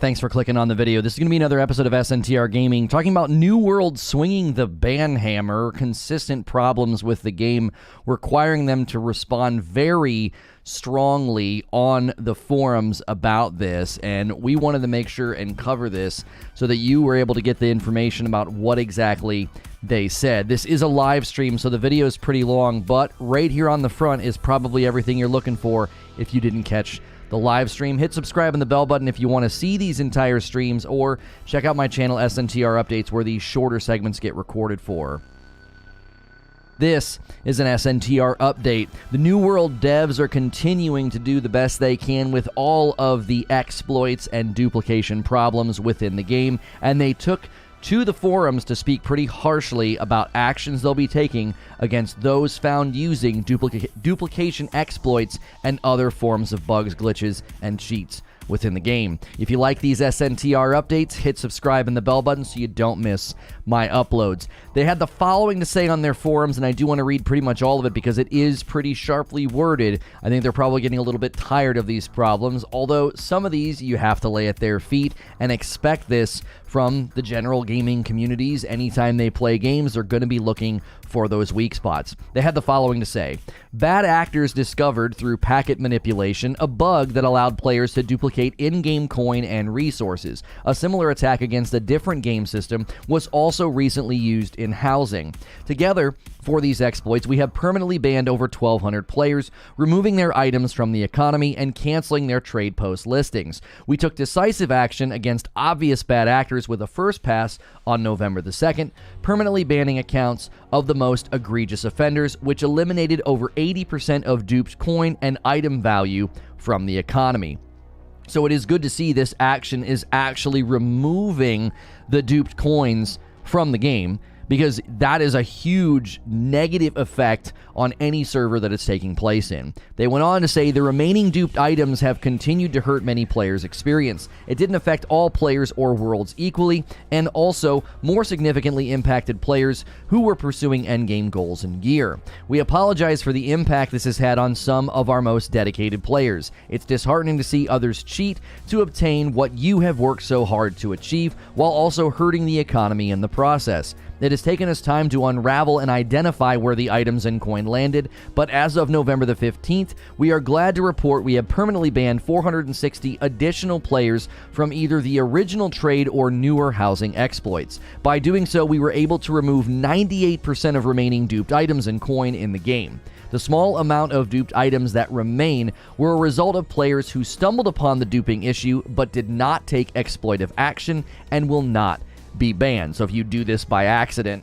Thanks for clicking on the video. This is going to be another episode of SNTR Gaming, talking about New World swinging the ban hammer, consistent problems with the game, requiring them to respond very strongly on the forums about this, and we wanted to make sure and cover this so that you were able to get the information about what exactly they said. This is a live stream, so the video is pretty long, but right here on the front is probably everything you're looking for if you didn't catch the live stream. Hit subscribe and the bell button if you want to see these entire streams, or check out my channel SNTR Updates, where these shorter segments get recorded for. This is an SNTR update. The New World devs are continuing to do the best they can with all of the exploits and duplication problems within the game, and they took to the forums to speak pretty harshly about actions they'll be taking against those found using duplication exploits and other forms of bugs, glitches, and cheats within the game. If you like these SNTR updates, hit subscribe and the bell button so you don't miss my uploads. They had the following to say on their forums, and I do want to read pretty much all of it because it is pretty sharply worded. I think they're probably getting a little bit tired of these problems, although some of these you have to lay at their feet and expect this from the general gaming communities. Anytime they play games, they're going to be looking for those weak spots. They had the following to say: bad actors discovered through packet manipulation a bug that allowed players to duplicate in-game coin and resources. A similar attack against a different game system was also recently used in housing. Together, for these exploits, we have permanently banned over 1,200 players, removing their items from the economy and canceling their trade post listings. We took decisive action against obvious bad actors with a first pass on November the 2nd, permanently banning accounts of the most egregious offenders, which eliminated over 80% of duped coin and item value from the economy. So it is good to see this action is actually removing the duped coins from the game, because that is a huge negative effect on any server that it's taking place in. They went on to say the remaining duped items have continued to hurt many players' experience. It didn't affect all players or worlds equally, and also more significantly impacted players who were pursuing endgame goals and gear. We apologize for the impact this has had on some of our most dedicated players. It's disheartening to see others cheat to obtain what you have worked so hard to achieve, while also hurting the economy in the process. It has taken us time to unravel and identify where the items and coin landed, but as of November the 15th, we are glad to report we have permanently banned 460 additional players from either the original trade or newer housing exploits. By doing so, we were able to remove 98% of remaining duped items and coin in the game. The small amount of duped items that remain were a result of players who stumbled upon the duping issue but did not take exploitive action and will not be banned. So if you do this by accident,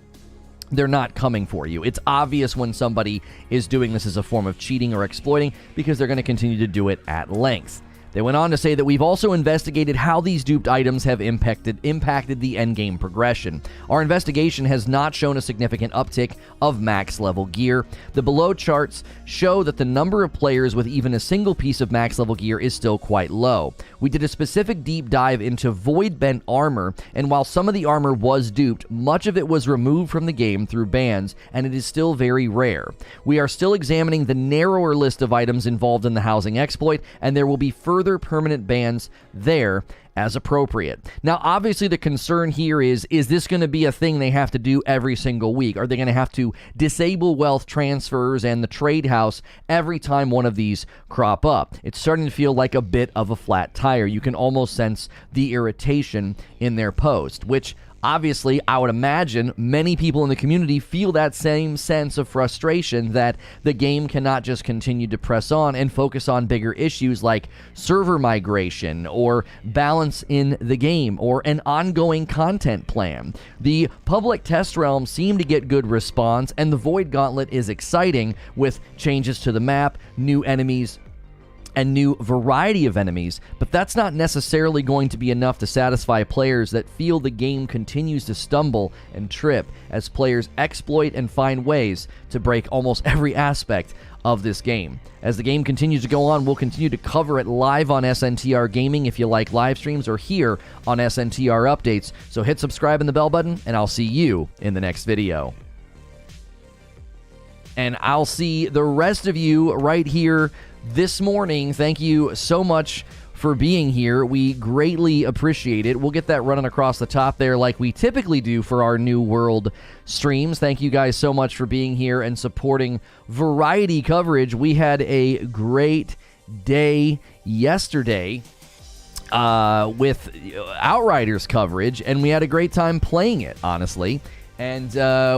they're not coming for you. It's obvious when somebody is doing this as a form of cheating or exploiting, because they're going to continue to do it at length. They went on to say that we've also investigated how these duped items have impacted the endgame progression. Our investigation has not shown a significant uptick of max level gear. The below charts show that the number of players with even a single piece of max level gear is still quite low. We did a specific deep dive into void bent armor, and while some of the armor was duped, much of it was removed from the game through bans, and it is still very rare. We are still examining the narrower list of items involved in the housing exploit, and there will be further permanent bans there as appropriate. Now, obviously, the concern here is this going to be a thing they have to do every single week? Are they going to have to disable wealth transfers and the trade house every time one of these crop up? It's starting to feel like a bit of a flat tire. You can almost sense the irritation in their post, which obviously, I would imagine many people in the community feel that same sense of frustration that the game cannot just continue to press on and focus on bigger issues like server migration or balance in the game or an ongoing content plan. The public test realm seemed to get good response, and the Void Gauntlet is exciting with changes to the map, new enemies, and new variety of enemies, but that's not necessarily going to be enough to satisfy players that feel the game continues to stumble and trip as players exploit and find ways to break almost every aspect of this game. As the game continues to go on, we'll continue to cover it live on SNTR Gaming if you like live streams, or here on SNTR Updates. So hit subscribe and the bell button, and I'll see you in the next video. And I'll see the rest of you right here this morning. Thank you so much for being here. We greatly appreciate it. We'll get that running across the top there like we typically do for our New World streams. Thank you guys so much for being here and supporting variety coverage. We had a great day yesterday with Outriders coverage, and we had a great time playing it, honestly. And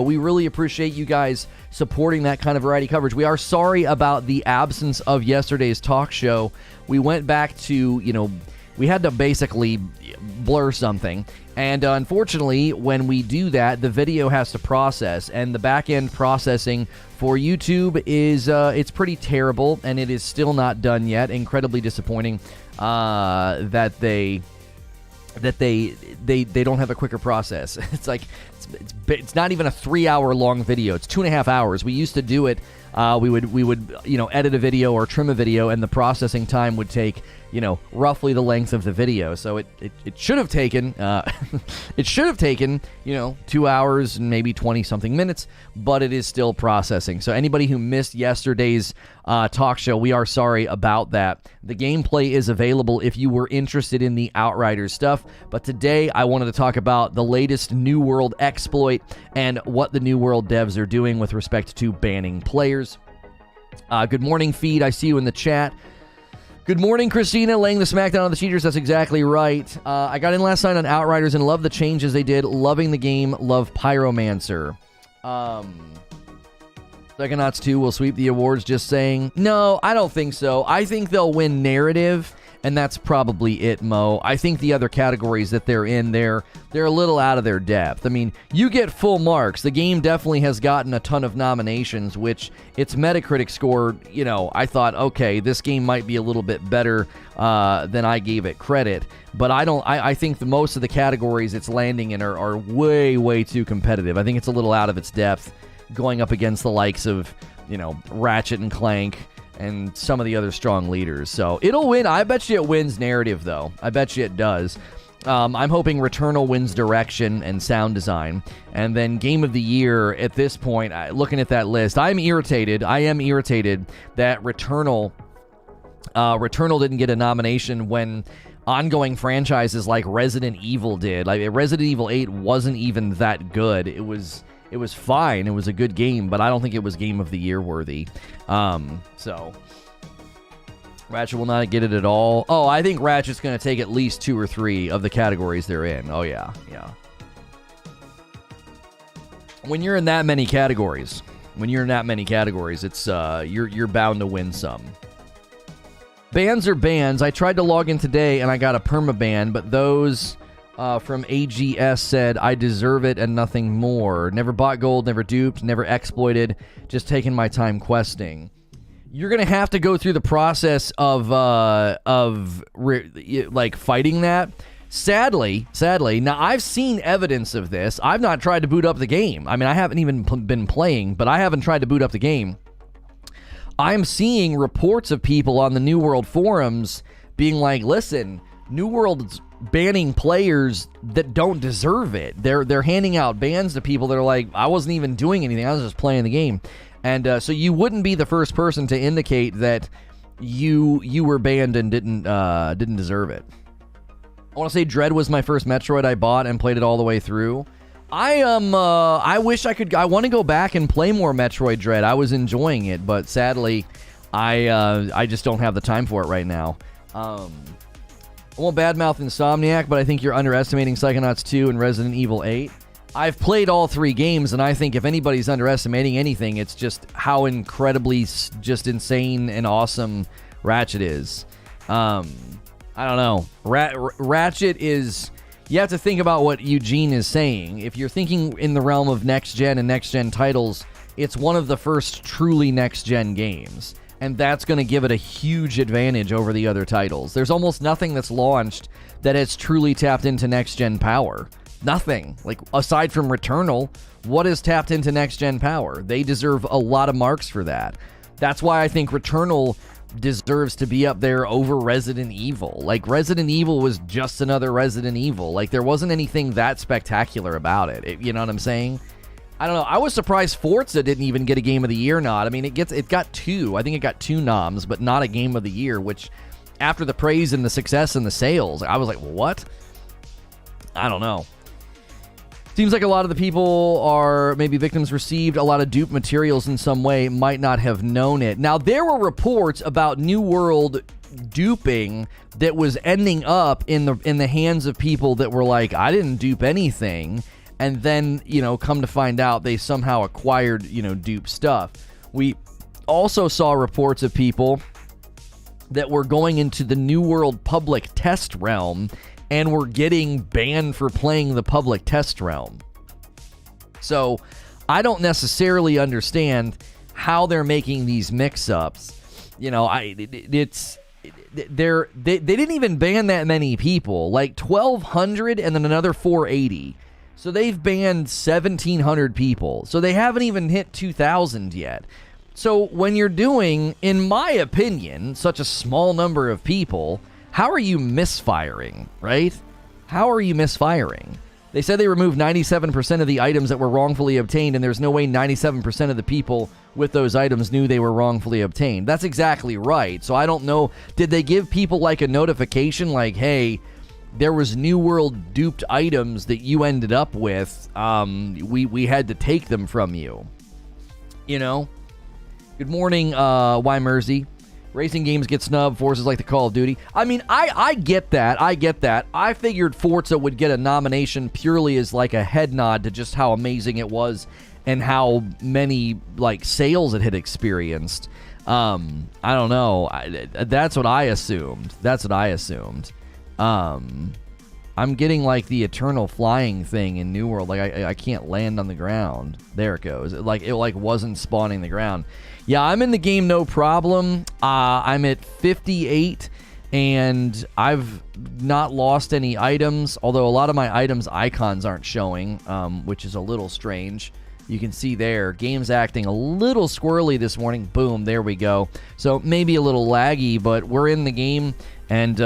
we really appreciate you guys supporting that kind of variety coverage. We are sorry about the absence of yesterday's talk show. We went back to, we had to basically blur something. And unfortunately, when we do that, the video has to process. And the back-end processing for YouTube is it's pretty terrible, and it is still not done yet. Incredibly disappointing that they don't have a quicker process. It's like it's not even a 3-hour long video. It's 2.5 hours. We used to do it. We would edit a video or trim a video, and the processing time would take roughly the length of the video. So it should have taken 2 hours and maybe 20 something minutes, but it is still processing. So anybody who missed yesterday's talk show, we are sorry about that. The gameplay is available if you were interested in the Outriders stuff, but today I wanted to talk about the latest New World exploit and what the New World devs are doing with respect to banning players. Good morning, Feed. I see you in the chat. Good morning, Christina, laying the smackdown on the cheaters. That's exactly right. I got in last night on Outriders and love the changes they did. Loving the game. Love Pyromancer. Psychonauts 2 will sweep the awards, just saying. No, I don't think so. I think they'll win narrative, and that's probably it, Mo. I think the other categories that they're in, they're a little out of their depth. I mean, you get full marks. The game definitely has gotten a ton of nominations, which its Metacritic score, I thought, okay, this game might be a little bit better than I gave it credit. But I think most of the categories it's landing in are way, way too competitive. I think it's a little out of its depth, going up against the likes of, Ratchet and Clank and some of the other strong leaders. So it'll win. I bet you it wins narrative, though. I bet you it does. I'm hoping Returnal wins direction and sound design. And then Game of the Year, at this point, looking at that list, I am irritated that Returnal didn't get a nomination when ongoing franchises like Resident Evil did. Like, Resident Evil 8 wasn't even that good. It was fine. It was a good game, but I don't think it was Game of the Year worthy. So Ratchet will not get it at all. Oh, I think Ratchet's going to take at least 2 or 3 of the categories they're in. Oh, yeah. When you're in that many categories, it's you're bound to win some. Bans are bans. I tried to log in today, and I got a permaban, but those from AGS said, I deserve it and nothing more. Never bought gold, never duped, never exploited, just taking my time questing. You're going to have to go through the process of fighting that. Sadly, now I've seen evidence of this. I've not tried to boot up the game. I mean, I haven't even been playing, but I haven't tried to boot up the game. I'm seeing reports of people on the New World forums being like, listen, New World's banning players that don't deserve it. They're handing out bans to people that are like, I wasn't even doing anything. I was just playing the game. And so you wouldn't be the first person to indicate that you were banned and didn't deserve it. I want to say Dread was my first Metroid I bought and played it all the way through. I wish I could. I want to go back and play more Metroid Dread. I was enjoying it, but sadly, I just don't have the time for it right now. I won't badmouth Insomniac, but I think you're underestimating Psychonauts 2 and Resident Evil 8. I've played all 3 games, and I think if anybody's underestimating anything, it's just how incredibly just insane and awesome Ratchet is. I don't know. Ratchet is... You have to think about what Eugene is saying. If you're thinking in the realm of next-gen and next-gen titles, it's one of the first truly next-gen games. And that's going to give it a huge advantage over the other titles. There's almost nothing that's launched that has truly tapped into next-gen power. Nothing. Like, aside from Returnal, what has tapped into next-gen power? They deserve a lot of marks for that. That's why I think Returnal deserves to be up there over Resident Evil. Like, Resident Evil was just another Resident Evil. Like, there wasn't anything that spectacular about it. You know what I'm saying? I don't know. I was surprised Forza didn't even get a Game of the Year nod. I mean, it got 2. I think it got 2 noms, but not a Game of the Year, which after the praise and the success and the sales. I was like, what? I don't know. Seems like a lot of the people are maybe victims received a lot of dupe materials in some way, might not have known it. Now, there were reports about New World duping that was ending up in the hands of people that were like, I didn't dupe anything. And then, come to find out they somehow acquired, dupe stuff. We also saw reports of people that were going into the New World public test realm and were getting banned for playing the public test realm. So I don't necessarily understand how they're making these mix-ups. They didn't even ban that many people, like 1,200 and then another 480. So they've banned 1,700 people. So they haven't even hit 2,000 yet. So when you're doing, in my opinion, such a small number of people, how are you misfiring, right? How are you misfiring? They said they removed 97% of the items that were wrongfully obtained, and there's no way 97% of the people with those items knew they were wrongfully obtained. That's exactly right. So I don't know, did they give people like a notification like, hey, there was New World duped items that you ended up with. We had to take them from you. Good morning, Y Mersey. Racing games get snubbed, Forza's like the Call of Duty. I mean, I get that. I figured Forza would get a nomination purely as like a head nod to just how amazing it was and how many like sales it had experienced. I don't know. That's what I assumed. I'm getting like the eternal flying thing in New World. Like I can't land on the ground. There it goes. It wasn't spawning the ground. Yeah, I'm in the game, no problem. I'm at 58, and I've not lost any items, although a lot of my items' icons aren't showing, which is a little strange. You can see there, game's acting a little squirrely this morning. Boom, there we go. So maybe a little laggy, but we're in the game, and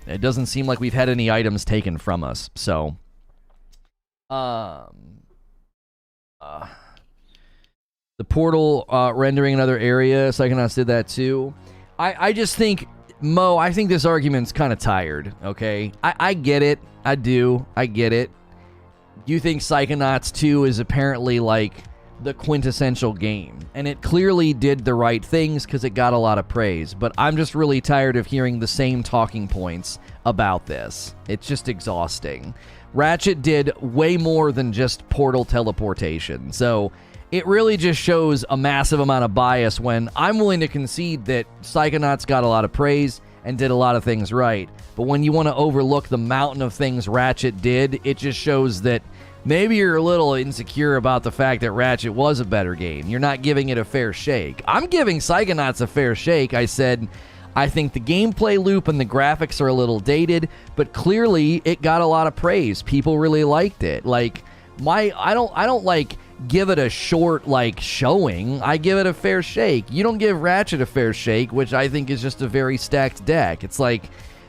it doesn't seem like we've had any items taken from us. So, the portal rendering another area, Psychonauts did that too. I just think, Mo, I think this argument's kind of tired, okay? I get it. I do. I get it. You think Psychonauts 2 is apparently like the quintessential game, and it clearly did the right things because it got a lot of praise, but I'm just really tired of hearing the same talking points about this. It's just exhausting. Ratchet did way more than just portal teleportation, so it really just shows a massive amount of bias when I'm willing to concede that Psychonauts got a lot of praise and did a lot of things right. But when you want to overlook the mountain of things Ratchet did, it just shows that maybe you're a little insecure about the fact that Ratchet was a better game. You're not giving it a fair shake. I'm giving Psychonauts a fair shake. I said, I think the gameplay loop and the graphics are a little dated, but clearly it got a lot of praise. People really liked it. Like, I don't like give it a short like showing. I give it a fair shake. You don't give Ratchet a fair shake, which I think is just a very stacked deck. It's like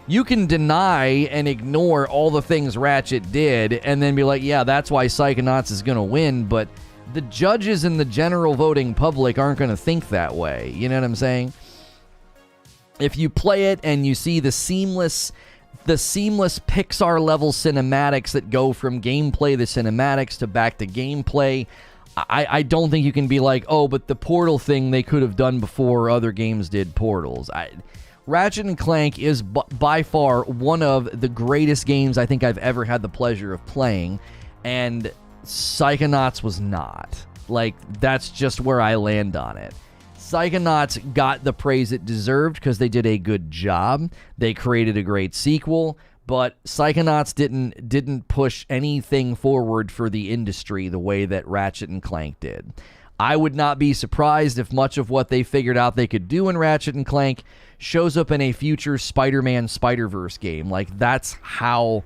you can deny and ignore all the things Ratchet did and then be like, yeah, that's why Psychonauts is going to win, but the judges and the general voting public aren't going to think that way. You know what I'm saying? If you play it and you see the seamless Pixar level cinematics that go from gameplay to cinematics to back to gameplay, I don't think you can be like, oh, but the Portal thing they could have done before other games did Portals. Ratchet & Clank is by far one of the greatest games I think I've ever had the pleasure of playing, and Psychonauts was not. Like, that's just where I land on it. Psychonauts got the praise it deserved because they did a good job. They created a great sequel, but Psychonauts didn't push anything forward for the industry the way that Ratchet & Clank did. I would not be surprised if much of what they figured out they could do in Ratchet & Clank shows up in a future Spider-Man Spider-Verse game. Like, that's how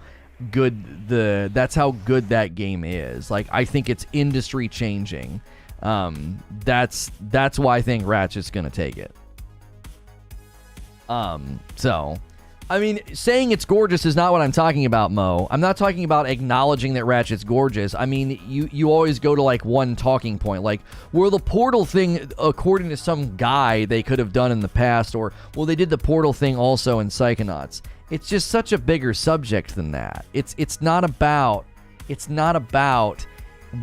good that game is. Like, I think it's industry changing. That's why I think Ratchet's gonna take it. So I mean, saying it's gorgeous is not what I'm talking about, Mo. I'm not talking about acknowledging that Ratchet's gorgeous. I mean, you always go to like one talking point, like, well, the portal thing, according to some guy, they could have done in the past, or, well, they did the portal thing also in Psychonauts. It's just such a bigger subject than that. It's not about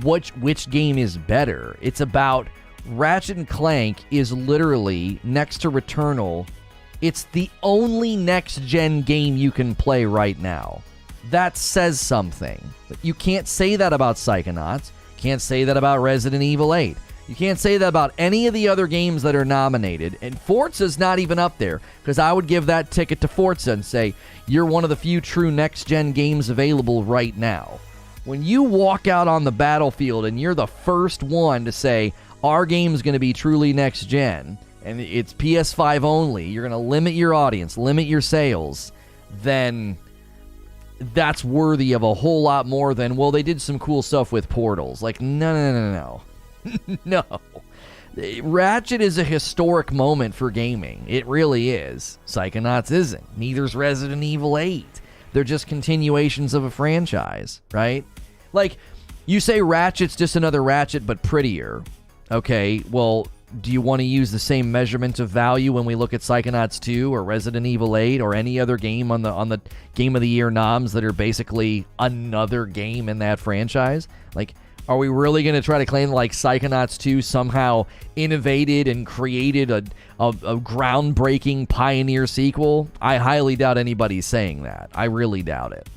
which game is better. It's about Ratchet and Clank is literally, next to Returnal, it's the only next-gen game you can play right now. That says something. But you can't say that about Psychonauts. Can't say that about Resident Evil 8. You can't say that about any of the other games that are nominated. And Forza's not even up there, because I would give that ticket to Forza and say, you're one of the few true next-gen games available right now. When you walk out on the battlefield and you're the first one to say, our game's going to be truly next-gen, and it's PS5 only, you're going to limit your audience, limit your sales, then that's worthy of a whole lot more than, well, they did some cool stuff with portals. Like, no. No. Ratchet is a historic moment for gaming. It really is. Psychonauts isn't. Neither's Resident Evil 8. They're just continuations of a franchise, right? Like, you say Ratchet's just another Ratchet, but prettier. Okay, well, do you want to use the same measurement of value when we look at Psychonauts 2 or Resident Evil 8 or any other game on the Game of the Year noms that are basically another game in that franchise? Like, are we really going to try to claim like Psychonauts 2 somehow innovated and created a groundbreaking pioneer sequel? I highly doubt anybody's saying that. I really doubt it.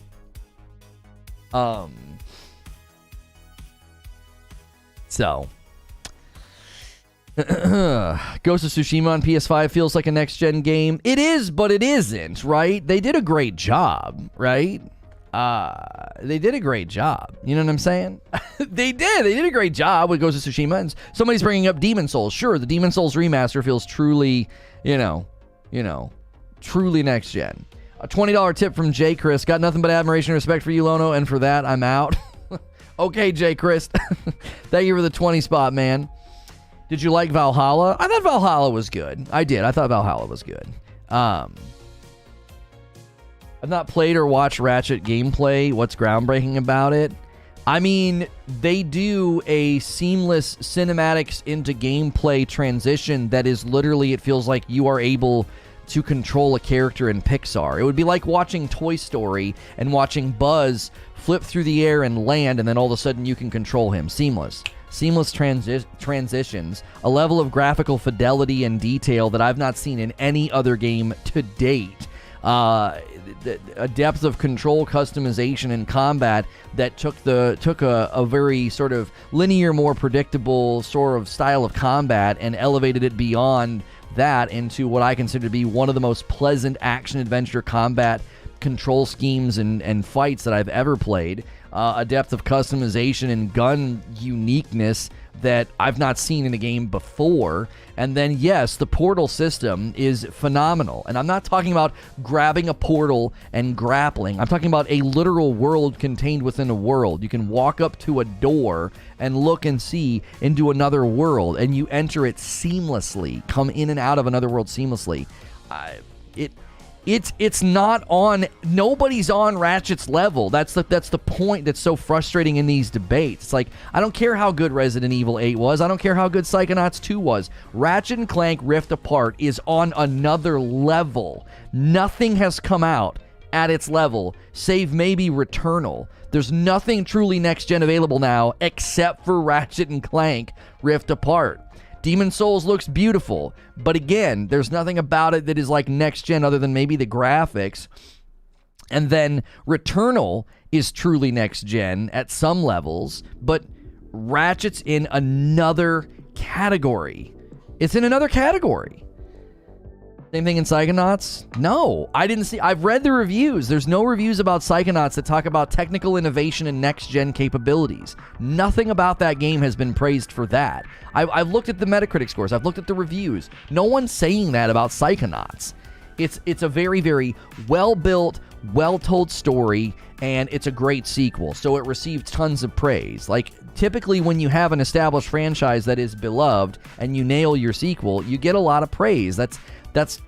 So... Ghost of Tsushima on PS5 feels like a next-gen game. It is, but it isn't, right? They did a great job, right? They did a great job. You know what I'm saying? They did a great job with Ghost of Tsushima. And somebody's bringing up Demon Souls. Sure, the Demon Souls remaster feels truly, truly next-gen. A $20 tip from J. Chris. Got nothing but admiration and respect for you, Lono, and for that, I'm out. Okay, J. Chris. Thank you for the 20 spot, man. Did you like Valhalla? I thought Valhalla was good. I did. I thought Valhalla was good. I've not played or watched Ratchet gameplay. What's groundbreaking about it? I mean, they do a seamless cinematics into gameplay transition that is literally, it feels like you are able to control a character in Pixar. It would be like watching Toy Story and watching Buzz flip through the air and land, and then all of a sudden you can control him. Seamless transitions, a level of graphical fidelity and detail that I've not seen in any other game to date. A depth of control, customization, and combat that took a very sort of linear, more predictable sort of style of combat and elevated it beyond that into what I consider to be one of the most pleasant action-adventure combat control schemes and fights that I've ever played. A depth of customization and gun uniqueness that I've not seen in a game before. And then, yes, the portal system is phenomenal. And I'm not talking about grabbing a portal and grappling. I'm talking about a literal world contained within a world. You can walk up to a door and look and see into another world, and you enter it seamlessly, come in and out of another world seamlessly. It's not on, nobody's on Ratchet's level. That's the point that's so frustrating in these debates. It's like, I don't care how good Resident Evil 8 was. I don't care how good Psychonauts 2 was. Ratchet and Clank Rift Apart is on another level. Nothing has come out at its level, save maybe Returnal. There's nothing truly next-gen available now except for Ratchet and Clank Rift Apart. Demon Souls looks beautiful, but again, there's nothing about it that is like next-gen other than maybe the graphics. And then Returnal is truly next-gen at some levels, but Ratchet's in another category. It's in another category. Same thing in Psychonauts? No, I didn't see. I've read the reviews. There's no reviews about Psychonauts that talk about technical innovation and next-gen capabilities. Nothing about that game has been praised for that. I've looked at the Metacritic scores. I've looked at the reviews. No one's saying that about Psychonauts. It's a very, very well-built, well-told story, and it's a great sequel, so it received tons of praise. Like, typically when you have an established franchise that is beloved and you nail your sequel, you get a lot of praise. That's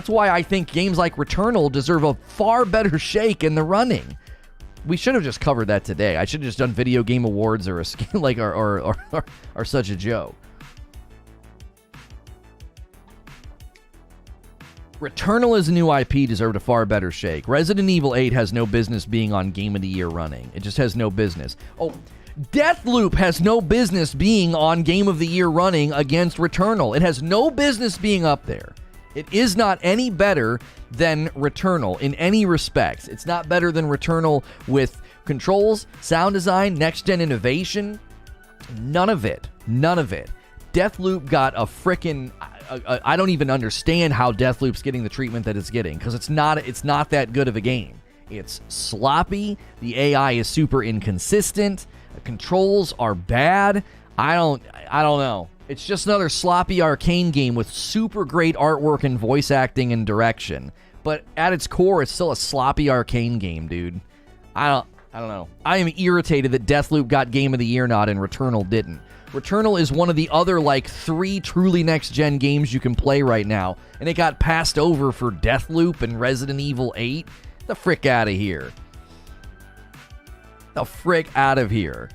why I think games like Returnal deserve a far better shake in the running. We should have just covered that today. I should have just done Video Game Awards or or such a joke. Returnal as a new IP deserved a far better shake. Resident Evil 8 has no business being on Game of the Year running. It just has no business. Oh, Deathloop has no business being on Game of the Year running against Returnal. It has no business being up there. It is not any better than Returnal in any respects. It's not better than Returnal with controls, sound design, next-gen innovation. None of it. None of it. Deathloop got a frickin'... I don't even understand how Deathloop's getting the treatment that it's getting, because it's not that good of a game. It's sloppy. The AI is super inconsistent. The controls are bad. I don't know. It's just another sloppy arcane game with super great artwork and voice acting and direction. But at its core, it's still a sloppy arcane game, dude. I don't know. I am irritated that Deathloop got Game of the Year nod and Returnal didn't. Returnal is one of the other, 3 truly next-gen games you can play right now, and it got passed over for Deathloop and Resident Evil 8? The frick out of here. The frick out of here.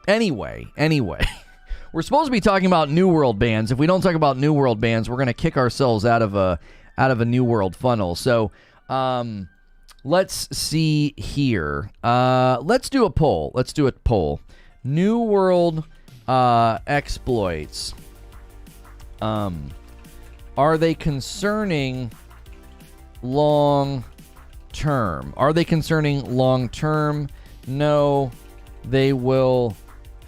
Anyway. We're supposed to be talking about New World bans. If we don't talk about New World bans, we're going to kick ourselves out of a New World funnel. So, let's see here. Let's do a poll. New World exploits. Are they concerning long term? No, they will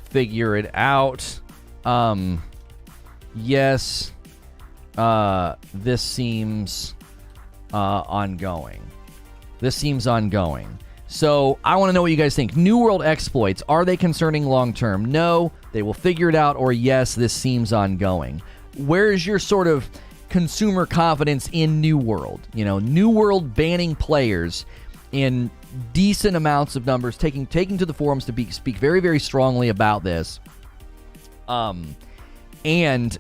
figure it out. Yes, this seems ongoing. So I want to know what you guys think. New World exploits, are they concerning long term? No, they will figure it out, or yes, this seems ongoing. Where is your sort of consumer confidence in New World? New World banning players in decent amounts of numbers, taking to the forums to speak very, very strongly about this. And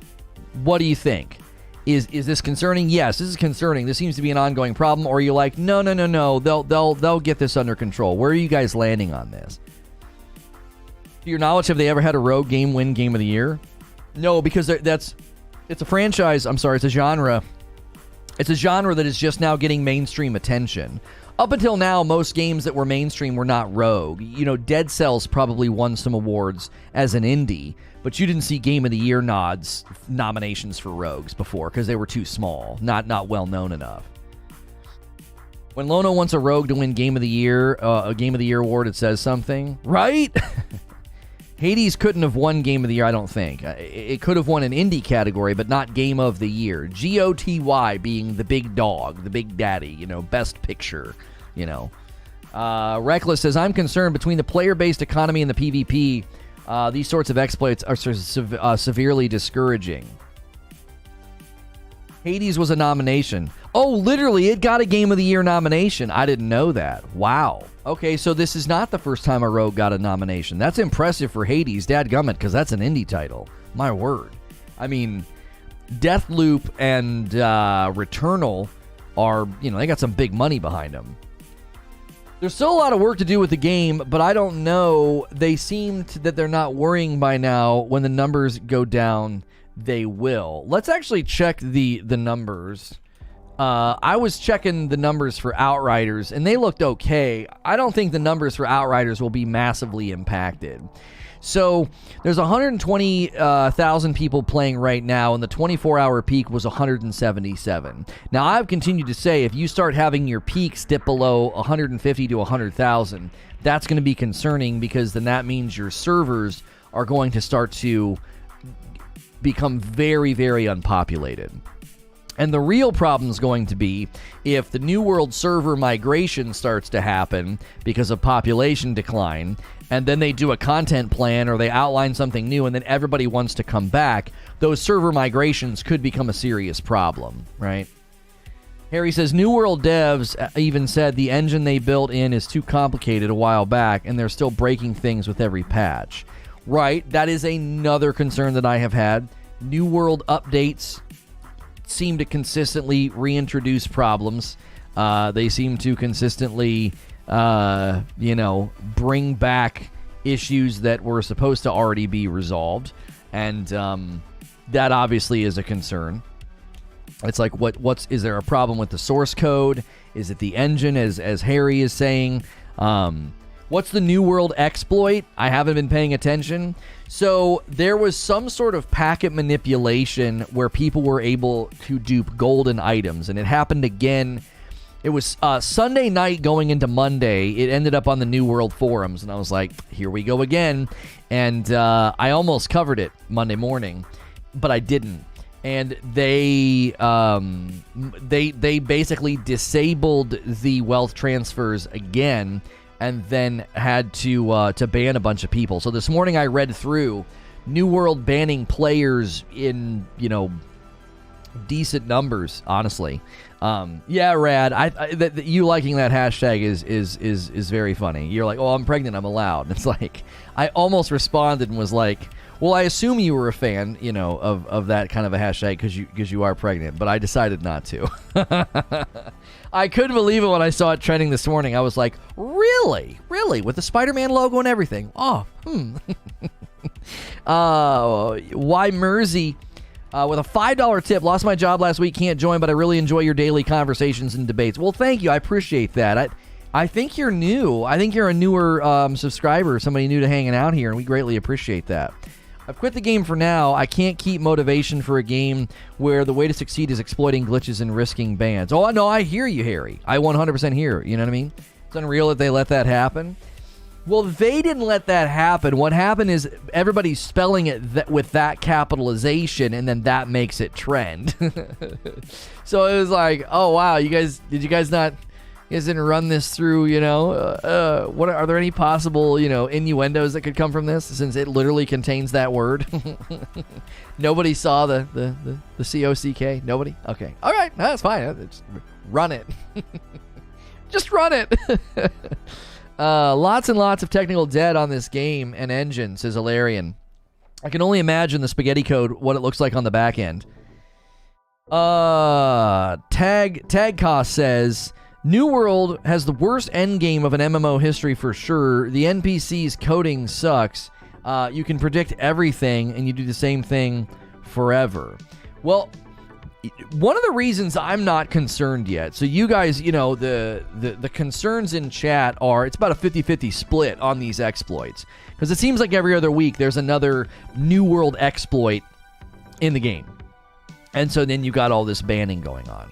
what do you think? Is this concerning? Yes, this is concerning. This seems to be an ongoing problem. Or are you like, no, they'll get this under control? Where are you guys landing on this? To your knowledge, have they ever had a rogue game win Game of the Year? No, because it's a franchise. I'm sorry, it's a genre. It's a genre that is just now getting mainstream attention. Up until now, most games that were mainstream were not rogue. Dead Cells probably won some awards as an indie, but you didn't see Game of the Year nominations for rogues before because they were too small, not well known enough. When Lono wants a rogue to win Game of the Year, a Game of the Year award, it says something, right? Hades couldn't have won Game of the Year, I don't think. It could have won an indie category, but not Game of the Year. GOTY being the big dog, the big daddy, best picture, Reckless says, I'm concerned between the player-based economy and the PvP. These sorts of exploits are severely discouraging. Hades was a nomination. Oh, literally, it got a Game of the Year nomination. I didn't know that. Wow. Okay, so this is not the first time a rogue got a nomination. That's impressive for Hades, dadgummit, because that's an indie title. My word. I mean, Deathloop and Returnal are, they got some big money behind them. There's still a lot of work to do with the game, but I don't know. They seem that they're not worrying by now. When the numbers go down, they will. Let's actually check the numbers. I was checking the numbers for Outriders, and they looked okay. I don't think the numbers for Outriders will be massively impacted. So there's 120,000 people playing right now, and the 24-hour peak was 177. Now, I've continued to say, if you start having your peaks dip below 150 to 100,000, that's going to be concerning, because then that means your servers are going to start to become very, very unpopulated. And the real problem is going to be if the New World server migration starts to happen because of population decline, and then they do a content plan or they outline something new, and then everybody wants to come back, those server migrations could become a serious problem, right? Harry says, New World devs even said the engine they built in is too complicated a while back, and they're still breaking things with every patch. Right, that is another concern that I have had. New World updates seem to consistently reintroduce problems. They seem to consistently, bring back issues that were supposed to already be resolved. And that obviously is a concern. It's like, is there a problem with the source code? Is it the engine, as Harry is saying? What's the New World exploit? I haven't been paying attention. So there was some sort of packet manipulation where people were able to dupe golden items, and it happened again. It was Sunday night going into Monday. It ended up on the New World forums, and I was like, here we go again. And I almost covered it Monday morning, but I didn't. And they basically disabled the wealth transfers again, and then had to ban a bunch of people. So this morning I read through New World banning players in decent numbers. Honestly, yeah, Rad. You liking that hashtag is very funny. You're like, oh, I'm pregnant, I'm allowed. It's like I almost responded and was like, well, I assume you were a fan, of that kind of a hashtag because you are pregnant, but I decided not to. I couldn't believe it when I saw it trending this morning. I was like, really? With the Spider-Man logo and everything? Oh, Why Mersey with a $5 tip. Lost my job last week, can't join, but I really enjoy your daily conversations and debates. Well, thank you. I appreciate that. I think you're new. I think you're a newer subscriber, somebody new to hanging out here, and we greatly appreciate that. I've quit the game for now. I can't keep motivation for a game where the way to succeed is exploiting glitches and risking bans. Oh, no, I hear you, Harry. I 100% hear. You know what I mean? It's unreal that they let that happen. Well, they didn't let that happen. What happened is everybody's spelling it with that capitalization, and then that makes it trend. So it was like, oh, wow, did you guys didn't run this through, what are there any possible, innuendos that could come from this, since it literally contains that word? Nobody saw the COCK? Nobody? Okay. All right. No, that's fine. Just run it. Just run it. Lots and lots of technical debt on this game and engine, says Hilarion. I can only imagine the spaghetti code, what it looks like on the back end. Tag Cost says, New World has the worst endgame of an MMO history for sure. The NPC's coding sucks. You can predict everything, and you do the same thing forever. Well, one of the reasons I'm not concerned yet, so you guys, the concerns in chat are, it's about a 50-50 split on these exploits. Because it seems like every other week there's another New World exploit in the game. And so then you got all this banning going on.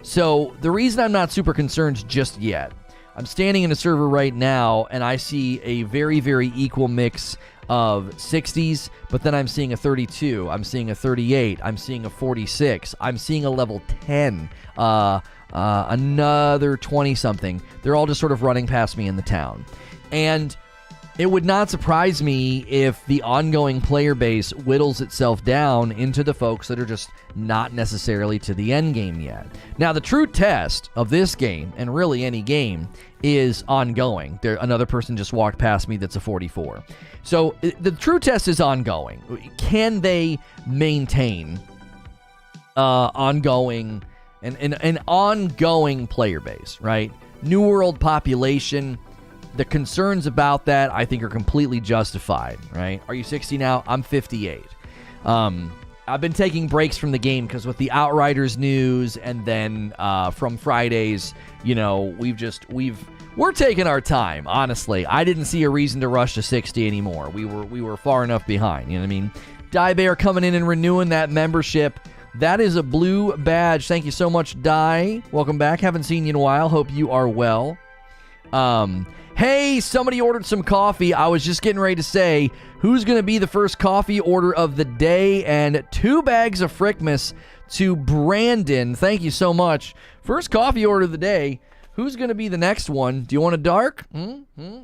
So the reason I'm not super concerned just yet, I'm standing in a server right now, and I see a very, very equal mix of 60s, but then I'm seeing a 32, I'm seeing a 38, I'm seeing a 46, I'm seeing a level 10, another 20-something. They're all just sort of running past me in the town. And it would not surprise me if the ongoing player base whittles itself down into the folks that are just not necessarily to the end game yet. Now, the true test of this game, and really any game, is ongoing. Another person just walked past me that's a 44. So the true test is ongoing. Can they maintain ongoing an ongoing player base, right? New World population. The concerns about that, I think, are completely justified, right? Are you 60 now? I'm 58. I've been taking breaks from the game because with the Outriders news and then from Fridays, we're taking our time, honestly. I didn't see a reason to rush to 60 anymore. We were far enough behind, you know what I mean? Die Bear coming in and renewing that membership. That is a blue badge. Thank you so much, Die. Welcome back. Haven't seen you in a while. Hope you are well. Hey, somebody ordered some coffee. I was just getting ready to say, who's going to be the first coffee order of the day? And 2 bags of Frickmas to Brandon. Thank you so much. First coffee order of the day. Who's going to be the next one? Do you want a dark?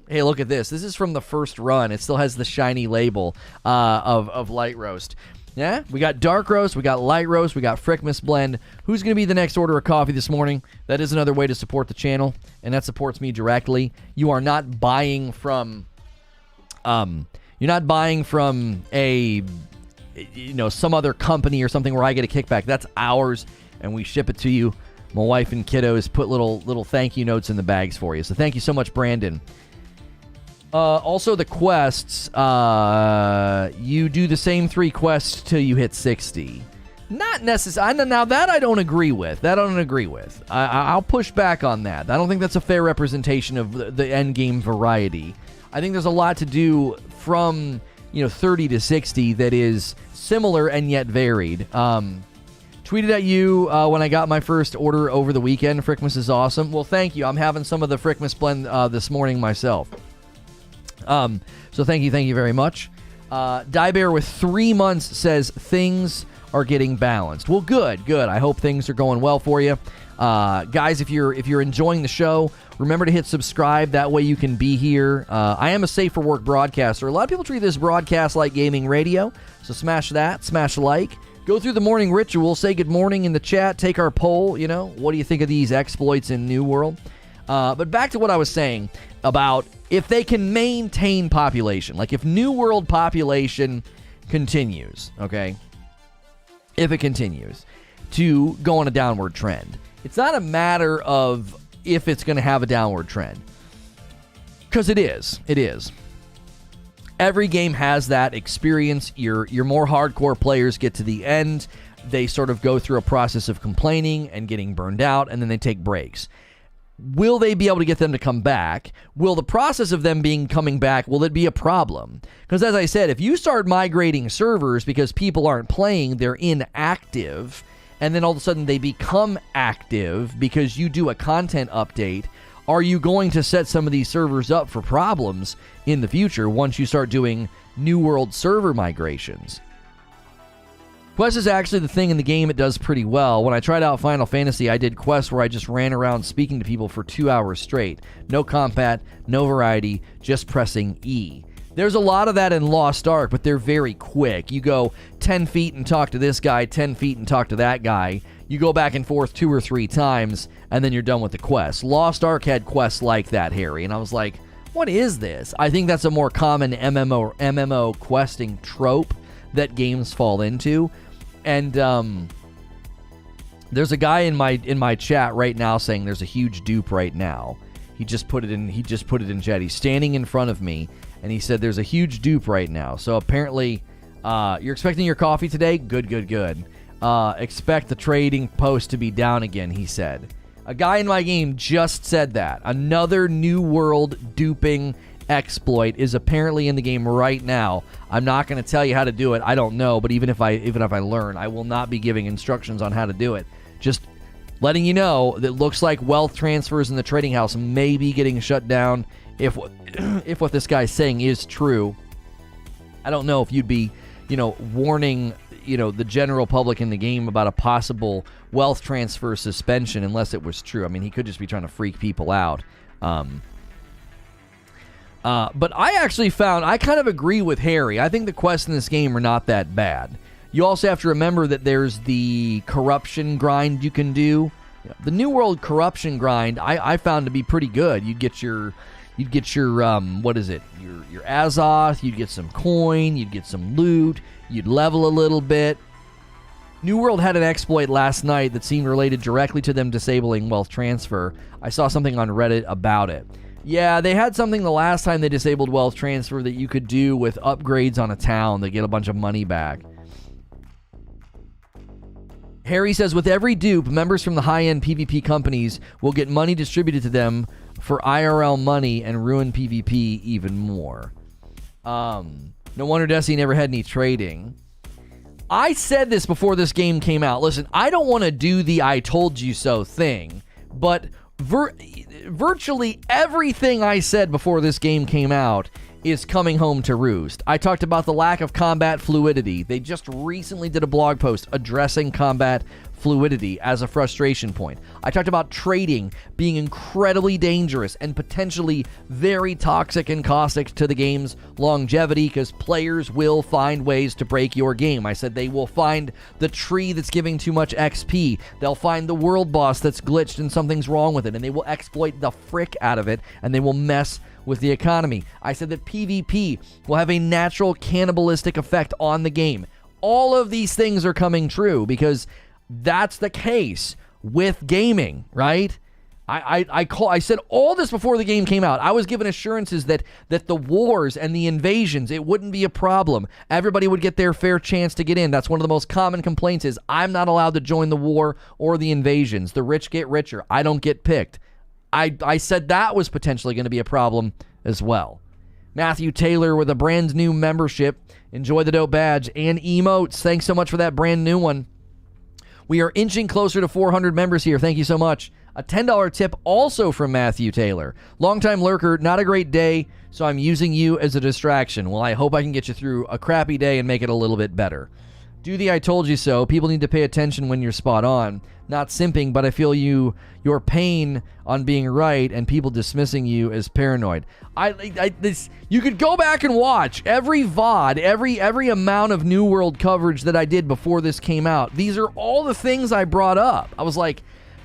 Hey, look at this. This is from the first run. It still has the shiny label of Light Roast. Yeah, we got dark roast, we got light roast, we got Frickmas blend. Who's going to be the next order of coffee this morning? That is another way to support the channel, and that supports me directly. You are not buying from, a, some other company or something where I get a kickback. That's ours, and we ship it to you. My wife and kiddos put little thank you notes in the bags for you. So thank you so much, Brandon. Also, the quests, you do the same 3 quests till you hit 60. Not necessarily. Now, that I don't agree with. I'll push back on that. I don't think that's a fair representation of the end game variety. I think there's a lot to do from, 30 to 60 that is similar and yet varied. Tweeted at you when I got my first order over the weekend. Frickmas is awesome. Well, thank you. I'm having some of the Frickmas blend this morning myself. So thank you very much. Diebear with 3 months says things are getting balanced. Well, good. I hope things are going well for you. Guys, if you're enjoying the show, remember to hit subscribe. That way you can be here. I am a safe for work broadcaster. A lot of people treat this broadcast like gaming radio. So smash that, smash like. Go through the morning ritual, say good morning in the chat, take our poll, what do you think of these exploits in New World? But back to what I was saying about if they can maintain population, like if New World population continues, okay? If it continues to go on a downward trend. It's not a matter of if it's going to have a downward trend. Because it is. Every game has that experience. Your more hardcore players get to the end. They sort of go through a process of complaining and getting burned out, and then they take breaks. Will they be able to get them to come back? Will the process of them coming back, will it be a problem? Because as I said, if you start migrating servers because people aren't playing, they're inactive, and then all of a sudden they become active because you do a content update, are you going to set some of these servers up for problems in the future once you start doing New World server migrations? Quest is actually the thing in the game it does pretty well. When I tried out Final Fantasy, I did quests where I just ran around speaking to people for 2 hours straight. No combat, no variety, just pressing E. There's a lot of that in Lost Ark, but they're very quick. You go 10 feet and talk to this guy, 10 feet and talk to that guy. You go back and forth 2 or 3 times, and then you're done with the quest. Lost Ark had quests like that, Harry, and I was like, what is this? I think that's a more common MMO questing trope that games fall into. And there's a guy in my chat right now saying there's a huge dupe right now. He just put it in chat. He's standing in front of me, and he said there's a huge dupe right now. So apparently, you're expecting your coffee today? Good. Expect the trading post to be down again, he said. A guy in my game just said that. Another New World duping exploit is apparently in the game right now. I'm not going to tell you how to do it. I don't know, but even if I learn, I will not be giving instructions on how to do it. Just letting you know that it looks like wealth transfers in the trading house may be getting shut down if what this guy's saying is true. I don't know if you'd be, warning, the general public in the game about a possible wealth transfer suspension unless it was true. I mean, he could just be trying to freak people out. But I actually found, I kind of agree with Harry. I think the quests in this game are not that bad. You also have to remember that there's the corruption grind you can do. The New World corruption grind, I found to be pretty good. You'd get your what is it? Your Azoth, you'd get some coin, you'd get some loot, you'd level a little bit. New World had an exploit last night that seemed related directly to them disabling wealth transfer. I saw something on Reddit about it. Yeah, they had something the last time they disabled wealth transfer that you could do with upgrades on a town that get a bunch of money back. Harry says, with every dupe, members from the high-end PvP companies will get money distributed to them for IRL money and ruin PvP even more. No wonder Desi never had any trading. I said this before this game came out. Listen, I don't want to do the I told you so thing, but virtually everything I said before this game came out is coming home to roost. I talked about the lack of combat fluidity. They just recently did a blog post addressing combat fluidity as a frustration point. I talked about trading being incredibly dangerous and potentially very toxic and caustic to the game's longevity because players will find ways to break your game. I said they will find the tree that's giving too much XP. They'll find the world boss that's glitched and something's wrong with it, and they will exploit the frick out of it, and they will mess with the economy. I said that PvP will have a natural cannibalistic effect on the game. All of these things are coming true because that's the case with gaming, right? I said all this before the game came out. I was given assurances that the wars and the invasions, it wouldn't be a problem. Everybody would get their fair chance to get in. That's one of the most common complaints is I'm not allowed to join the war or the invasions. The rich get richer. I don't get picked. I said that was potentially going to be a problem as well. Matthew Taylor with a brand new membership. Enjoy the dope badge and emotes. Thanks so much for that brand new one. We are inching closer to 400 members here. Thank you so much. A $10 tip also from Matthew Taylor. Longtime lurker, not a great day, so I'm using you as a distraction. Well, I hope I can get you through a crappy day and make it a little bit better. Do the I told you so. People need to pay attention when you're spot on. Not simping, but I feel your pain on being right and people dismissing you as paranoid. You could go back and watch every VOD, every amount of New World coverage that I did before this came out. These are all the things I brought up. I was like,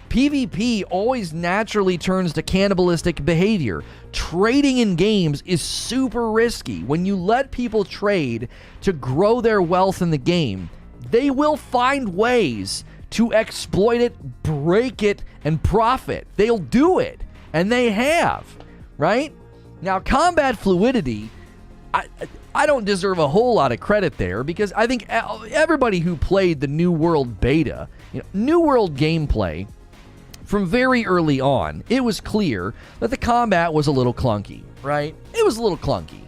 PvP always naturally turns to cannibalistic behavior. Trading in games is super risky. When you let people trade to grow their wealth in the game, they will find ways to exploit it, break it, and profit. They'll do it, and they have, right? Now, combat fluidity, I don't deserve a whole lot of credit there because I think everybody who played the New World beta, New World gameplay, from very early on, it was clear that the combat was a little clunky, right? It was a little clunky,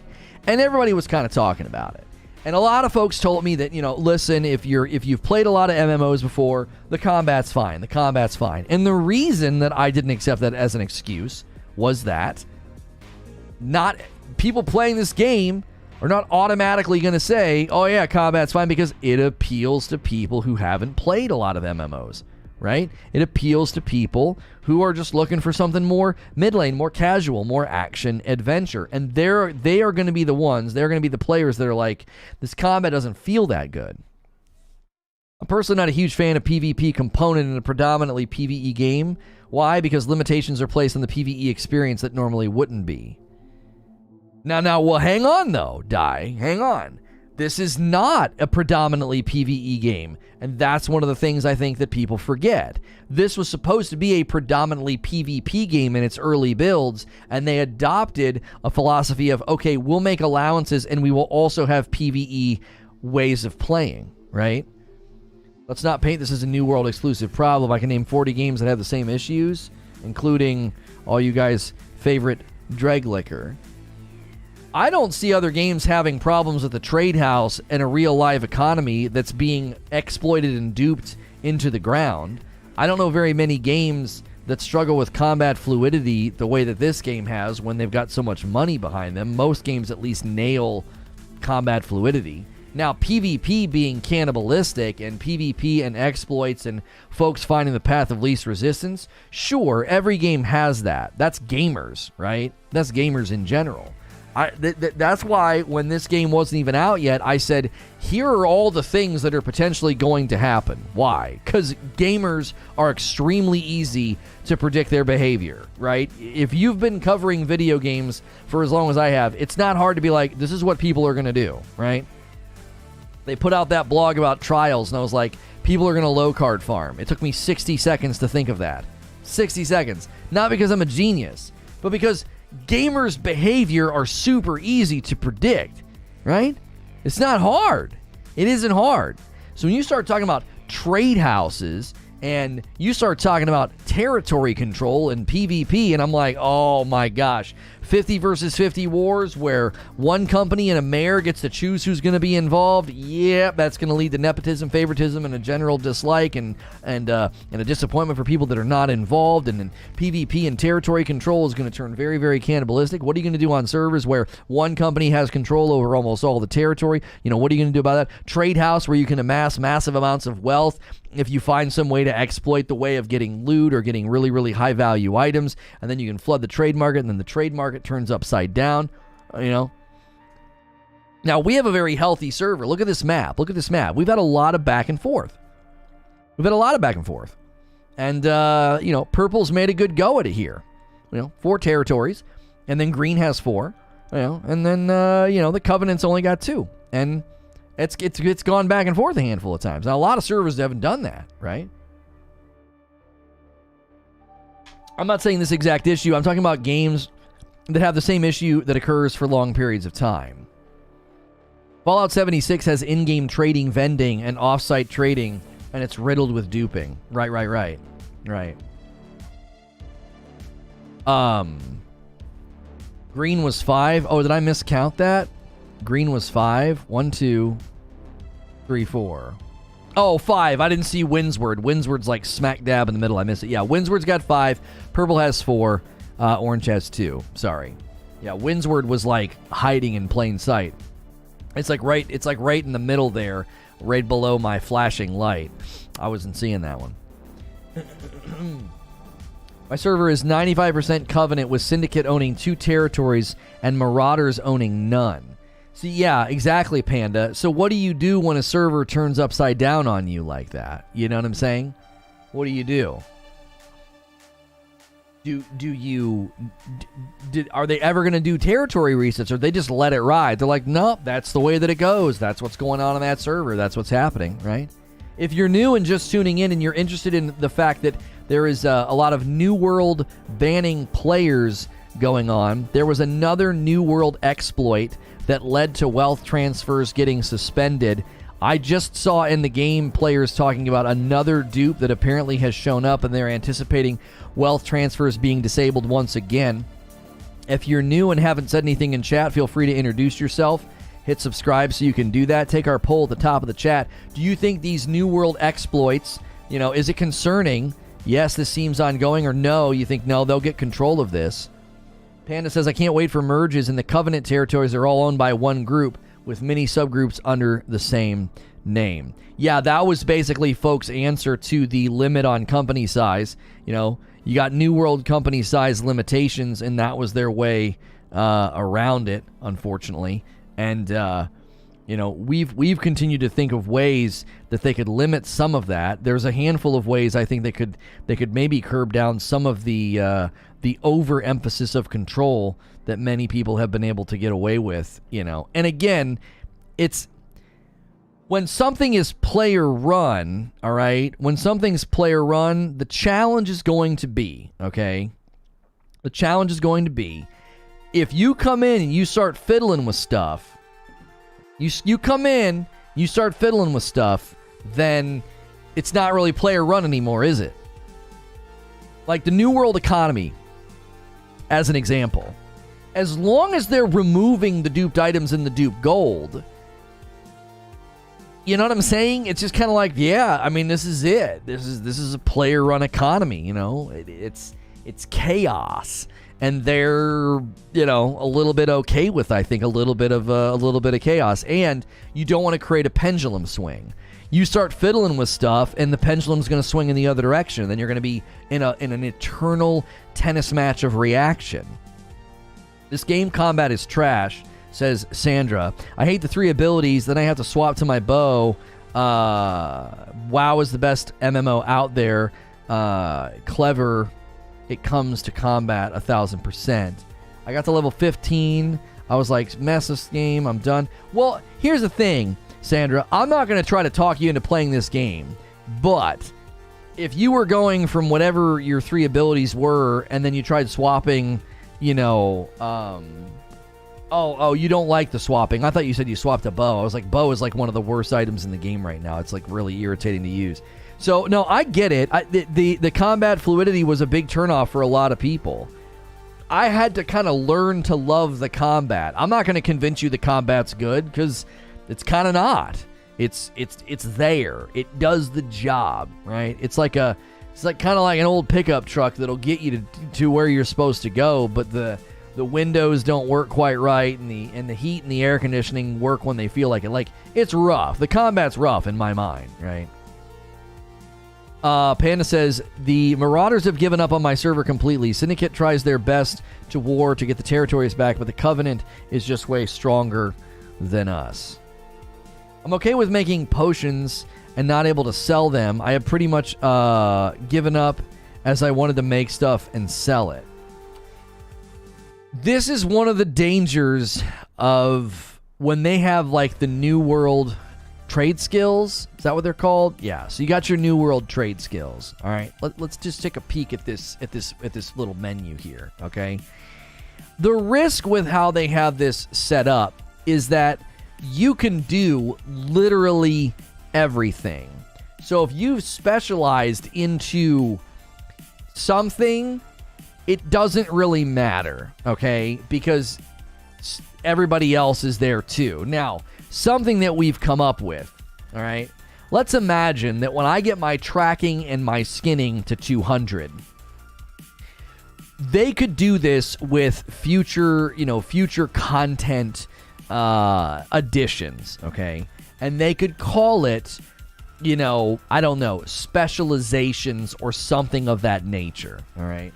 and everybody was kind of talking about it. And a lot of folks told me that, listen, if you've played a lot of MMOs before, the combat's fine. The combat's fine. And the reason that I didn't accept that as an excuse was that not people playing this game are not automatically going to say, oh yeah, combat's fine, because it appeals to people who haven't played a lot of MMOs, right? It appeals to people who are just looking for something more mid-lane, more casual, more action adventure. And they are going to be the ones, they're going to be the players that are like, this combat doesn't feel that good. I'm personally not a huge fan of PvP component in a predominantly PvE game. Why? Because limitations are placed on the PvE experience that normally wouldn't be. Now, well, hang on though, Die. Hang on. This is not a predominantly PvE game, and that's one of the things I think that people forget. This was supposed to be a predominantly PvP game in its early builds, and they adopted a philosophy of, okay, we'll make allowances, and we will also have PvE ways of playing, right? Let's not paint this as a New World exclusive problem. I can name 40 games that have the same issues, including all you guys' favorite Dreg Liquor. I don't see other games having problems with the trade house and a real live economy that's being exploited and duped into the ground. I don't know very many games that struggle with combat fluidity the way that this game has when they've got so much money behind them. Most games at least nail combat fluidity. Now, PvP being cannibalistic and PvP and exploits and folks finding the path of least resistance, sure, every game has that. That's gamers, right? That's gamers in general. That's why when this game wasn't even out yet, I said, here are all the things that are potentially going to happen. Why? Because gamers are extremely easy to predict their behavior, right? If you've been covering video games for as long as I have, it's not hard to be like, this is what people are going to do, right? They put out that blog about trials, and I was like, people are going to low card farm. It took me 60 seconds to think of that. 60 seconds. Not because I'm a genius, but because gamers' behavior are super easy to predict, right? It's not hard. It isn't hard. So when you start talking about trade houses And you start talking about territory control and PvP, and I'm like, oh my gosh, 50 versus 50 wars where one company and a mayor gets to choose who's going to be involved. Yeah, that's going to lead to nepotism, favoritism, and a general dislike and a disappointment for people that are not involved. And then PvP and territory control is going to turn very, very cannibalistic. What are you going to do on servers where one company has control over almost all the territory? What are you going to do about that? Trade house where you can amass massive amounts of wealth if you find some way to exploit the way of getting loot or getting really, really high value items, and then you can flood the trade market, and then the trade market turns upside down. Now we have a very healthy server. Look at this map. We've had a lot of back and forth. And purple's made a good go at it here. 4 territories, and then green has 4. And then the Covenant's only got 2, and it's gone back and forth a handful of times. Now, a lot of servers haven't done that, right? I'm not saying this exact issue. I'm talking about games that have the same issue that occurs for long periods of time. Fallout 76 has in-game trading, vending, and off-site trading, and it's riddled with duping. Right. Green was 5. Oh, did I miscount that? Green was 5. 1, 2, 3, 4. Oh, 5. I didn't see Windsward. Windsward's like smack dab in the middle. I missed it. Yeah, Windsward's got 5. Purple has 4. Orange has 2. Sorry. Yeah, Windsward was like hiding in plain sight. It's like right in the middle there, right below my flashing light. I wasn't seeing that one. My server is 95% Covenant with Syndicate owning 2 territories and Marauders owning none. See, yeah, exactly, Panda. So what do you do when a server turns upside down on you like that? You know what I'm saying? What do you do? Are they ever going to do territory resets, or they just let it ride? They're like, nope, that's the way that it goes. That's what's going on that server. That's what's happening, right? If you're new and just tuning in and you're interested in the fact that there is a lot of New World banning players going on, there was another New World exploit that led to wealth transfers getting suspended. I just saw in the game players talking about another dupe that apparently has shown up, and they're anticipating wealth transfers being disabled once again. If you're new and haven't said anything in chat, feel free to introduce yourself. Hit subscribe so you can do that. Take our poll at the top of the chat. Do you think these New World exploits, is it concerning? Yes, this seems ongoing, or no, you think, no, they'll get control of this. Panda says, I can't wait for merges, and the Covenant territories are all owned by one group with many subgroups under the same name. Yeah, that was basically folks' answer to the limit on company size. You got New World company size limitations, and that was their way around it, unfortunately. And we've continued to think of ways that they could limit some of that. There's a handful of ways I think they could maybe curb down some of the overemphasis of control that many people have been able to get away with. And again, it's when something is player run. All right, when something's player run, the challenge is going to be if you come in and you start fiddling with stuff. You come in, you start fiddling with stuff, then it's not really player run anymore, is it? Like the New World economy, as an example. As long as they're removing the duped items and the duped gold, you know what I'm saying? It's just kind of like, yeah, I mean, this is it. This is a player run economy, It's chaos. And they're, a little bit okay with, I think, a little bit of chaos. And you don't want to create a pendulum swing. You start fiddling with stuff, and the pendulum's going to swing in the other direction. Then you're going to be in an eternal tennis match of reaction. This game combat is trash, says Sandra. I hate the 3 abilities. Then I have to swap to my bow. WoW is the best MMO out there. Clever. It comes to combat 1,000%. I got to level 15. I was like, mess this game. I'm done. Well, here's the thing, Sandra. I'm not going to try to talk you into playing this game. But if you were going from whatever your 3 abilities were, and then you tried swapping, you don't like the swapping. I thought you said you swapped a bow. I was like, bow is like one of the worst items in the game right now. It's like really irritating to use. So, no, I get it. The combat fluidity was a big turnoff for a lot of people. I had to kind of learn to love the combat. I'm not going to convince you the combat's good, because it's kind of not. It's there. It does the job, right? It's like kind of like an old pickup truck that'll get you to where you're supposed to go, but the windows don't work quite right, and the heat and the air conditioning work when they feel like it. Like, it's rough. The combat's rough in my mind, right? Panda says, the Marauders have given up on my server completely. Syndicate tries their best to war to get the territories back, but the Covenant is just way stronger than us. I'm okay with making potions and not able to sell them. I have pretty much given up, as I wanted to make stuff and sell it. This is one of the dangers of when they have like the New World trade skills. Is that what they're called? Yeah. So you got your New World trade skills. All right. Let's just take a peek at this little menu here. Okay. The risk with how they have this set up is that you can do literally everything. So if you've specialized into something, it doesn't really matter. Okay, because everybody else is there too. Now, something that we've come up with, all right? Let's imagine that when I get my tracking and my skinning to 200, they could do this with future content additions, okay? And they could call it, I don't know, specializations or something of that nature, all right?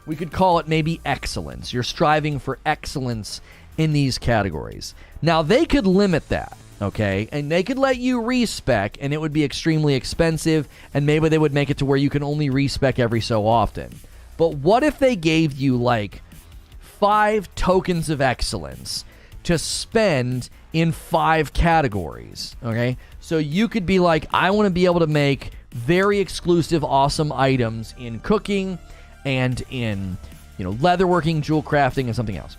We could call it maybe excellence. You're striving for excellence in these categories. Now, they could limit that, okay? And they could let you respec, and it would be extremely expensive, and maybe they would make it to where you can only respec every so often. But what if they gave you, like, 5 tokens of excellence to spend in 5 categories, okay? So you could be like, I want to be able to make very exclusive, awesome items in cooking and in, leatherworking, jewel crafting, and something else.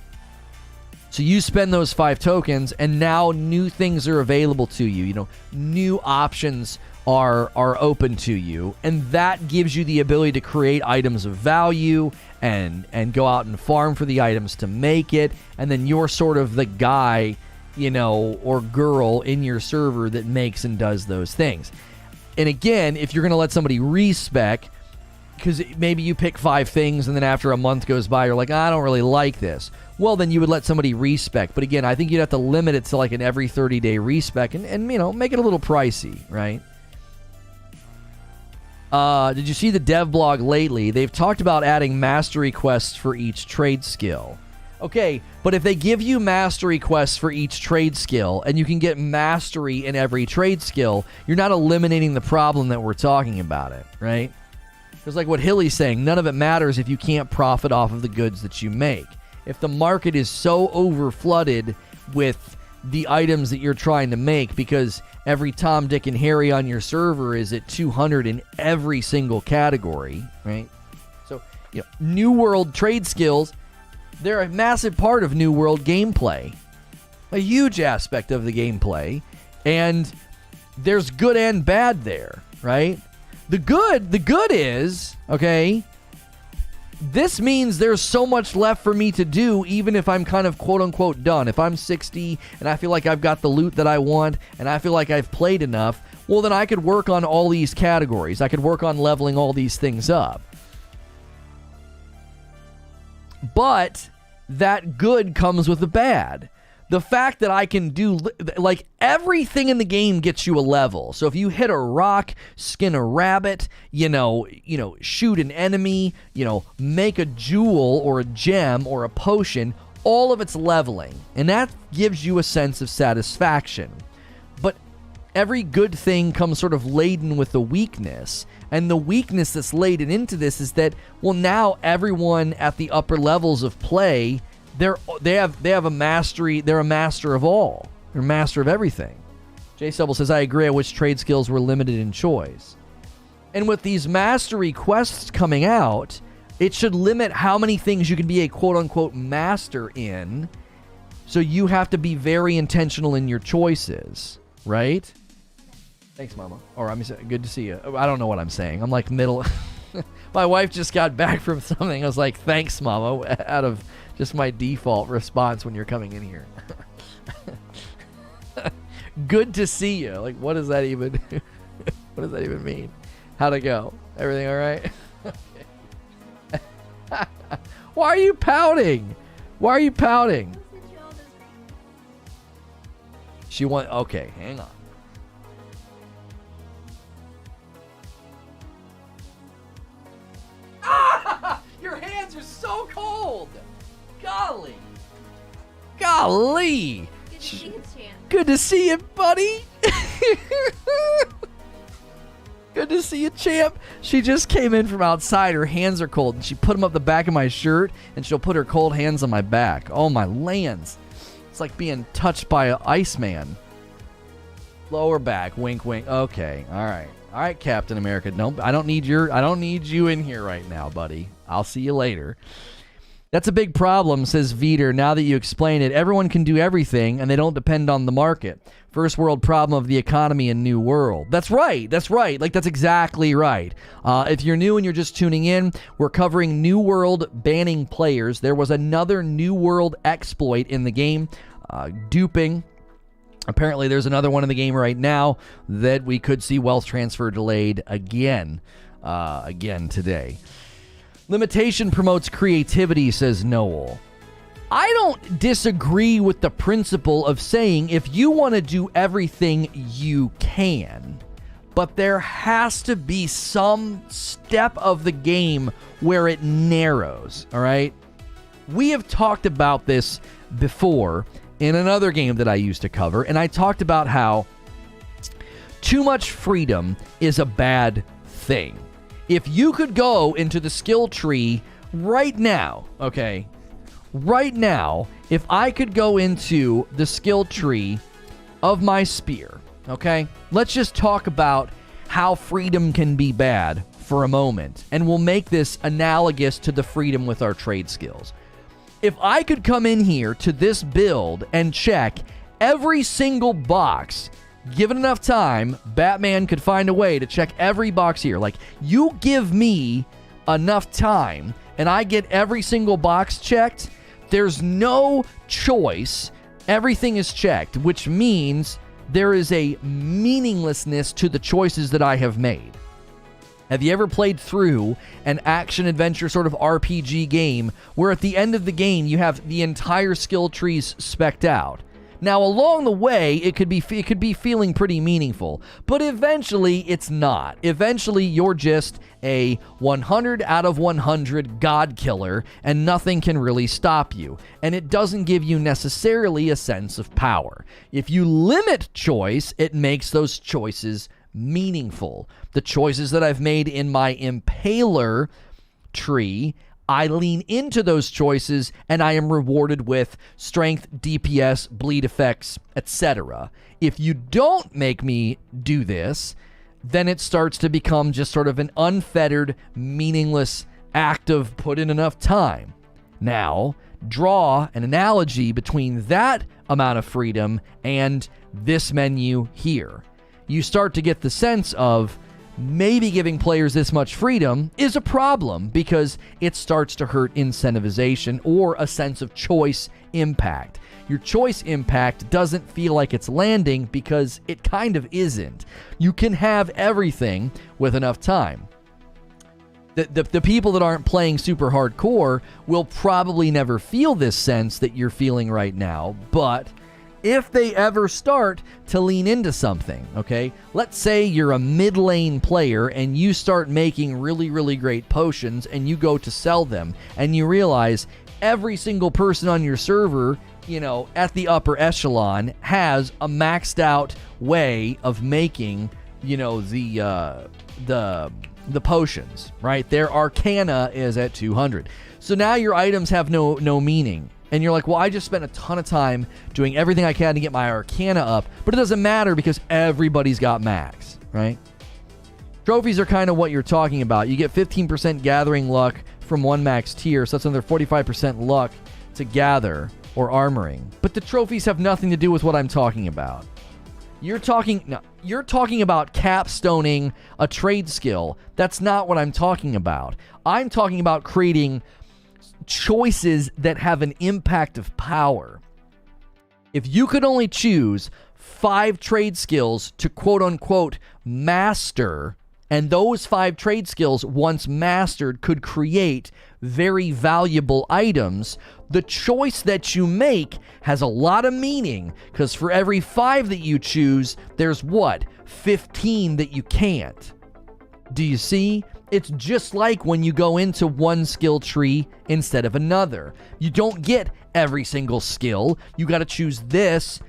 So you spend those 5 tokens, and now new things are available to you. New options are open to you, and that gives you the ability to create items of value and go out and farm for the items to make it, and then you're sort of the guy, or girl in your server that makes and does those things. And again, if you're going to let somebody respec, because maybe you pick 5 things and then after a month goes by, you're like, I don't really like this. Well, then you would let somebody respec. But again, I think you'd have to limit it to like an every 30-day respec and make it a little pricey, right? Did you see the dev blog lately? They've talked about adding mastery quests for each trade skill. Okay, but if they give you mastery quests for each trade skill and you can get mastery in every trade skill, you're not eliminating the problem that we're talking about it, right? Because like what Hilly's saying, none of it matters if you can't profit off of the goods that you make. If the market is so overflooded with the items that you're trying to make, because every Tom, Dick, and Harry on your server is at 200 in every single category, right? So, New World trade skills, they're a massive part of New World gameplay. A huge aspect of the gameplay. And there's good and bad there, right? The good is, okay, this means there's so much left for me to do, even if I'm kind of quote-unquote done. If I'm 60 and I feel like I've got the loot that I want and I feel like I've played enough, well, then I could work on all these categories. I could work on leveling all these things up. But that good comes with the bad. The fact that I can do, like, everything in the game gets you a level. So if you hit a rock, skin a rabbit, shoot an enemy, make a jewel or a gem or a potion, all of it's leveling. And that gives you a sense of satisfaction. But every good thing comes sort of laden with a weakness. And the weakness that's laden into this is that, well, now everyone at the upper levels of play, they have a mastery. They're a master of all. They're a master of everything. Jay Stubble says, I agree. I wish trade skills were limited in choice. And with these mastery quests coming out, it should limit how many things you can be a quote-unquote master in. So you have to be very intentional in your choices, right? Thanks, Mama. Or I'm good to see you. I don't know what I'm saying. I'm like middle. My wife just got back from something. I was like, thanks, Mama, out of just my default response when you're coming in here. Good to see you. Like, what does that even what does that even mean? How'd it go? Everything all right? Why are you pouting? Why are you pouting? She want. Okay, hang on. Ah! Your hands are so cold. Golly. Golly. Good to see you, Champ. Good to see you, buddy. Good to see you, champ. She just came in from outside. Her hands are cold, and she put them up the back of my shirt, and she'll put her cold hands on my back. Oh, my lands. It's like being touched by an Iceman. Lower back, wink, wink. Okay, all right. All right, Captain America. No, I don't need you in here right now, buddy. I'll see you later. That's a big problem, says Veter. Now that you explain it, everyone can do everything, and they don't depend on the market. First world problem of the economy in New World. That's right. That's right. Like, that's exactly right. If you're new and you're just tuning in, we're covering New World banning players. There was another New World exploit in the game, duping. Apparently, there's another one in the game right now that we could see wealth transfer delayed again today. Limitation promotes creativity, says Noel. I don't disagree with the principle of saying if you want to do everything, you can. But there has to be some step of the game where it narrows, all right? We have talked about this before in another game that I used to cover, and I talked about how too much freedom is a bad thing. If you could go into the skill tree right now, okay? Right now, if I could go into the skill tree of my spear, okay? Let's just talk about how freedom can be bad for a moment, and we'll make this analogous to the freedom with our trade skills. If I could come in here to this build and check every single box, given enough time, Batman could find a way to check every box here. Like, you give me enough time, and I get every single box checked, there's no choice. Everything is checked, which means there is a meaninglessness to the choices that I have made. Have you ever played through an action-adventure sort of RPG game where at the end of the game you have the entire skill trees specced out? Now, along the way, it could be feeling pretty meaningful, but eventually it's not. Eventually, you're just a 100 out of 100 god killer, and nothing can really stop you, and it doesn't give you necessarily a sense of power. If you limit choice, it makes those choices meaningful. The choices that I've made in my Impaler tree, I lean into those choices and I am rewarded with strength, DPS, bleed effects, etc. If you don't make me do this, then it starts to become just sort of an unfettered, meaningless act of put in enough time. Now, draw an analogy between that amount of freedom and this menu here. You start to get the sense of maybe giving players this much freedom is a problem because it starts to hurt incentivization or a sense of choice impact. Your choice impact doesn't feel like it's landing because it kind of isn't. You can have everything with enough time. The people that aren't playing super hardcore will probably never feel this sense that you're feeling right now, but if they ever start to lean into something, okay? Let's say you're a mid lane player and you start making really, really great potions and you go to sell them and you realize every single person on your server, you know, at the upper echelon has a maxed out way of making, you know, the potions, right? Their arcana is at 200. So now your items have no meaning. And you're like, well, I just spent a ton of time doing everything I can to get my arcana up, but it doesn't matter because everybody's got max, right? Trophies are kind of what you're talking about. You get 15% gathering luck from one max tier, so that's another 45% luck to gather or armoring. But the trophies have nothing to do with what I'm talking about. You're talking about capstoning a trade skill. That's not what I'm talking about. I'm talking about creating choices that have an impact of power. If you could only choose 5 trade skills to quote unquote master, and those 5 trade skills, once mastered, could create very valuable items, the choice that you make has a lot of meaning, because for every 5 that you choose, there's 15 that you can't. Do you see? It's just like when you go into one skill tree instead of another. You don't get every single skill. You got to choose this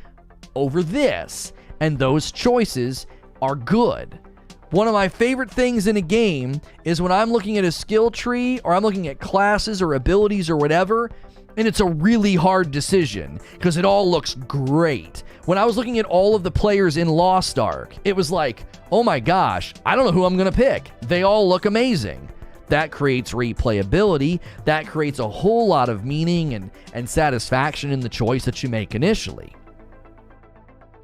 over this, and those choices are good. One of my favorite things in a game is when I'm looking at a skill tree, or I'm looking at classes or abilities or whatever, and it's a really hard decision because it all looks great. When I was looking at all of the players in Lost Ark, it was like, oh my gosh, I don't know who I'm going to pick. They all look amazing. That creates replayability. That creates a whole lot of meaning and satisfaction in the choice that you make initially.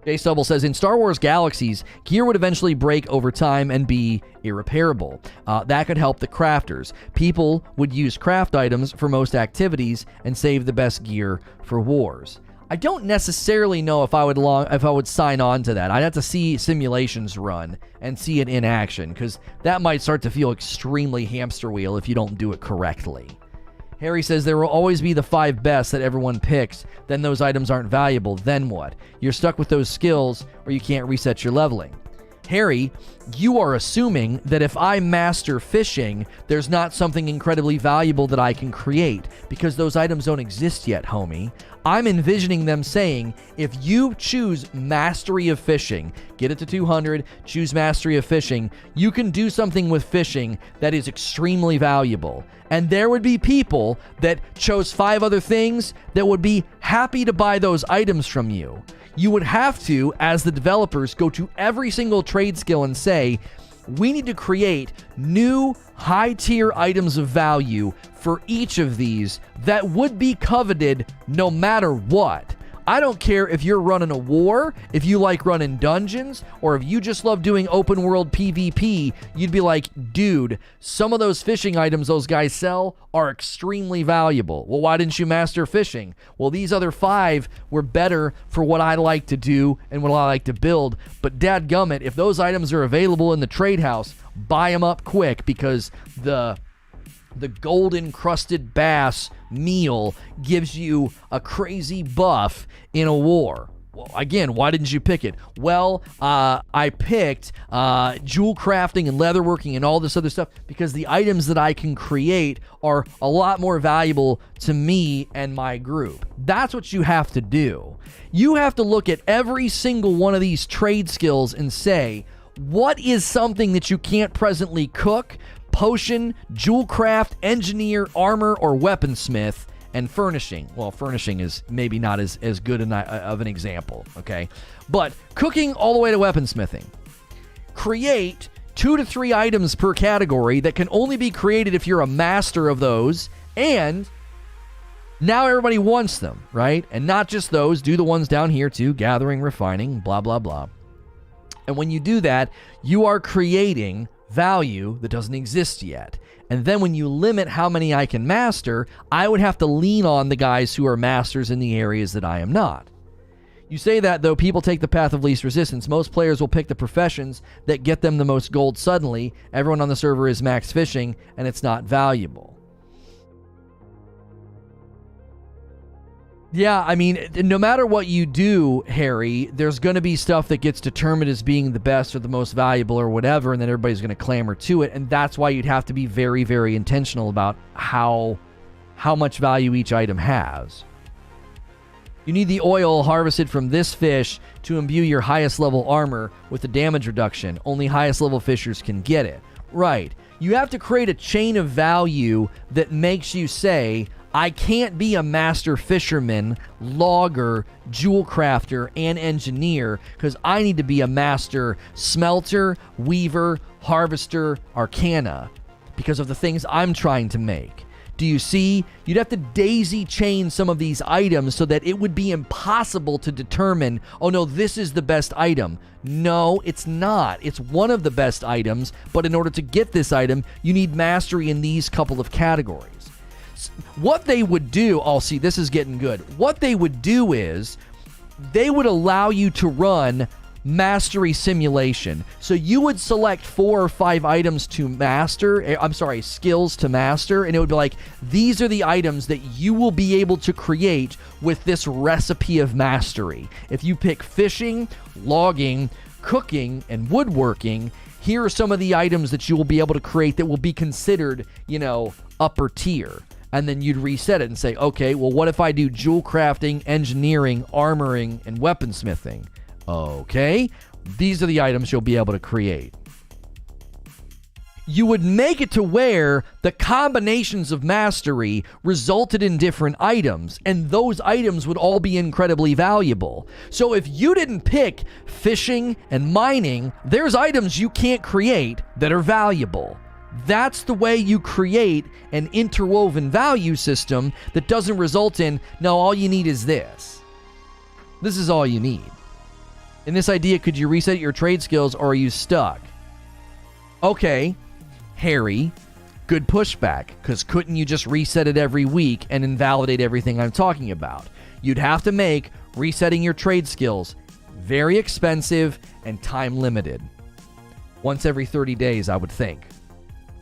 Jay Stubble says, in Star Wars Galaxies, gear would eventually break over time and be irreparable. That could help the crafters. People would use craft items for most activities and save the best gear for wars. I don't necessarily know if I would sign on to that. I'd have to see simulations run and see it in action, because that might start to feel extremely hamster wheel if you don't do it correctly. Harry says, there will always be the 5 best that everyone picks. Then those items aren't valuable. Then what? You're stuck with those skills, or you can't reset your leveling. Harry, you are assuming that if I master fishing, there's not something incredibly valuable that I can create, because those items don't exist yet, homie. I'm envisioning them saying, if you choose mastery of fishing, get it to 200, choose mastery of fishing, you can do something with fishing that is extremely valuable. And there would be people that chose 5 other things that would be happy to buy those items from you. You would have to, as the developers, go to every single trade skill and say, we need to create new high-tier items of value for each of these that would be coveted no matter what. I don't care if you're running a war, if you like running dungeons, or if you just love doing open world PvP, you'd be like, dude, some of those fishing items those guys sell are extremely valuable. Well, why didn't you master fishing? Well, these other 5 were better for what I like to do and what I like to build, but dadgummit, if those items are available in the trade house, buy them up quick, because the golden crusted bass meal gives you a crazy buff in a war. Well, again, why didn't you pick it? Well, I picked jewel crafting and leatherworking and all this other stuff because the items that I can create are a lot more valuable to me and my group. That's what you have to do. You have to look at every single one of these trade skills and say, what is something that you can't presently cook, potion, jewel craft, engineer, armor, or weaponsmith, and furnishing. Well, furnishing is maybe not as good of an example, okay? But cooking all the way to weaponsmithing. Create 2 to 3 items per category that can only be created if you're a master of those, and now everybody wants them, right? And not just those, do the ones down here too, gathering, refining, blah, blah, blah. And when you do that, you are creating value that doesn't exist yet. And then when you limit how many I can master, I would have to lean on the guys who are masters in the areas that I am not. You say that, though, people take the path of least resistance. Most players will pick the professions that get them the most gold suddenly. Everyone on the server is max fishing, and it's not valuable. Yeah, I mean, no matter what you do, Harry, there's going to be stuff that gets determined as being the best or the most valuable or whatever, and then everybody's going to clamor to it, and that's why you'd have to be very, very intentional about how much value each item has. You need the oil harvested from this fish to imbue your highest level armor with the damage reduction. Only highest level fishers can get it. Right. You have to create a chain of value that makes you say, I can't be a master fisherman, logger, jewel crafter, and engineer because I need to be a master smelter, weaver, harvester, arcana because of the things I'm trying to make. Do you see? You'd have to daisy chain some of these items so that it would be impossible to determine, oh no, this is the best item. No, it's not. It's one of the best items, but in order to get this item, you need mastery in these couple of categories. What they would do, see, this is getting good. What they would do is they would allow you to run mastery simulation. So you would select 4 or 5 items to master, skills to master, and it would be like, these are the items that you will be able to create with this recipe of mastery. If you pick fishing, logging, cooking, and woodworking, here are some of the items that you will be able to create that will be considered, upper tier. And then you'd reset it and say, okay, well, what if I do jewel crafting, engineering, armoring, and weaponsmithing? Okay, these are the items you'll be able to create. You would make it to where the combinations of mastery resulted in different items, and those items would all be incredibly valuable. So if you didn't pick fishing and mining, there's items you can't create that are valuable. That's the way you create an interwoven value system that doesn't result in, no, all you need is this. This is all you need. In this idea, could you reset your trade skills or are you stuck? Okay, Harry, good pushback, because couldn't you just reset it every week and invalidate everything I'm talking about? You'd have to make resetting your trade skills very expensive and time limited. Once every 30 days, I would think.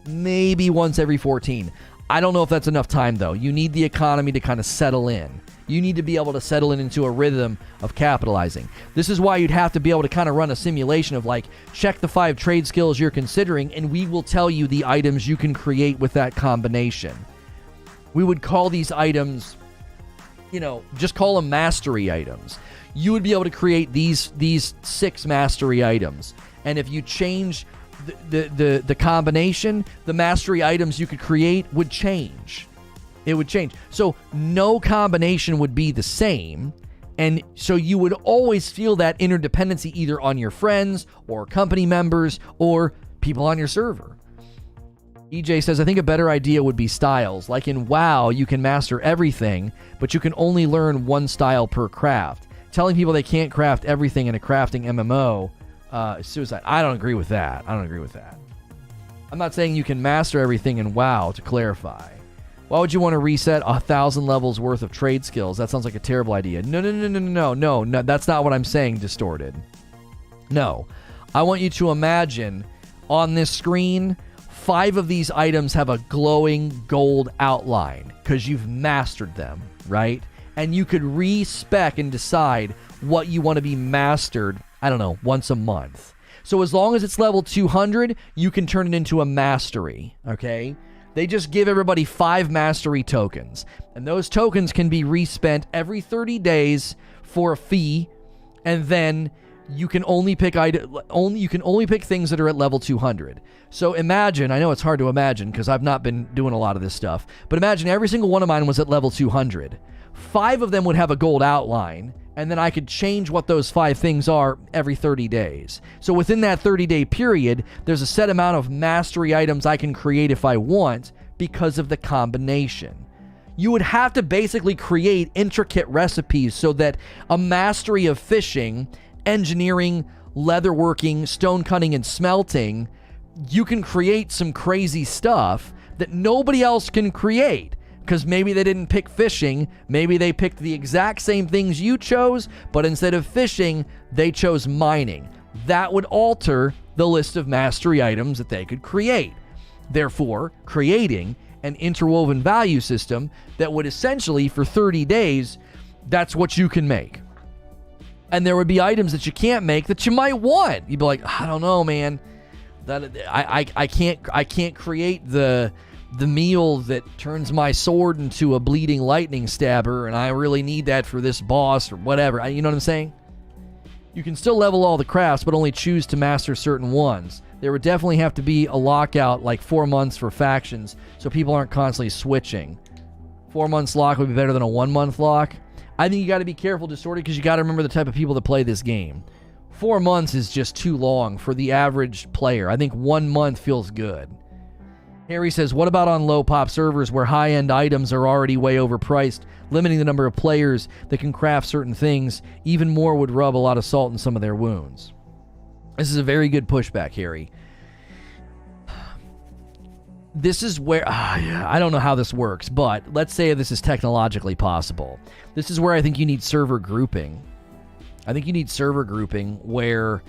Maybe once every 14. I don't know if that's enough time, though. You need the economy to kind of settle in. You need to be able to settle into a rhythm of capitalizing. This is why you'd have to be able to kind of run a simulation of like, check the 5 trade skills you're considering, and we will tell you the items you can create with that combination. We would call these items, just call them mastery items. You would be able to create these 6 mastery items. And if you change the combination, the mastery items you could create would change. It would change. So no combination would be the same. And so you would always feel that interdependency either on your friends or company members or people on your server. EJ says, I think a better idea would be styles. Like in WoW, you can master everything, but you can only learn one style per craft. Telling people they can't craft everything in a crafting MMO is suicide. I don't agree with that. I'm not saying you can master everything in WoW, to clarify. Why would you want to reset 1,000 levels worth of trade skills? That sounds like a terrible idea. No, that's not what I'm saying, Distorted. No. I want you to imagine on this screen, 5 of these items have a glowing gold outline because you've mastered them, right? And you could respec and decide what you want to be mastered, once a month. So as long as it's level 200, you can turn it into a mastery, okay? They just give everybody 5 mastery tokens, and those tokens can be respent every 30 days for a fee, and then you can only pick things that are at level 200. So imagine, I know it's hard to imagine because I've not been doing a lot of this stuff, but imagine every single one of mine was at level 200. 5 of them would have a gold outline, and then I could change what those 5 things are every 30 days. So within that 30-day period, there's a set amount of mastery items I can create if I want because of the combination. You would have to basically create intricate recipes so that a mastery of fishing, engineering, leatherworking, stone cutting, and smelting, you can create some crazy stuff that nobody else can create. Because maybe they didn't pick fishing, maybe they picked the exact same things you chose, but instead of fishing, they chose mining. That would alter the list of mastery items that they could create. Therefore, creating an interwoven value system that would essentially, for 30 days, that's what you can make. And there would be items that you can't make that you might want. You'd be like, I don't know, man. I can't create the meal that turns my sword into a bleeding lightning stabber, and I really need that for this boss or whatever. You know what I'm saying? You can still level all the crafts, but only choose to master certain ones. There would definitely have to be a lockout, like 4 months for factions, so people aren't constantly switching. 4 months lock would be better than a 1 month lock. I think you got to be careful, Distorted, because you got to remember the type of people that play this game. 4 months is just too long for the average player. I think 1 month feels good. Harry says, what about on low pop servers where high-end items are already way overpriced, limiting the number of players that can craft certain things? Even more would rub a lot of salt in some of their wounds. This is a very good pushback, Harry. This is where, I don't know how this works, but let's say this is technologically possible. This is where I think you need server grouping. I think you need server grouping where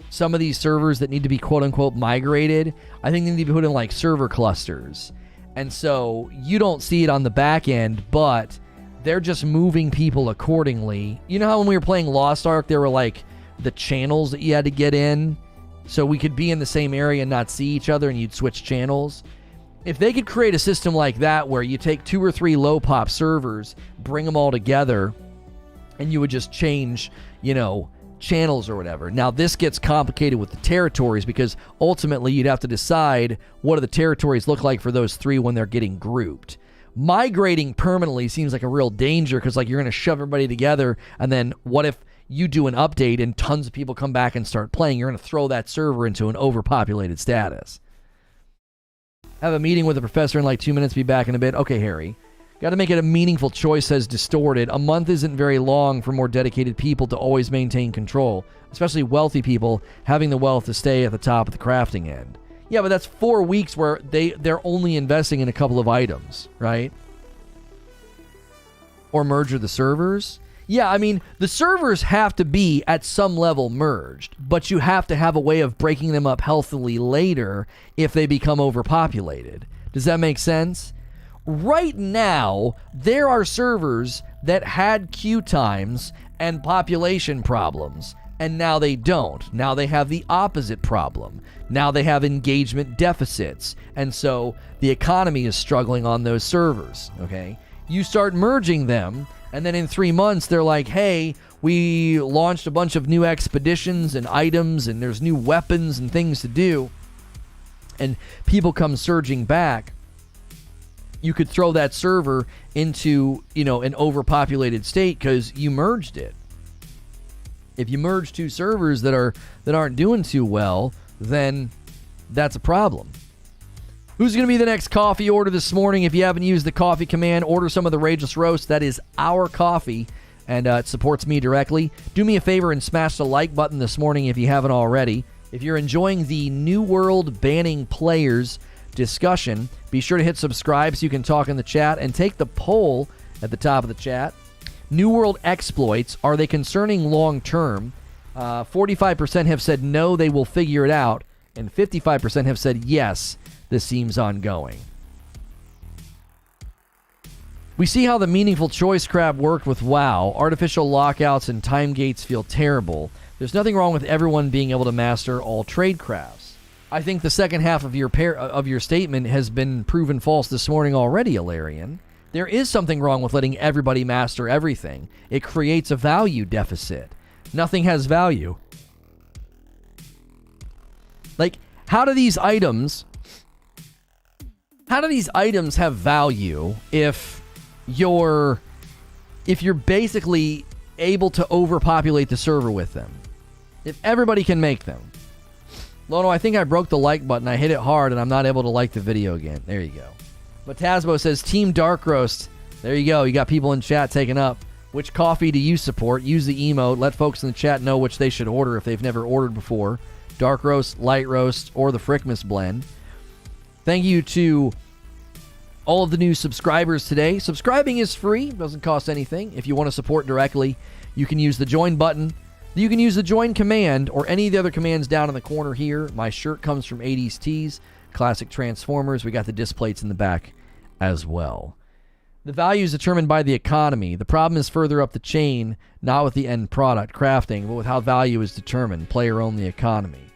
some of these servers that need to be quote-unquote migrated, I think they need to be put in like server clusters. And so you don't see it on the back end, but they're just moving people accordingly. You know how when we were playing Lost Ark, there were like the channels that you had to get in? So we could be in the same area and not see each other and you'd switch channels. If they could create a system like that where you take 2 or 3 low pop servers, bring them all together, and you would just change, channels or whatever. Now, this gets complicated with the territories because ultimately you'd have to decide what do the territories look like for those 3 when they're getting grouped. Migrating permanently seems like a real danger because like you're going to shove everybody together, and then what if you do an update and tons of people come back and start playing? You're going to throw that server into an overpopulated status. Have a meeting with a professor in like 2 minutes, be back in a bit. Okay, Harry. Got to make it a meaningful choice, says Distorted. A month isn't very long for more dedicated people to always maintain control, especially wealthy people having the wealth to stay at the top of the crafting end. Yeah, but that's 4 weeks where they're only investing in a couple of items, right? Or merge the servers. Yeah, I mean, the servers have to be at some level merged, but you have to have a way of breaking them up healthily later if they become overpopulated. Does that make sense? Right now, there are servers that had queue times and population problems, and now they don't. Now they have the opposite problem. Now they have engagement deficits, and so the economy is struggling on those servers, okay? You start merging them, and then in 3 months, they're like, hey, we launched a bunch of new expeditions and items, and there's new weapons and things to do, and people come surging back. You could throw that server into, an overpopulated state because you merged it. If you merge 2 servers that aren't doing too well, then that's a problem. Who's going to be the next coffee order this morning? If you haven't used the coffee command, order some of the Rageless Roast. That is our coffee, and it supports me directly. Do me a favor and smash the like button this morning if you haven't already. If you're enjoying the New World banning players discussion, be sure to hit subscribe so you can talk in the chat, and take the poll at the top of the chat. New World exploits, are they concerning long term? 45% have said no, they will figure it out, and 55% have said yes, this seems ongoing. We see how the meaningful choice crap worked with WoW. Artificial lockouts and time gates feel terrible. There's nothing wrong with everyone being able to master all trade crafts. I think the second half of your statement has been proven false this morning already, Ilarian. There is something wrong with letting everybody master everything. It creates a value deficit. Nothing has value. Like, how do these items have value if you're basically able to overpopulate the server with them? If everybody can make them. Lono, I think I broke the like button. I hit it hard and I'm not able to like the video again. There you go. But Tasbo says, Team Dark Roast. There you go. You got people in chat taking up. Which coffee do you support? Use the emote. Let folks in the chat know which they should order if they've never ordered before. Dark Roast, Light Roast, or the Frickmas blend. Thank you to all of the new subscribers today. Subscribing is free. Doesn't cost anything. If you want to support directly, you can use the join button. You can use the join command or any of the other commands down in the corner here. My shirt comes from 80s Tees, classic Transformers. We got the disc plates in the back as well. The value is determined by the economy. The problem is further up the chain, not with the end product, crafting, but with how value is determined, player-only economy.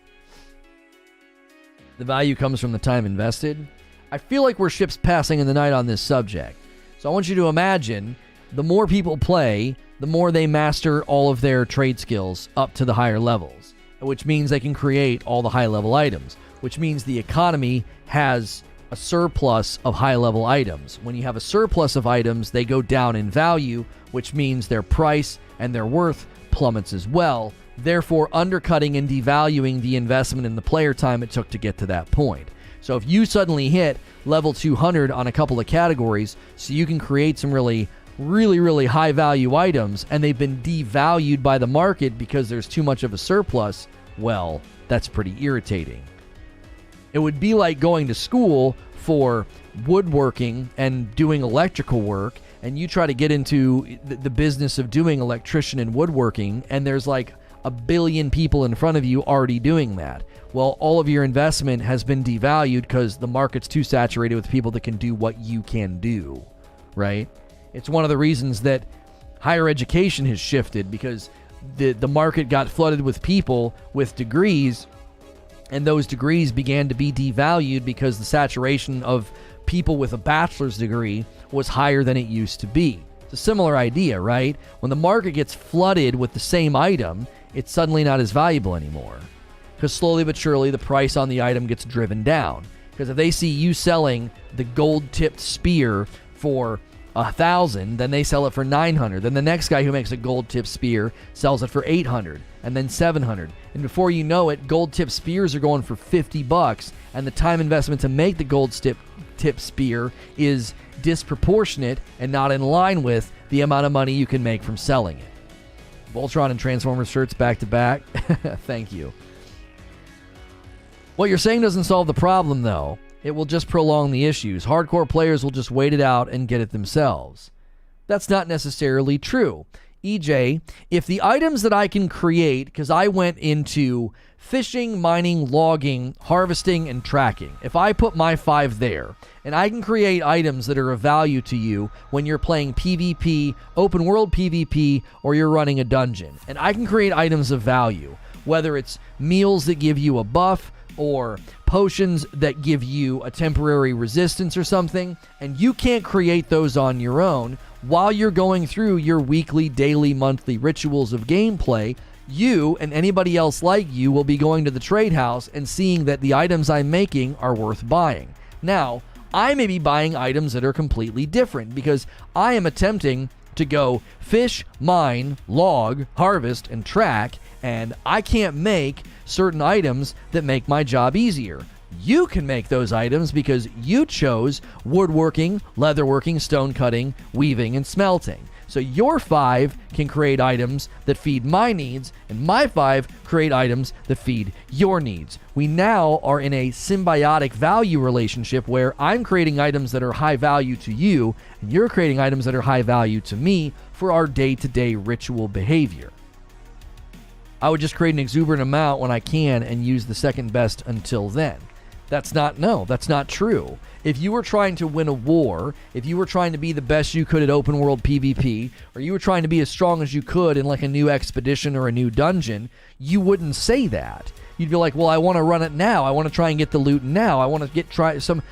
The value comes from the time invested. I feel like we're ships passing in the night on this subject. So I want you to imagine the more people play, the more they master all of their trade skills up to the higher levels, which means they can create all the high-level items, which means the economy has a surplus of high-level items. When you have a surplus of items, they go down in value, which means their price and their worth plummets as well. therefore undercutting and devaluing the investment in the player time it took to get to that point. So if you suddenly hit level 200 on a couple of categories, so you can create some really high value items, and they've been devalued by the market because there's too much of a surplus, well, that's pretty irritating. It would be like going to school for woodworking and doing electrical work, and you try to get into the business of doing electrician and woodworking, and there's like a billion people in front of you already doing that. Well, all of your investment has been devalued because the market's too saturated with people that can do what you can do, right? It's one of the reasons that higher education has shifted, because the market got flooded with people with degrees, and those degrees began to be devalued because the saturation of people with a bachelor's degree was higher than it used to be. It's a similar idea, right? When the market gets flooded with the same item, it's suddenly not as valuable anymore, because slowly but surely the price on the item gets driven down. Because if they see you selling the gold-tipped spear for 1,000, then they sell it for 900. Then the next guy who makes a gold-tipped spear sells it for 800, and then 700. And before you know it, gold-tipped spears are going for $50, and the time investment to make the gold-tipped spear is disproportionate and not in line with the amount of money you can make from selling it. Voltron and Transformers shirts back to back. Thank you. What you're saying doesn't solve the problem, though. It will just prolong the issues. Hardcore players will just wait it out and get it themselves. That's not necessarily true. EJ, if the items that I can create, because I went into fishing, mining, logging, harvesting, and tracking, if I put my 5 there, and I can create items that are of value to you when you're playing PvP, open world PvP, or you're running a dungeon, and I can create items of value, whether it's meals that give you a buff, or potions that give you a temporary resistance or something, and you can't create those on your own while you're going through your weekly, daily, monthly rituals of gameplay, you and anybody else like you will be going to the trade house and seeing that the items I'm making are worth buying. Now, I may be buying items that are completely different because I am attempting to go fish, mine, log, harvest, and track, and I can't make certain items that make my job easier. You can make those items because you chose woodworking, leatherworking, stone cutting, weaving, and smelting. So your 5 can create items that feed my needs, and my 5 create items that feed your needs. We now are in a symbiotic value relationship where I'm creating items that are high value to you, and you're creating items that are high value to me for our day-to-day ritual behavior. I would just create an exuberant amount when I can and use the second best until then. That's not true. If you were trying to win a war, if you were trying to be the best you could at open world PvP, or you were trying to be as strong as you could in like a new expedition or a new dungeon, you wouldn't say that. You'd be like, well, I want to run it now. I want to try and get the loot now. I want to get some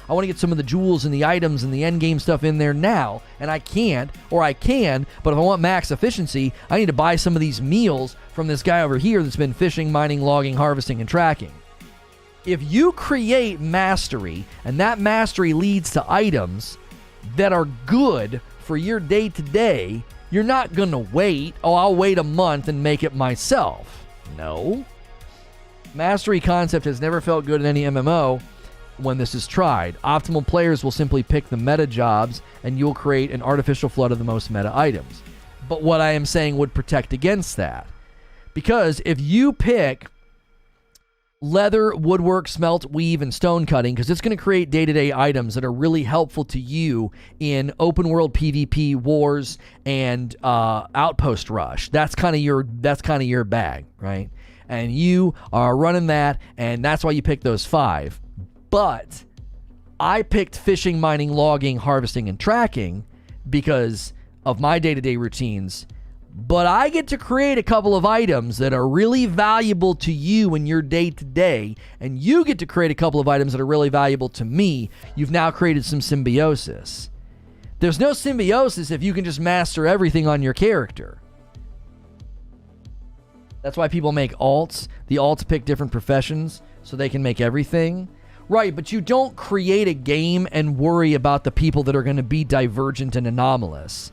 of the jewels and the items and the end game stuff in there now. And I can't, or I can, but if I want max efficiency, I need to buy some of these meals from this guy over here that's been fishing, mining, logging, harvesting, and tracking. If you create mastery, and that mastery leads to items that are good for your day-to-day, you're not going to wait, I'll wait a month and make it myself. No. Mastery concept has never felt good in any MMO when this is tried. Optimal players will simply pick the meta jobs, and you'll create an artificial flood of the most meta items. But what I am saying would protect against that. Because if you pick leather, woodwork, smelt, weave, and stone cutting, because it's going to create day-to-day items that are really helpful to you in open world PvP wars and outpost rush. That's kind of your bag, right? And you are running that, and that's why you pick those 5. But I picked fishing, mining, logging, harvesting, and tracking because of my day-to-day routines. But I get to create a couple of items that are really valuable to you in your day-to-day, and you get to create a couple of items that are really valuable to me. You've now created some symbiosis. There's no symbiosis if you can just master everything on your character. That's why people make alts. The alts pick different professions so they can make everything. Right, but you don't create a game and worry about the people that are going to be divergent and anomalous.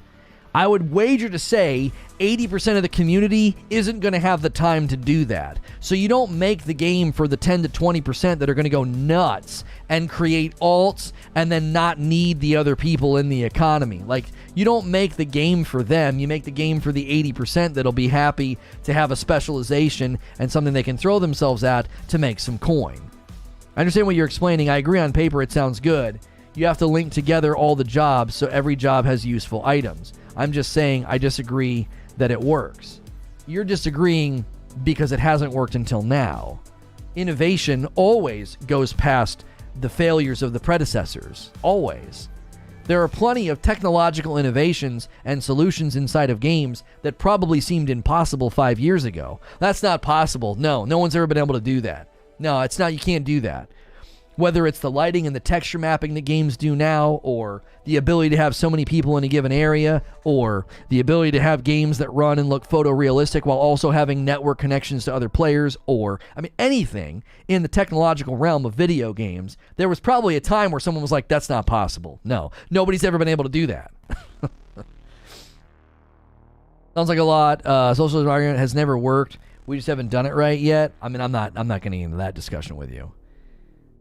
I would wager to say 80% of the community isn't going to have the time to do that. So you don't make the game for the 10 to 20% that are going to go nuts and create alts and then not need the other people in the economy. Like, you don't make the game for them. You make the game for the 80% that'll be happy to have a specialization and something they can throw themselves at to make some coin. I understand what you're explaining. I agree on paper it sounds good. You have to link together all the jobs so every job has useful items. I'm just saying I disagree that it works. You're disagreeing because it hasn't worked until now. Innovation always goes past the failures of the predecessors. Always. There are plenty of technological innovations and solutions inside of games that probably seemed impossible 5 years ago. That's not possible. No one's ever been able to do that. No, it's not. You can't do that. Whether it's the lighting and the texture mapping that games do now, or the ability to have so many people in a given area, or the ability to have games that run and look photorealistic while also having network connections to other players, or, anything in the technological realm of video games, there was probably a time where someone was like, that's not possible. No, nobody's ever been able to do that. Sounds like a lot. Socialism argument has never worked. We just haven't done it right yet. I'm not getting into that discussion with you.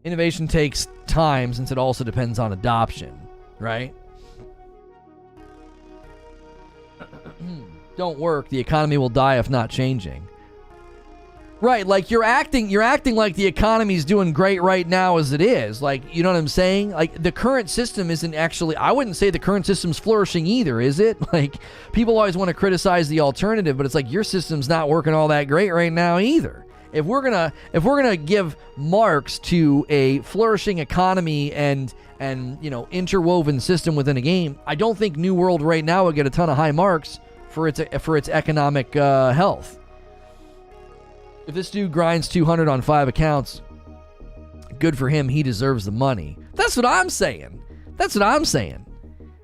Innovation takes time since it also depends on adoption, right? Don't work, the economy will die if not changing. Right, like you're acting like the economy's doing great right now as it is. Like, you know what I'm saying? Like, the current system isn't actually, I wouldn't say the current system's flourishing either, is it? Like, people always want to criticize the alternative, but it's like your system's not working all that great right now either. If we're gonna give marks to a flourishing economy and interwoven system within a game, I don't think New World right now would get a ton of high marks for its economic health. If this dude grinds 200 on 5 accounts, good for him. He deserves the money. That's what I'm saying.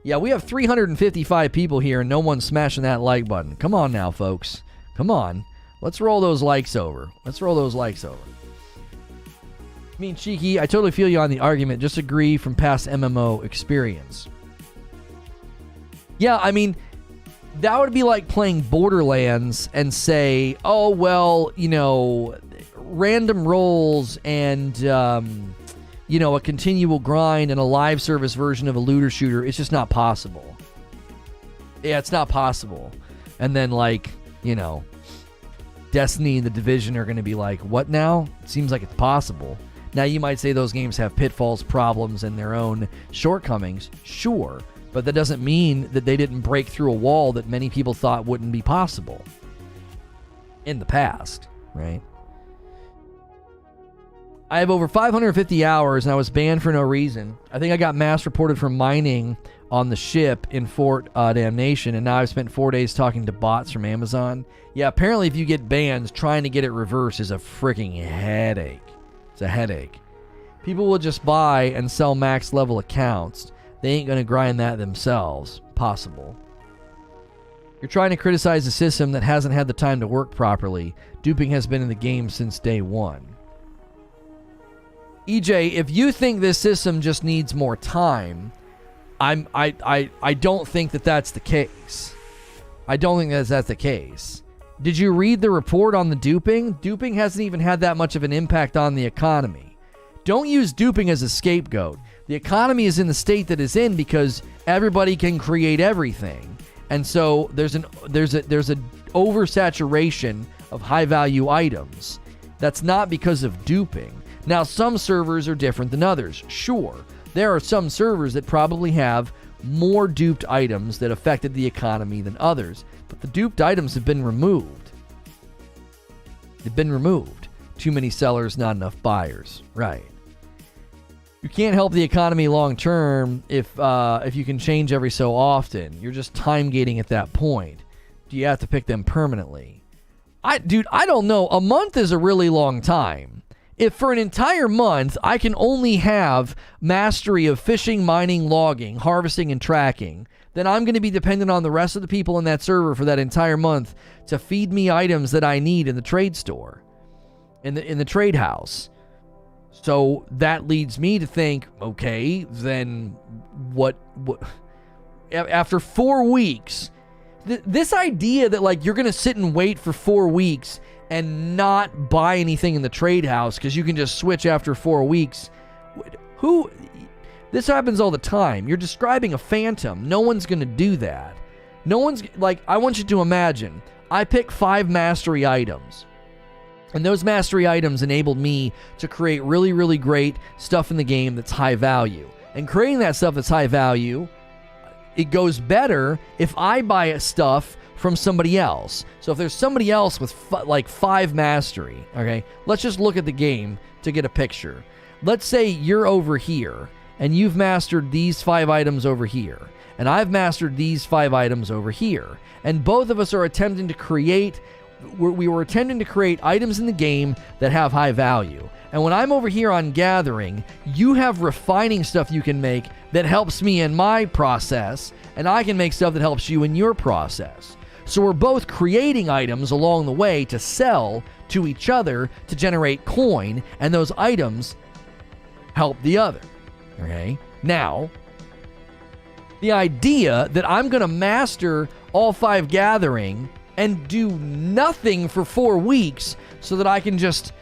Yeah, we have 355 people here and no one's smashing that like button. Come on now, folks. Come on. Let's roll those likes over. Cheeky, I totally feel you on the argument. Just agree from past MMO experience. Yeah, that would be like playing Borderlands and say, oh, well, random rolls and, a continual grind and a live service version of a looter shooter. It's just not possible. Yeah, it's not possible. And then, Destiny and The Division are going to be like, what now? It seems like it's possible. Now, you might say those games have pitfalls, problems, and their own shortcomings. Sure. But that doesn't mean that they didn't break through a wall that many people thought wouldn't be possible in the past, right? I have over 550 hours and I was banned for no reason. I think I got mass reported for mining on the ship in Fort Damnation, and now I've spent 4 days talking to bots from Amazon. Yeah, apparently if you get banned, trying to get it reversed is a freaking headache. It's a headache. People will just buy and sell max level accounts. They ain't gonna grind that themselves. Possible. You're trying to criticize a system that hasn't had the time to work properly. Duping has been in the game since day one. EJ, if you think this system just needs more time, I don't think that that's the case. I don't think that's the case. Did you read the report on the duping? Duping hasn't even had that much of an impact on the economy. Don't use duping as a scapegoat. The economy is in the state that it's in because everybody can create everything. And so there's an oversaturation of high value items. That's not because of duping. Now, some servers are different than others. Sure, there are some servers that probably have more duped items that affected the economy than others, but the duped items have been removed. They've been removed. Too many sellers, not enough buyers. Right. You can't help the economy long term if you can change every so often. You're just time gating at that point. Do you have to pick them permanently? I don't know. A month is a really long time. If for an entire month I can only have mastery of fishing, mining, logging, harvesting, and tracking, then I'm going to be dependent on the rest of the people in that server for that entire month to feed me items that I need in the trade store, in the trade house. So that leads me to think, okay, then what after 4 weeks, This idea that like you're gonna sit and wait for 4 weeks and not buy anything in the trade house because you can just switch after 4 weeks. This happens all the time. You're describing a phantom. No one's gonna do that. No one's like, I want you to imagine, I pick 5 mastery items. And those mastery items enabled me to create really, really great stuff in the game that's high value. And creating that stuff that's high value, it goes better if I buy stuff from somebody else. So if there's somebody else with like 5 mastery, okay, let's just look at the game to get a picture. Let's say you're over here and you've mastered these 5 items over here, and I've mastered these 5 items over here, and both of us are attempting to create items in the game that have high value. And when I'm over here on gathering, you have refining stuff you can make that helps me in my process, and I can make stuff that helps you in your process. So we're both creating items along the way to sell to each other to generate coin, and those items help the other. Okay? Now, the idea that I'm going to master all 5 gathering and do nothing for 4 weeks so that I can just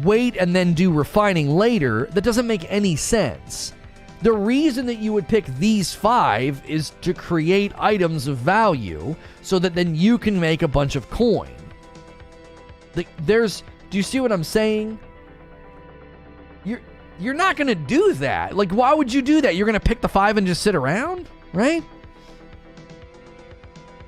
wait and then do refining later, that doesn't make any sense. The reason that you would pick these 5 is to create items of value so that then you can make a bunch of coin. Do you see what I'm saying? You're not going to do that. Like, why would you do that? You're going to pick the 5 and just sit around, right?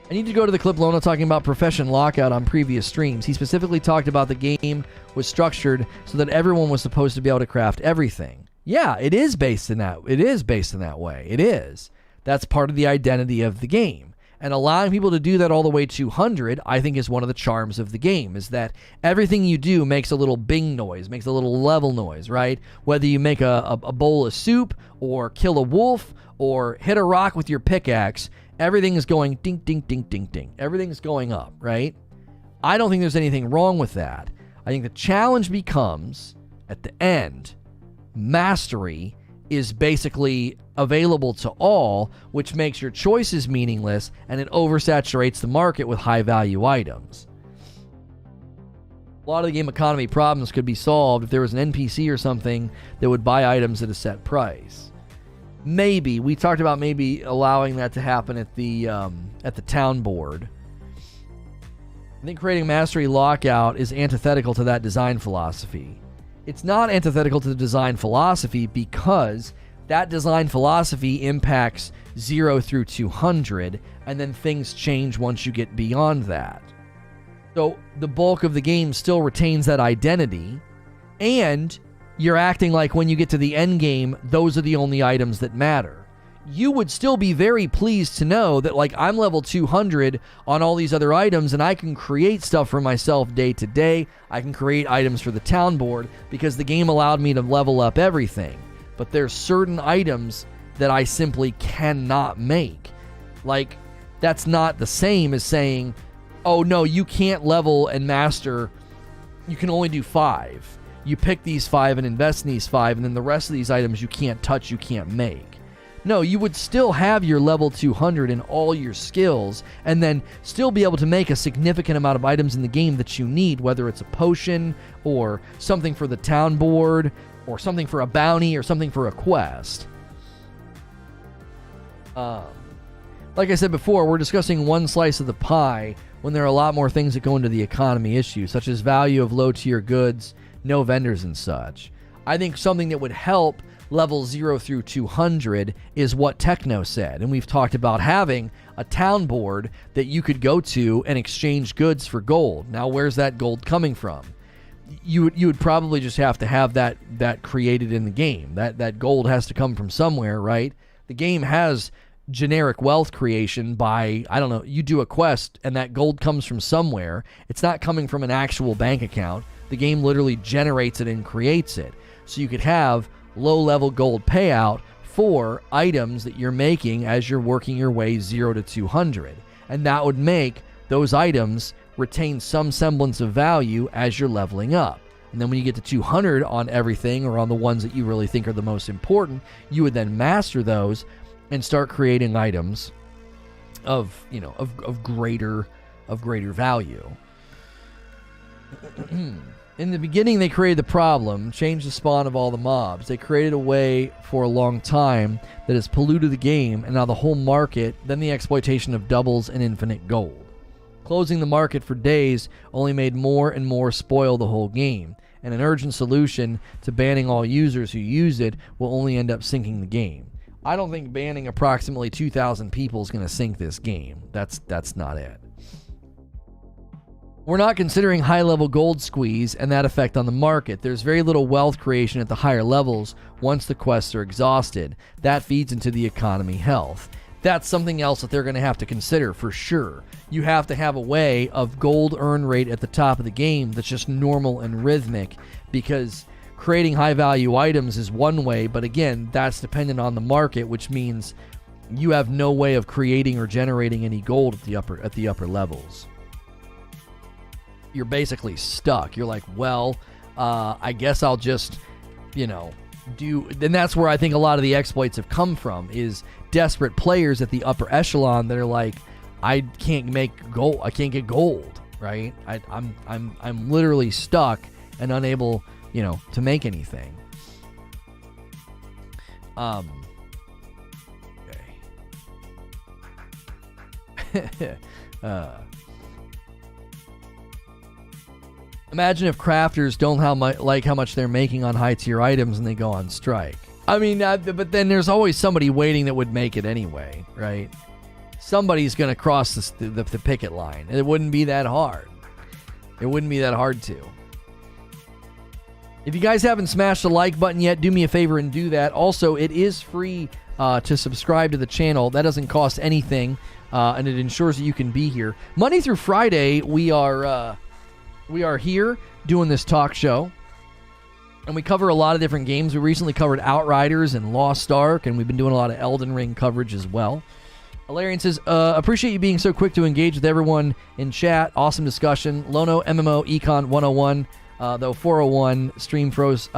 I need to go to the clip Lono talking about Profession Lockout on previous streams. He specifically talked about the game was structured so that everyone was supposed to be able to craft everything. Yeah, it is based in that. It is based in that way. It is. That's part of the identity of the game. And allowing people to do that all the way to 100, I think, is one of the charms of the game, is that everything you do makes a little bing noise, makes a little level noise, right? Whether you make a bowl of soup or kill a wolf or hit a rock with your pickaxe, everything is going ding, ding, ding, ding, ding. Everything's going up, right? I don't think there's anything wrong with that. I think the challenge becomes, at the end, mastery is basically available to all, which makes your choices meaningless, and it oversaturates the market with high-value items. A lot of the game economy problems could be solved if there was an NPC or something that would buy items at a set price. Maybe. We talked about maybe allowing that to happen at the town board. I think creating mastery lockout is antithetical to that design philosophy. It's not antithetical to the design philosophy because that design philosophy impacts 0 through 200, and then things change once you get beyond that. So the bulk of the game still retains that identity, and you're acting like when you get to the end game, those are the only items that matter. You would still be very pleased to know that, like, I'm level 200 on all these other items, and I can create stuff for myself day to day. I can create items for the town board because the game allowed me to level up everything. But there's certain items that I simply cannot make. Like, that's not the same as saying, oh no, you can't level and master, you can only do 5. You pick these 5 and invest in these 5, and then the rest of these items you can't touch, you can't make. No, you would still have your level 200 in all your skills, and then still be able to make a significant amount of items in the game that you need, whether it's a potion, or something for the town board, or something for a bounty, or something for a quest. Like I said before, we're discussing one slice of the pie when there are a lot more things that go into the economy issue, such as value of low-tier goods, no vendors and such. I think something that would help level 0 through 200 is what Techno said, and we've talked about having a town board that you could go to and exchange goods for gold. Now, where's that gold coming from? You would probably just have to have that created in the game. That gold has to come from somewhere, right? The game has generic wealth creation by, I don't know, you do a quest and that gold comes from somewhere. It's not coming from an actual bank account. The game literally generates it and creates it. So you could have low-level gold payout for items that you're making as you're working your way 0 to 200. And that would make those items retain some semblance of value as you're leveling up. And then when you get to 200 on everything, or on the ones that you really think are the most important, you would then master those and start creating items of greater value. In the beginning, they created the problem, changed the spawn of all the mobs. They created a way for a long time that has polluted the game, and now the whole market, then the exploitation of doubles and infinite gold. Closing the market for days only made more and more spoil the whole game, and an urgent solution to banning all users who use it will only end up sinking the game. I don't think banning approximately 2,000 people is going to sink this game. That's not it. We're not considering high-level gold squeeze and that effect on the market. There's very little wealth creation at the higher levels once the quests are exhausted. That feeds into the economy health. That's something else that they're going to have to consider for sure. You have to have a way of gold earn rate at the top of the game that's just normal and rhythmic, because creating high-value items is one way, but again, that's dependent on the market, which means you have no way of creating or generating any gold at the upper levels. You're basically stuck. You're like, well, I guess I'll just, do. And that's where I think a lot of the exploits have come from, is desperate players at the upper echelon that are like, I can't make gold. I can't get gold, right? I'm literally stuck and unable, to make anything. Okay. Imagine if crafters don't like how much they're making on high-tier items and they go on strike. I mean, but then there's always somebody waiting that would make it anyway, right? Somebody's going to cross the picket line. It wouldn't be that hard. It wouldn't be that hard to. If you guys haven't smashed the like button yet, do me a favor and do that. Also, it is free to subscribe to the channel. That doesn't cost anything, and it ensures that you can be here. Monday through Friday, we are here doing this talk show, and we cover a lot of different games. We recently covered Outriders and Lost Ark, and we've been doing a lot of Elden Ring coverage as well. Alarian says, appreciate you being so quick to engage with everyone in chat. Awesome discussion. Lono, MMO, Econ 101, though 401, stream froze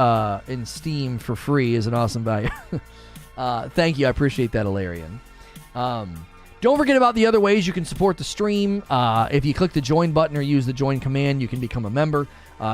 in Steam for free is an awesome value. Thank you. I appreciate that, Alarian. Don't forget about the other ways you can support the stream. If you click the join button or use the join command, you can become a member.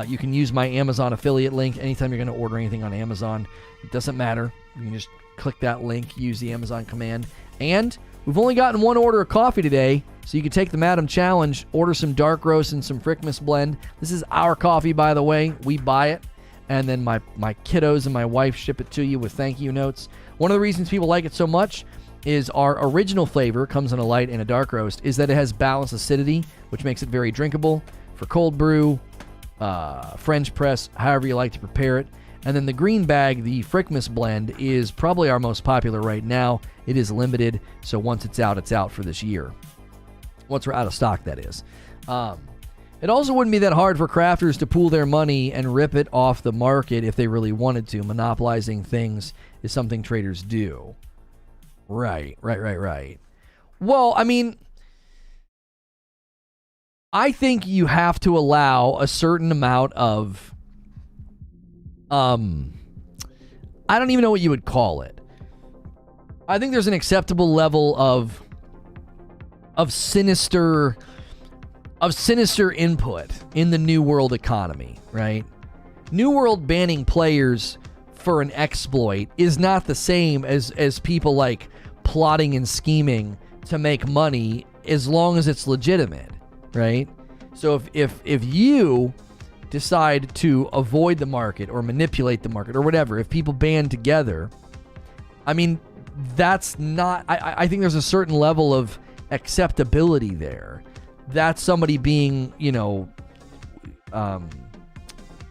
You can use my Amazon affiliate link anytime you're going to order anything on Amazon. It doesn't matter. You can just click that link, use the Amazon command. And we've only gotten one order of coffee today, so you can take the Madam Challenge, order some dark roast and some Frickmas blend. This is our coffee, by the way. We buy it, and then my kiddos and my wife ship it to you with thank you notes. One of the reasons people like it so much is our original flavor, comes in a light and a dark roast, is that it has balanced acidity, which makes it very drinkable for cold brew, French press, however you like to prepare it. And then the green bag, the Frickmas blend, is probably our most popular right now. It is limited, so once it's out for this year. Once we're out of stock, that is. It also wouldn't be that hard for crafters to pool their money and rip it off the market if they really wanted to. Monopolizing things is something traders do. Right. Well, I mean, I think you have to allow a certain amount of, I don't even know what you would call it. I think there's an acceptable level of sinister input in the New World economy, right? New World banning players for an exploit is not the same as people like plotting and scheming to make money, as long as it's legitimate, right? So if you decide to avoid the market or manipulate the market or whatever, if people band together, I mean, that's not, I think there's a certain level of acceptability there. That's somebody being,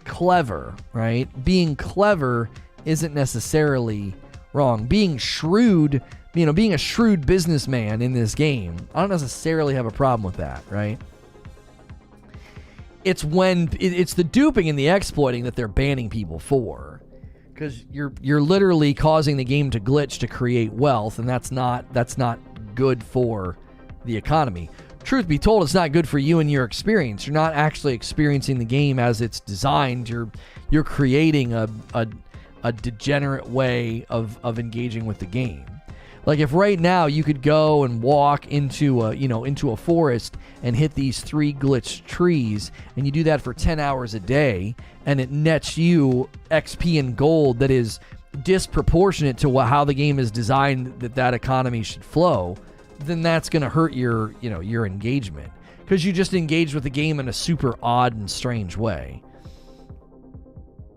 clever, right? Being clever isn't necessarily wrong. Being shrewd, being a shrewd businessman in this game, I don't necessarily have a problem with that, right? It's when it's the duping and the exploiting that they're banning people for, because you're literally causing the game to glitch to create wealth, and that's not good for the economy. Truth be told, it's not good for you and your experience. You're not actually experiencing the game as it's designed. You're creating a degenerate way of engaging with the game. Like if right now you could go and walk into a forest and hit these 3 glitched trees, and you do that for 10 hours a day, and it nets you XP and gold that is disproportionate to how the game is designed that economy should flow, then that's going to hurt your engagement, because you just engaged with the game in a super odd and strange way.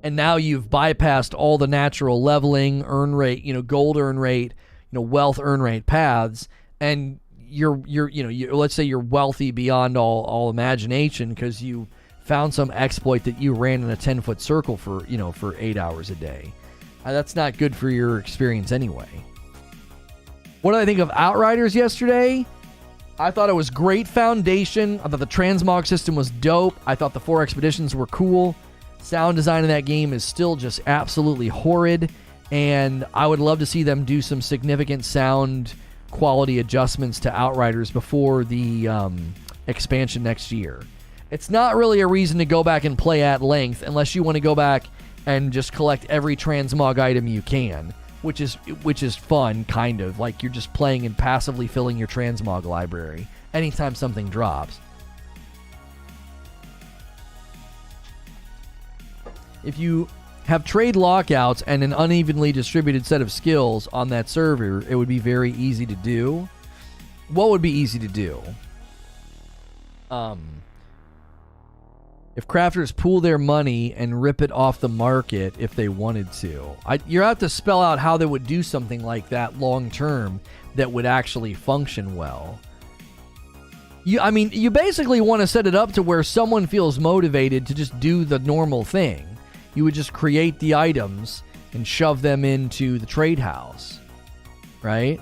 And now you've bypassed all the natural leveling, earn rate, gold earn rate, wealth earn rate paths, and you're let's say you're wealthy beyond all imagination because you found some exploit that you ran in a 10-foot circle for 8 hours a day. That's not good for your experience anyway. What did I think of Outriders yesterday? I thought it was great foundation. I thought the transmog system was dope. I thought the 4 expeditions were cool. Sound design in that game is still just absolutely horrid, and I would love to see them do some significant sound quality adjustments to Outriders before the expansion next year. It's not really a reason to go back and play at length unless you want to go back and just collect every transmog item you can, which is fun, kind of like you're just playing and passively filling your transmog library anytime something drops. If you have trade lockouts and an unevenly distributed set of skills on that server, it would be very easy to do. What would be easy to do? If crafters pool their money and rip it off the market if they wanted to. You have to spell out how they would do something like that long term that would actually function well. You basically want to set it up to where someone feels motivated to just do the normal thing. You would just create the items and shove them into the trade house, right?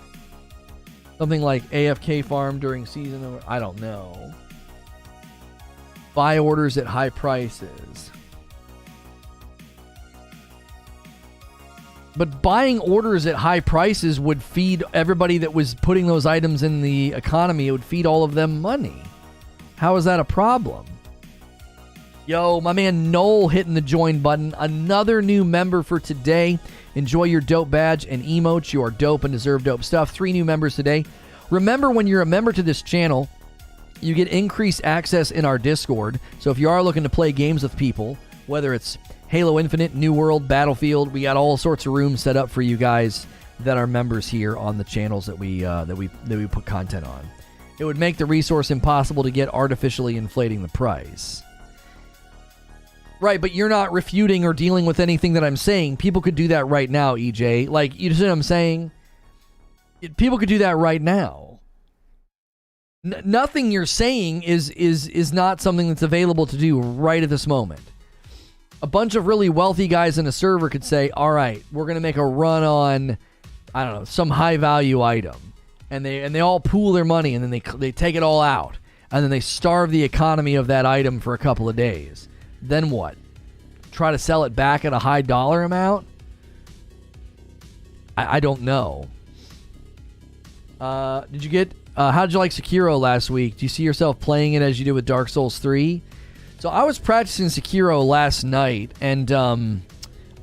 Something like AFK farm during season, I don't know. Buy orders at high prices. But buying orders at high prices would feed everybody that was putting those items in the economy. It would feed all of them money. How is that a problem? Yo, my man Noel hitting the join button. Another new member for today. Enjoy your dope badge and emotes. You are dope and deserve dope stuff. 3 new members today. Remember, when you're a member to this channel, you get increased access in our Discord. So if you are looking to play games with people, whether it's Halo Infinite, New World, Battlefield, we got all sorts of rooms set up for you guys that are members here on the channels that we put content on. It would make the resource impossible to get artificially inflating the price. Right, but you're not refuting or dealing with anything that I'm saying. People could do that right now, EJ. Like, you see what I'm saying? People could do that right now. Nothing you're saying is not something that's available to do right at this moment. A bunch of really wealthy guys in a server could say, all right, we're going to make a run on, I don't know, some high-value item. And they all pool their money, and then they take it all out. And then they starve the economy of that item for a couple of days. Then what? Try to sell it back at a high dollar amount? I don't know. How did you like Sekiro last week? Do you see yourself playing it as you did with Dark Souls 3? So I was practicing Sekiro last night, and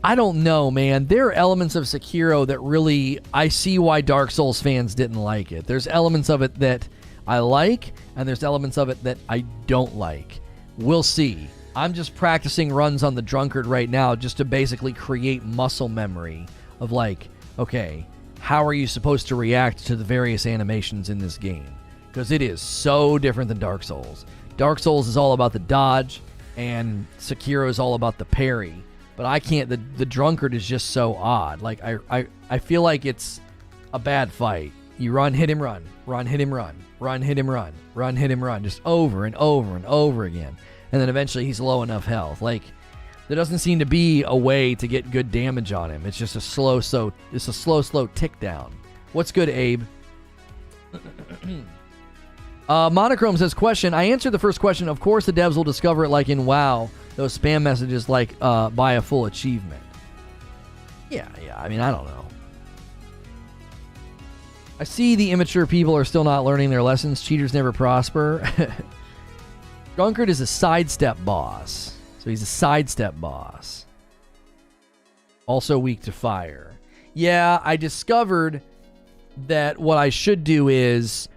I don't know, man. There are elements of Sekiro that really, I see why Dark Souls fans didn't like it. There's elements of it that I like, and there's elements of it that I don't like. We'll see. I'm just practicing runs on the drunkard right now just to basically create muscle memory of like, okay, how are you supposed to react to the various animations in this game? Because it is so different than Dark Souls. Dark Souls is all about the dodge, and Sekiro is all about the parry. But I can't, the drunkard is just so odd. Like, I feel like it's a bad fight. You run, hit him, run. Run, hit him, run. Run, hit him, run. Run, hit him, run. Just over and over and over again. And then eventually he's low enough health. Like, there doesn't seem to be a way to get good damage on him. It's just a slow tick down. What's good, Abe? Monochrome says, question. I answered the first question. Of course the devs will discover it like in WoW. Those spam messages like buy a full achievement. Yeah. I mean, I don't know. I see the immature people are still not learning their lessons. Cheaters never prosper. Drunkard is a sidestep boss. So he's a sidestep boss. Also weak to fire. Yeah, I discovered that what I should do is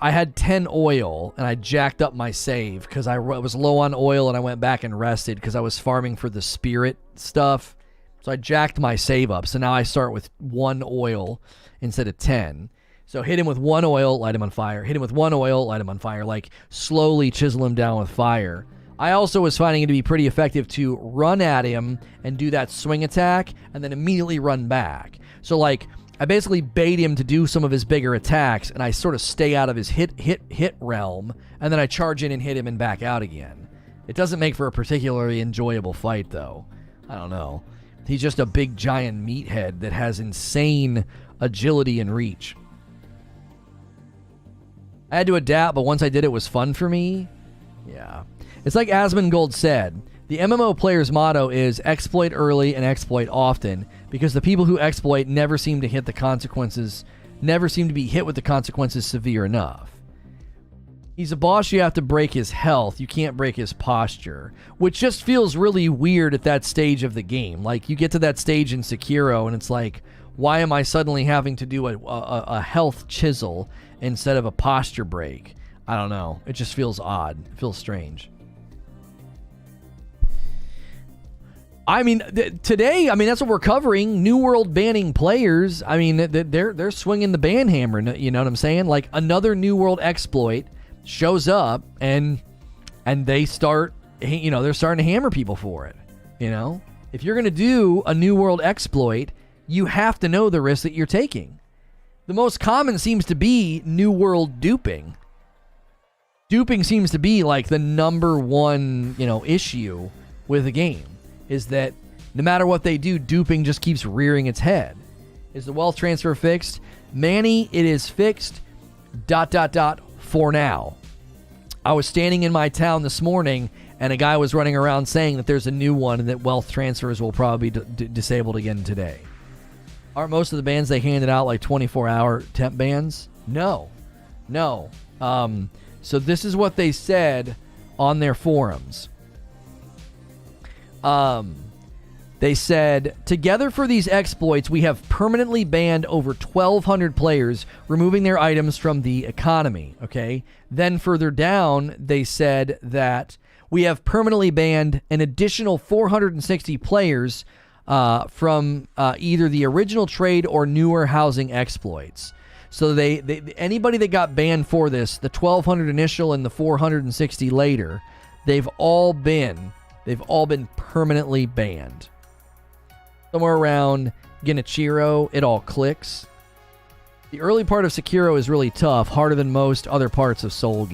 I had 10 oil and I jacked up my save because I was low on oil and I went back and rested because I was farming for the spirit stuff. So I jacked my save up. So now I start with 1 oil instead of 10. So hit him with 1 oil, light him on fire. Hit him with 1 oil, light him on fire. Like slowly chisel him down with fire. I also was finding it to be pretty effective to run at him and do that swing attack and then immediately run back. So like I basically bait him to do some of his bigger attacks and I sort of stay out of his hit realm and then I charge in and hit him and back out again. It doesn't make for a particularly enjoyable fight though. I don't know. He's just a big giant meathead that has insane agility and reach. I had to adapt, but once I did, it was fun for me. Yeah. It's like Asmongold said, the MMO player's motto is exploit early and exploit often, because the people who exploit never seem to be hit with the consequences severe enough. He's a boss, you have to break his health, you can't break his posture, which just feels really weird at that stage of the game. Like, you get to that stage in Sekiro, and it's like, why am I suddenly having to do a health chisel instead of a posture break? I don't know. It just feels odd. It feels strange. I mean, today, that's what we're covering. New World banning players. I mean, they're swinging the ban hammer. You know what I'm saying? Like, another New World exploit shows up, and they start, they're starting to hammer people for it. If you're going to do a New World exploit, you have to know the risk that you're taking. The most common seems to be New World duping. Duping seems to be like the number one, issue with the game, is that no matter what they do, duping just keeps rearing its head. Is the wealth transfer fixed? Manny, it is fixed, ... for now. I was standing in my town this morning, and a guy was running around saying that there's a new one and that wealth transfers will probably be disabled again today. Aren't most of the bans they handed out like 24-hour temp bans? No. So this is what they said on their forums. They said, together for these exploits, we have permanently banned over 1,200 players, removing their items from the economy. Okay. Then further down, they said that we have permanently banned an additional 460 players from either the original trade or newer housing exploits. So they anybody that got banned for this, the 1,200 initial and the 460 later, they've all been permanently banned. Somewhere around Genichiro, it all clicks. The early part of Sekiro is really tough, harder than most other parts of Souls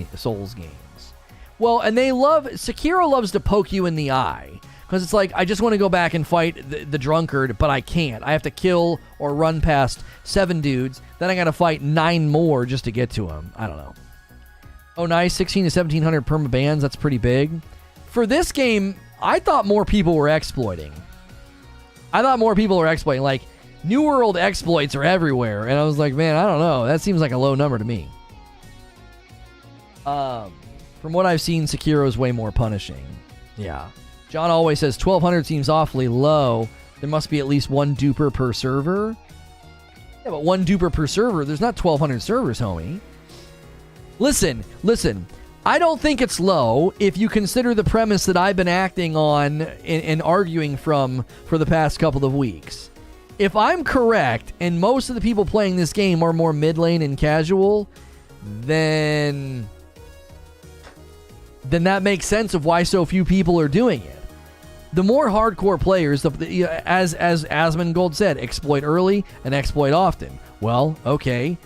games. Well, and Sekiro loves to poke you in the eye. Because it's like, I just want to go back and fight the drunkard, but I can't. I have to kill or run past 7 dudes. Then I got to fight 9 more just to get to them. I don't know. Oh, nice. 16 to 1,700 perma bans. That's pretty big. For this game, I thought more people were exploiting. Like, New World exploits are everywhere. And I was like, man, I don't know. That seems like a low number to me. From what I've seen, Sekiro is way more punishing. Yeah. John always says 1,200 seems awfully low. There must be at least 1 duper per server. Yeah, but 1 duper per server, there's not 1,200 servers, homie. Listen. I don't think it's low if you consider the premise that I've been acting on and arguing from for the past couple of weeks. If I'm correct, and most of the people playing this game are more mid lane and casual, then that makes sense of why so few people are doing it. The more hardcore players, as Asmongold said, exploit early and exploit often. Well, okay.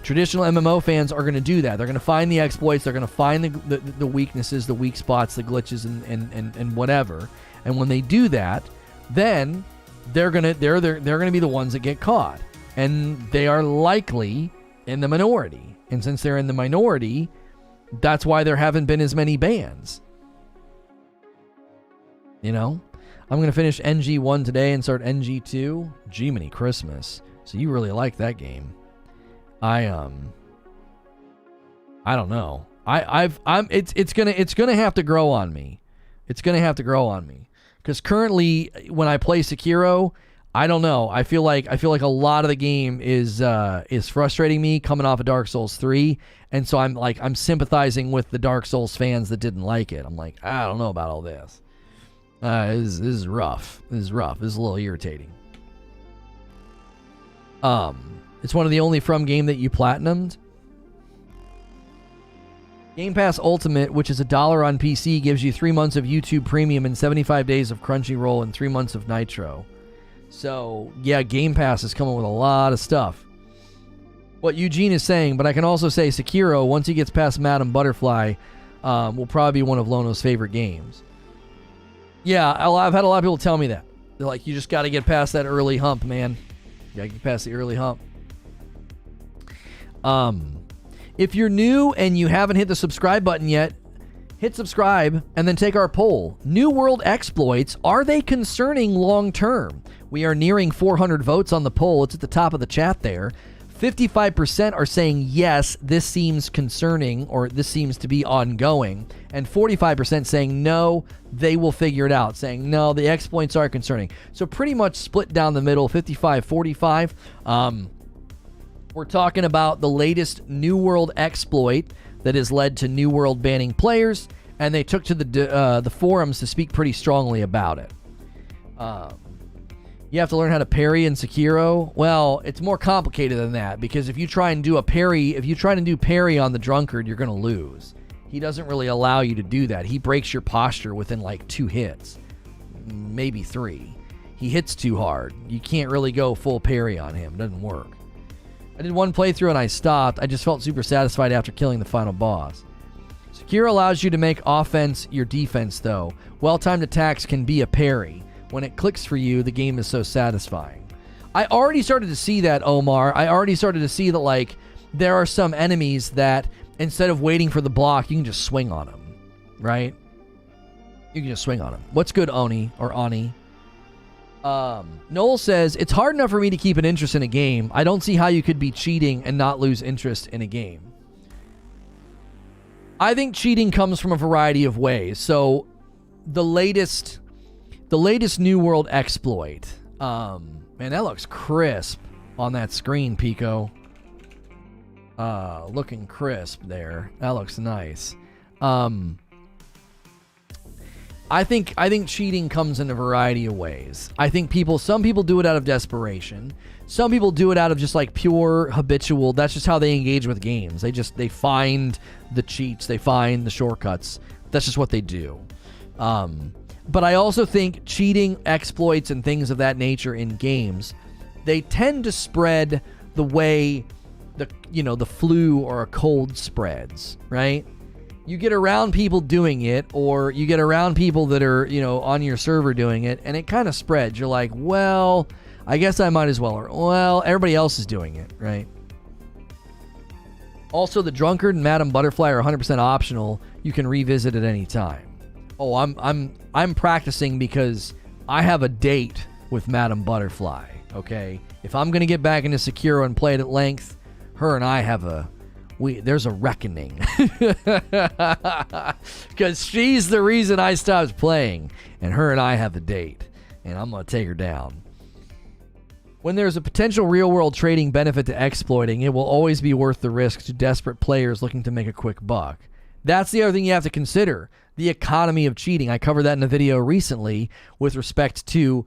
Traditional MMO fans are going to do that. They're going to find the exploits. They're going to find the weaknesses, the weak spots, the glitches, and whatever. And when they do that, then they're going to be the ones that get caught. And they are likely in the minority. And since they're in the minority, that's why there haven't been as many bans. I'm going to finish NG1 today and start NG2. Jiminy Christmas. So you really like that game. I don't know. It's gonna have to grow on me. Because currently when I play Sekiro, I don't know. I feel like a lot of the game is frustrating me coming off of Dark Souls 3, and so I'm sympathizing with the Dark Souls fans that didn't like it. I'm like, I don't know about all this. This is rough. This is rough. This is a little irritating. It's one of the only From game that you platinumed. Game Pass Ultimate, which is $1 on PC, gives you 3 months of YouTube Premium and 75 days of Crunchyroll and 3 months of Nitro. So, yeah, Game Pass is coming with a lot of stuff. What Eugene is saying, but I can also say Sekiro, once he gets past Madame Butterfly, will probably be one of Lono's favorite games. Yeah, I've had a lot of people tell me that. They're like, you just got to get past that early hump, man. You got to get past the early hump. If you're new and you haven't hit the subscribe button yet, hit subscribe and then take our poll. New World exploits, are they concerning long term? We are nearing 400 votes on the poll. It's at the top of the chat there. 55% are saying yes, this seems concerning or this seems to be ongoing. And 45% saying no, they will figure it out. Saying no, the exploits are concerning. So pretty much split down the middle, 55-45. We're talking about the latest New World exploit that has led to New World banning players, and they took to the forums to speak pretty strongly about it. You have to learn how to parry in Sekiro. Well, it's more complicated than that, because if you try and do parry on the drunkard, you're going to lose. He doesn't really allow you to do that. He breaks your posture within like 2 hits, maybe 3. He hits too hard. You can't really go full parry on him. It doesn't work. I did one playthrough and I stopped. I just felt super satisfied after killing the final boss. Sekiro allows you to make offense your defense, though. Well-timed attacks can be a parry. When it clicks for you, the game is so satisfying. I already started to see that, Omar. I already started to see that, like, there are some enemies that, instead of waiting for the block, you can just swing on them, right? You can just swing on them. What's good, Oni, or Ani? Noel says, it's hard enough for me to keep an interest in a game. I don't see how you could be cheating and not lose interest in a game. I think cheating comes from a variety of ways. So, the latest New World exploit. Man, that looks crisp on that screen, Pico. Looking crisp there. That looks nice. I think cheating comes in a variety of ways. I think some people do it out of desperation. Some people do it out of just like pure habitual. That's just how they engage with games. They find the cheats, they find the shortcuts. That's just what they do. But I also think cheating, exploits, and things of that nature in games, they tend to spread the way the flu or a cold spreads, right? You get around people doing it, or you get around people that are, on your server doing it, and it kind of spreads. You're like, well, I guess I might as well. Or, well, everybody else is doing it, right? Also, the Drunkard and Madame Butterfly are 100% optional. You can revisit at any time. Oh, I'm practicing because I have a date with Madame Butterfly, okay? If I'm going to get back into Sekiro and play it at length, her and I have there's a reckoning. Because she's the reason I stopped playing, and her and I have a date, and I'm going to take her down. When there's a potential real-world trading benefit to exploiting, it will always be worth the risk to desperate players looking to make a quick buck. That's the other thing you have to consider, the economy of cheating. I covered that in a video recently with respect to,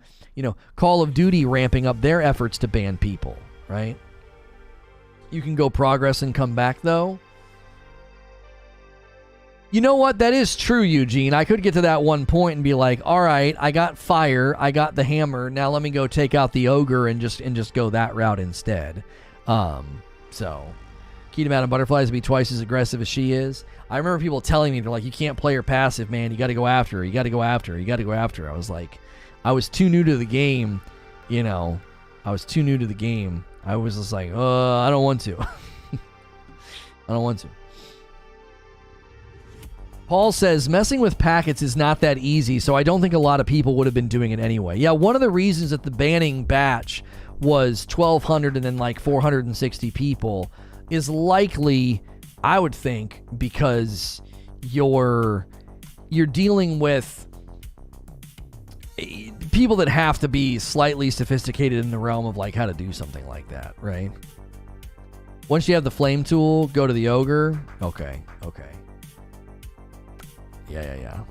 Call of Duty ramping up their efforts to ban people, right? You can go progress and come back, though. You know what? That is true, Eugene. I could get to that one point and be like, all right, I got fire, I got the hammer, now let me go take out the ogre and just go that route instead. So, key to Madame Butterfly is to be twice as aggressive as she is. I remember people telling me, they're like, you can't play her passive, man. You got to go after her. You got to go after her. You got to go after her. I was like, I was too new to the game, I was too new to the game. I was just like, I don't want to. I don't want to. Paul says, messing with packets is not that easy, so I don't think a lot of people would have been doing it anyway. Yeah, one of the reasons that the banning batch was 1,200 and then like 460 people is likely, I would think, because you're dealing with people that have to be slightly sophisticated in the realm of like how to do something like that, right? Once you have the flame tool, go to the ogre. Okay. Yeah.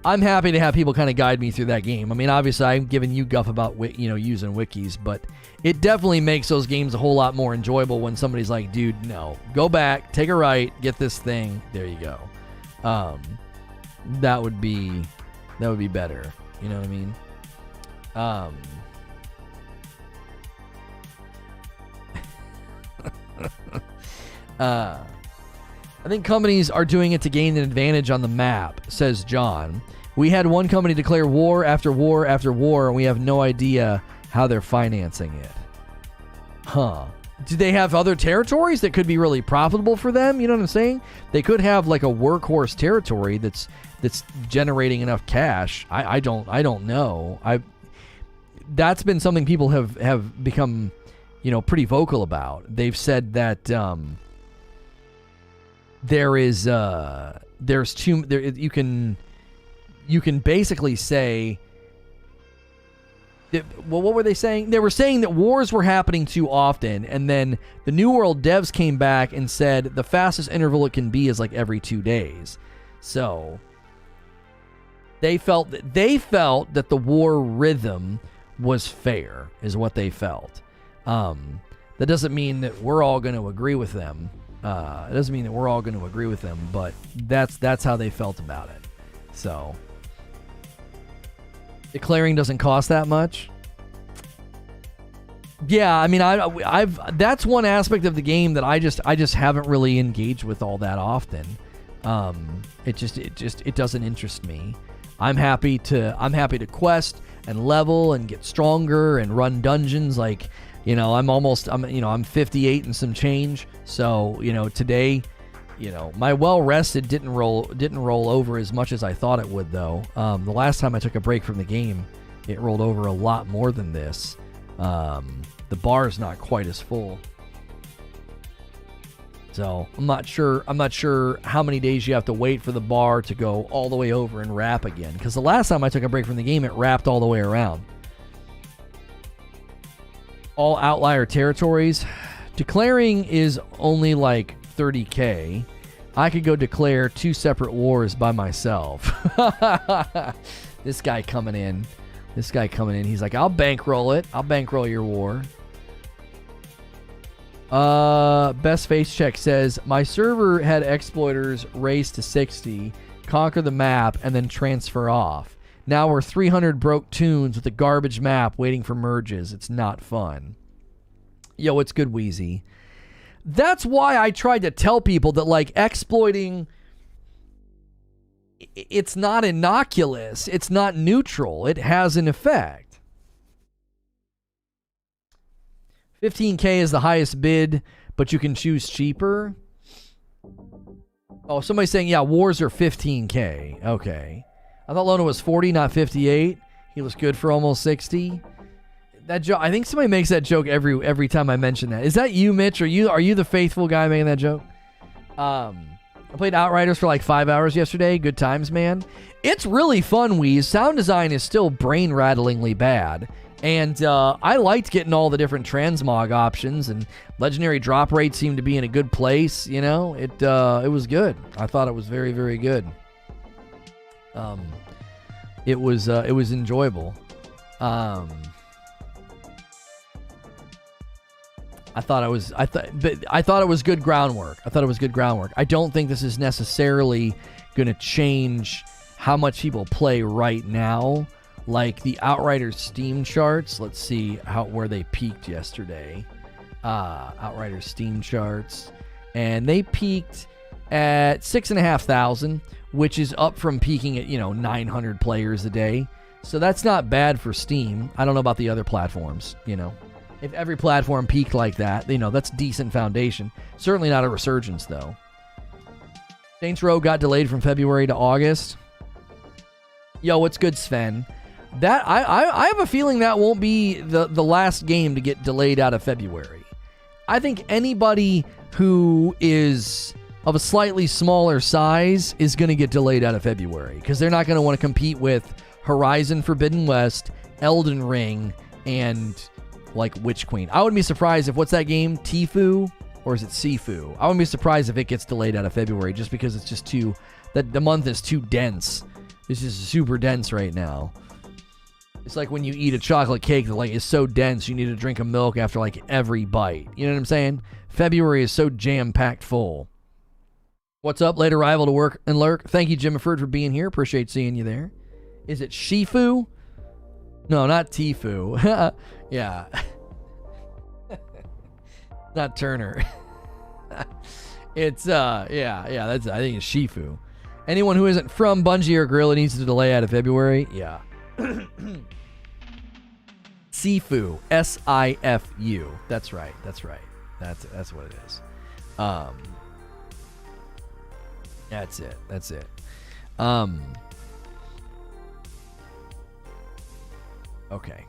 I'm happy to have people kind of guide me through that game. I mean, obviously, I'm giving you guff about using wikis, but it definitely makes those games a whole lot more enjoyable when somebody's like, dude, no, go back, take a right, get this thing. There you go. That would be better. You know what I mean? I think companies are doing it to gain an advantage on the map, says John. We had one company declare war after war after war, and we have no idea how they're financing it. Huh. Do they have other territories that could be really profitable for them? You know what I'm saying? They could have like a workhorse territory that's generating enough cash. I don't know. That's been something people have become, pretty vocal about. They've said that you can basically say that, well, what were they saying? They were saying that wars were happening too often, and then the New World devs came back and said the fastest interval it can be is like every 2 days. So they felt that the war rhythm was fair, is what they felt. That doesn't mean that we're all going to agree with them. It doesn't mean that we're all going to agree with them, but that's how they felt about it. So declaring doesn't cost that much. Yeah, I mean, I've that's one aspect of the game that I just haven't really engaged with all that often. It doesn't interest me. I'm happy to quest and level and get stronger and run dungeons. Like, I'm 58 and some change. So, today, my well rested didn't roll over as much as I thought it would, though. The last time I took a break from the game, it rolled over a lot more than this. The bar is not quite as full. So I'm not sure how many days you have to wait for the bar to go all the way over and wrap again. Because the last time I took a break from the game, it wrapped all the way around. All outlier territories. Declaring is only like 30K. I could go declare 2 separate wars by myself. This guy coming in. He's like, I'll bankroll it. I'll bankroll your war. Best Face Check says, my server had exploiters race to 60, conquer the map, and then transfer off. Now we're 300 broke tunes with a garbage map waiting for merges. It's not fun. Yo, it's good, Wheezy. That's why I tried to tell people that, like, exploiting, it's not innocuous. It's not neutral. It has an effect. 15K is the highest bid, but you can choose cheaper. Oh, somebody's saying, yeah, wars are 15K. Okay. I thought Lono was 40, not 58. He was good for almost 60. That joke, I think somebody makes that joke every time I mention that. Is that you, Mitch? Are you the faithful guy making that joke? I played Outriders for like 5 hours yesterday. Good times, man. It's really fun, Wheeze. Sound design is still brain-rattlingly bad. And I liked getting all the different transmog options, and legendary drop rates seemed to be in a good place. It was good. I thought it was very, very good. It was enjoyable. I thought it was good groundwork. I don't think this is necessarily going to change how much people play right now. Like the Outriders Steam charts. Let's see where they peaked yesterday. Outriders Steam charts. And they peaked at 6,500, which is up from peaking at, 900 players a day. So that's not bad for Steam. I don't know about the other platforms, If every platform peaked like that, that's decent foundation. Certainly not a resurgence, though. Saints Row got delayed from February to August. Yo, what's good, Sven? That I have a feeling that won't be the last game to get delayed out of February. I think anybody who is of a slightly smaller size is going to get delayed out of February because they're not going to want to compete with Horizon Forbidden West, Elden Ring, and like Witch Queen. I wouldn't be surprised if, what's that game? Tifu? Or is it Sifu? I wouldn't be surprised if it gets delayed out of February just because it's just too, that the month is too dense. It's just super dense right now. It's like when you eat a chocolate cake that like is so dense you need to drink a milk after like every bite. You know what I'm saying? February is so jam-packed full. What's up? Late arrival to work and lurk. Thank you, Jimiford, for being here. Appreciate seeing you there. Is it Shifu? No, not Tifu. Yeah. Not Turner. It's yeah, that's, I think it's Shifu. Anyone who isn't from Bungie or Gorilla needs to delay out of February. Yeah. Sifu. S-I-F-U. That's right. That's right. That's what it is. That's it. That's it. Okay.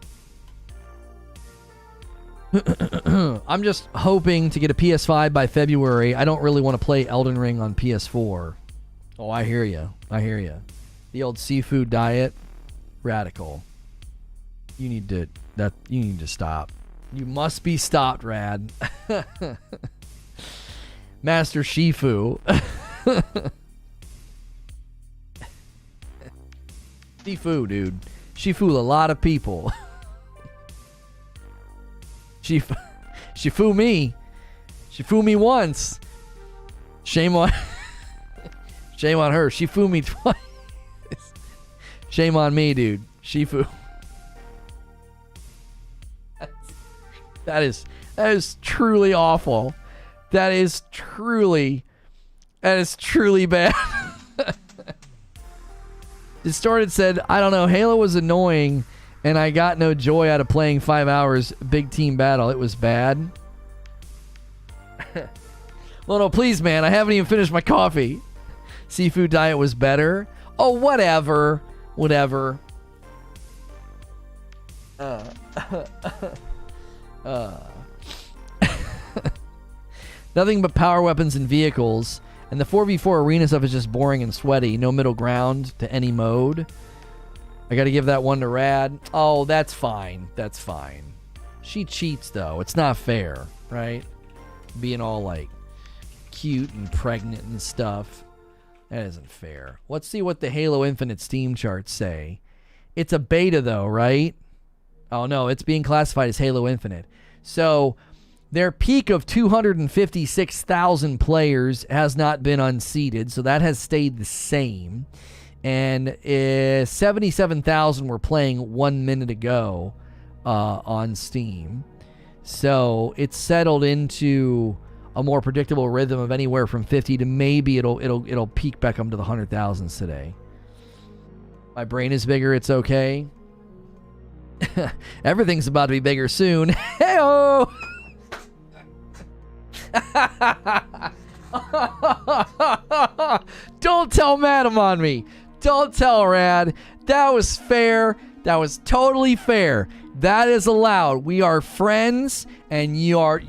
I'm just hoping to get a PS5 by February. I don't really want to play Elden Ring on PS4. Oh, I hear you. I hear you. The old seafood diet, radical. You need to stop. You must be stopped, Rad. Master Shifu. Shifu, dude. Shifu a lot of people. She fooled me. She fooled me once. Shame on her. She fooled me twice. Shame on me, dude. Shifu. That is truly awful. That is truly bad. Distorted said, I don't know, Halo was annoying and I got no joy out of playing 5 hours big team battle. It was bad. Lono, please, man. I haven't even finished my coffee. Seafood diet was better. Oh, whatever. Whatever. Nothing but power weapons and vehicles. And the 4v4 arena stuff is just boring and sweaty. No middle ground to any mode. I gotta give that one to Rad. Oh, that's fine. That's fine. She cheats, though. It's not fair, right? Being all, like, cute and pregnant and stuff. That isn't fair. Let's see what the Halo Infinite Steam charts say. It's a beta, though, right? Oh, no. It's being classified as Halo Infinite. So, their peak of 256,000 players has not been unseated, so that has stayed the same. And 77,000 were playing 1 minute ago on Steam. So it's settled into a more predictable rhythm of anywhere from 50 to maybe it'll peak back up to the 100,000s today. My brain is bigger. It's okay. Everything's about to be bigger soon. Hey-oh! Don't tell Madam on me. Don't tell Rad. That was fair. That was totally fair. That is allowed. We are friends, and you're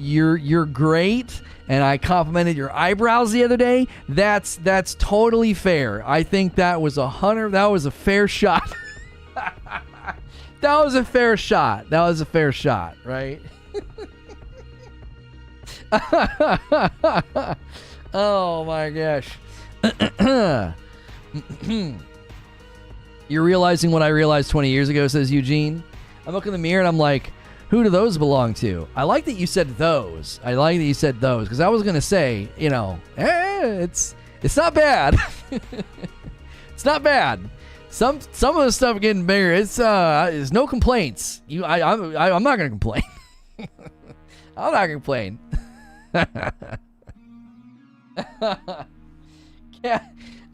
great. And I complimented your eyebrows the other day. That's totally fair. I think that was that was a fair shot. That was a fair shot. That was a fair shot, right? Oh my gosh. You're realizing what I realized 20 years ago, says Eugene. I look in the mirror and I'm like, who do those belong to? I like that you said those. I like that you said those, because I was going to say, you know, it's not bad. It's not bad. Some of the stuff getting bigger. It's no complaints. I'm not going to complain. I'm not going to complain. Yeah.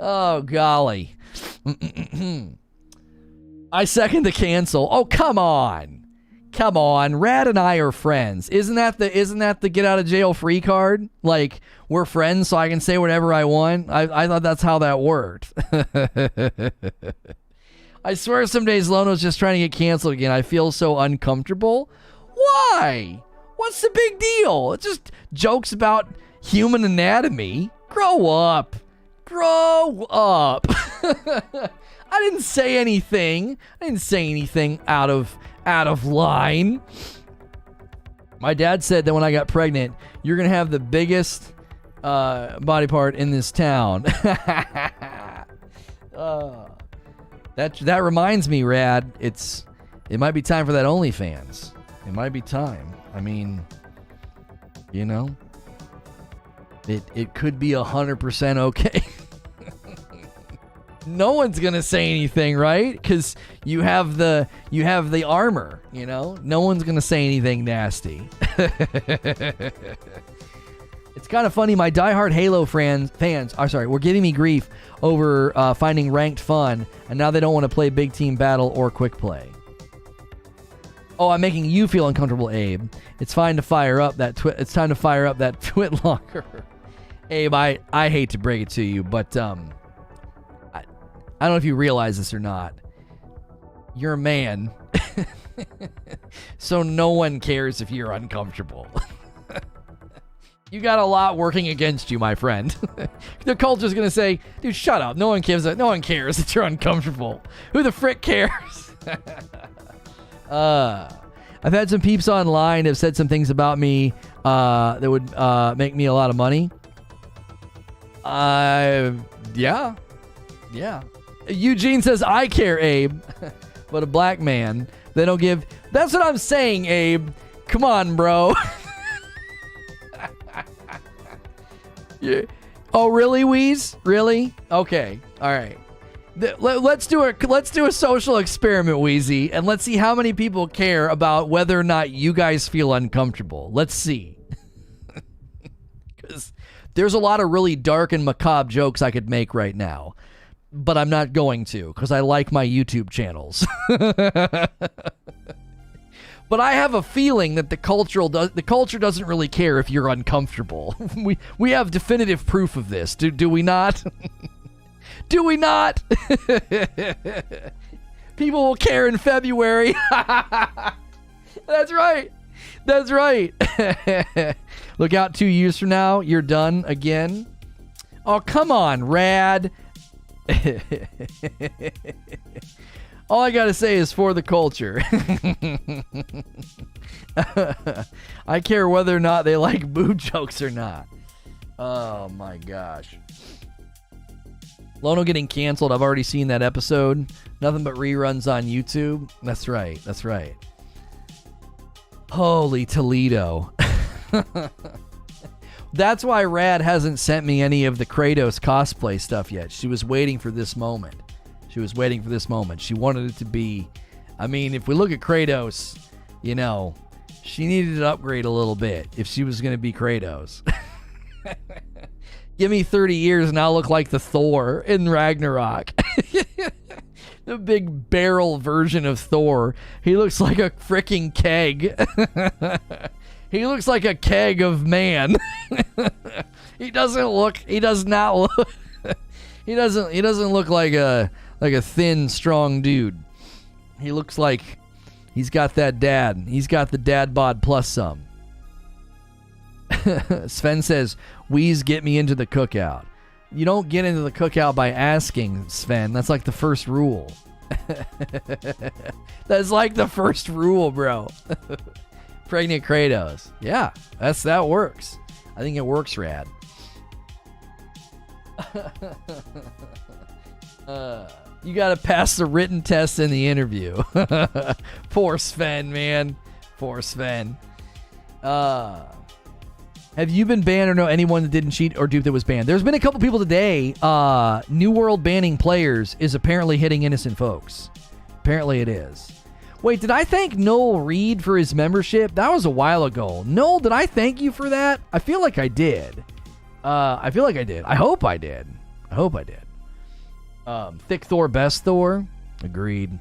Oh, golly. I second the cancel. Oh, come on. Come on. Rad and I are friends. Isn't that the get out of jail free card? Like, we're friends so I can say whatever I want? I thought that's how that worked. I swear some days Lono's just trying to get canceled again. I feel so uncomfortable. Why? What's the big deal? It's just jokes about human anatomy. Grow up. Grow up. I didn't say anything. I didn't say anything out of line. My dad said that when I got pregnant, you're going to have the biggest body part in this town. That reminds me, Rad. It might be time for that OnlyFans. It might be time. I mean, you know, it could be 100% okay. No one's gonna say anything, right? Because you have the armor. You know, no one's gonna say anything nasty. It's kind of funny. My diehard Halo fans were giving me grief over finding ranked fun, and now they don't want to play big team battle or quick play. Oh, I'm making you feel uncomfortable, Abe. It's fine to fire up that it's time to fire up that twit locker. Abe, I hate to break it to you, but I don't know if you realize this or not. You're a man. So no one cares if you're uncomfortable. You got a lot working against you, my friend. The culture's gonna say, dude, shut up. No one cares that you're uncomfortable. Who the frick cares? I've had some peeps online have said some things about me that would make me a lot of money. Yeah. Eugene says, I care, Abe. But a black man, they don't give... That's what I'm saying, Abe. Come on, bro. Yeah. Oh, really, Wheeze? Really? Okay. All right. Let's do a social experiment, Wheezy, and let's see how many people care about whether or not you guys feel uncomfortable. Let's see. Because there's a lot of really dark and macabre jokes I could make right now. But I'm not going to, because I like my YouTube channels. But I have a feeling that the culture doesn't really care if you're uncomfortable. We have definitive proof of this. Do we not? Do we not? People will care in February. That's right. That's right. Look out 2 years from now. You're done again. Oh, come on, Rad. All I gotta say is for the culture. I care whether or not they like boob jokes or not. Oh my gosh. Lono getting canceled. I've already seen that episode. Nothing but reruns on YouTube. That's right. That's right. Holy Toledo. That's why Rad hasn't sent me any of the Kratos cosplay stuff yet. She was waiting for this moment. She wanted it to be... I mean, if we look at Kratos, you know, she needed to upgrade a little bit if she was going to be Kratos. Give me 30 years and I'll look like the Thor in Ragnarok. The big barrel version of Thor. He looks like a freaking keg. He looks like a keg of man. He does not look like a thin, strong dude. He looks like he's got that dad. He's got the dad bod plus some. Sven says, Wheeze, get me into the cookout. You don't get into the cookout by asking, Sven. That's like the first rule. That's like the first rule, bro. Pregnant Kratos. Yeah, that works. I think it works, Rad. You gotta pass the written test in the interview. Poor Sven, man. Poor Sven. Have you been banned or know anyone that didn't cheat or dupe that was banned? There's been a couple people today. New World banning players is apparently hitting innocent folks. Apparently it is. Wait, did I thank Noel Reed for his membership? That was a while ago. Noel, did I thank you for that? I feel like I did. I hope I did. Thick Thor, best Thor. Agreed.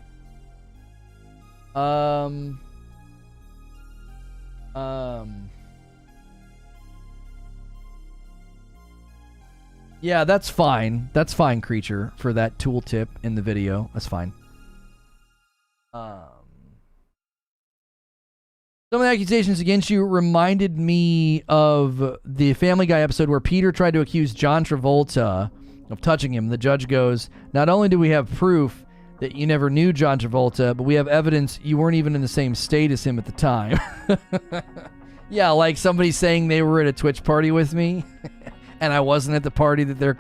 Yeah, that's fine. That's fine, Creature, for that tooltip in the video. That's fine. Some of the accusations against you reminded me of the Family Guy episode where Peter tried to accuse John Travolta of touching him. The judge goes, not only do we have proof that you never knew John Travolta, but we have evidence you weren't even in the same state as him at the time. Yeah, like somebody saying they were at a Twitch party with me and I wasn't at the party that they're...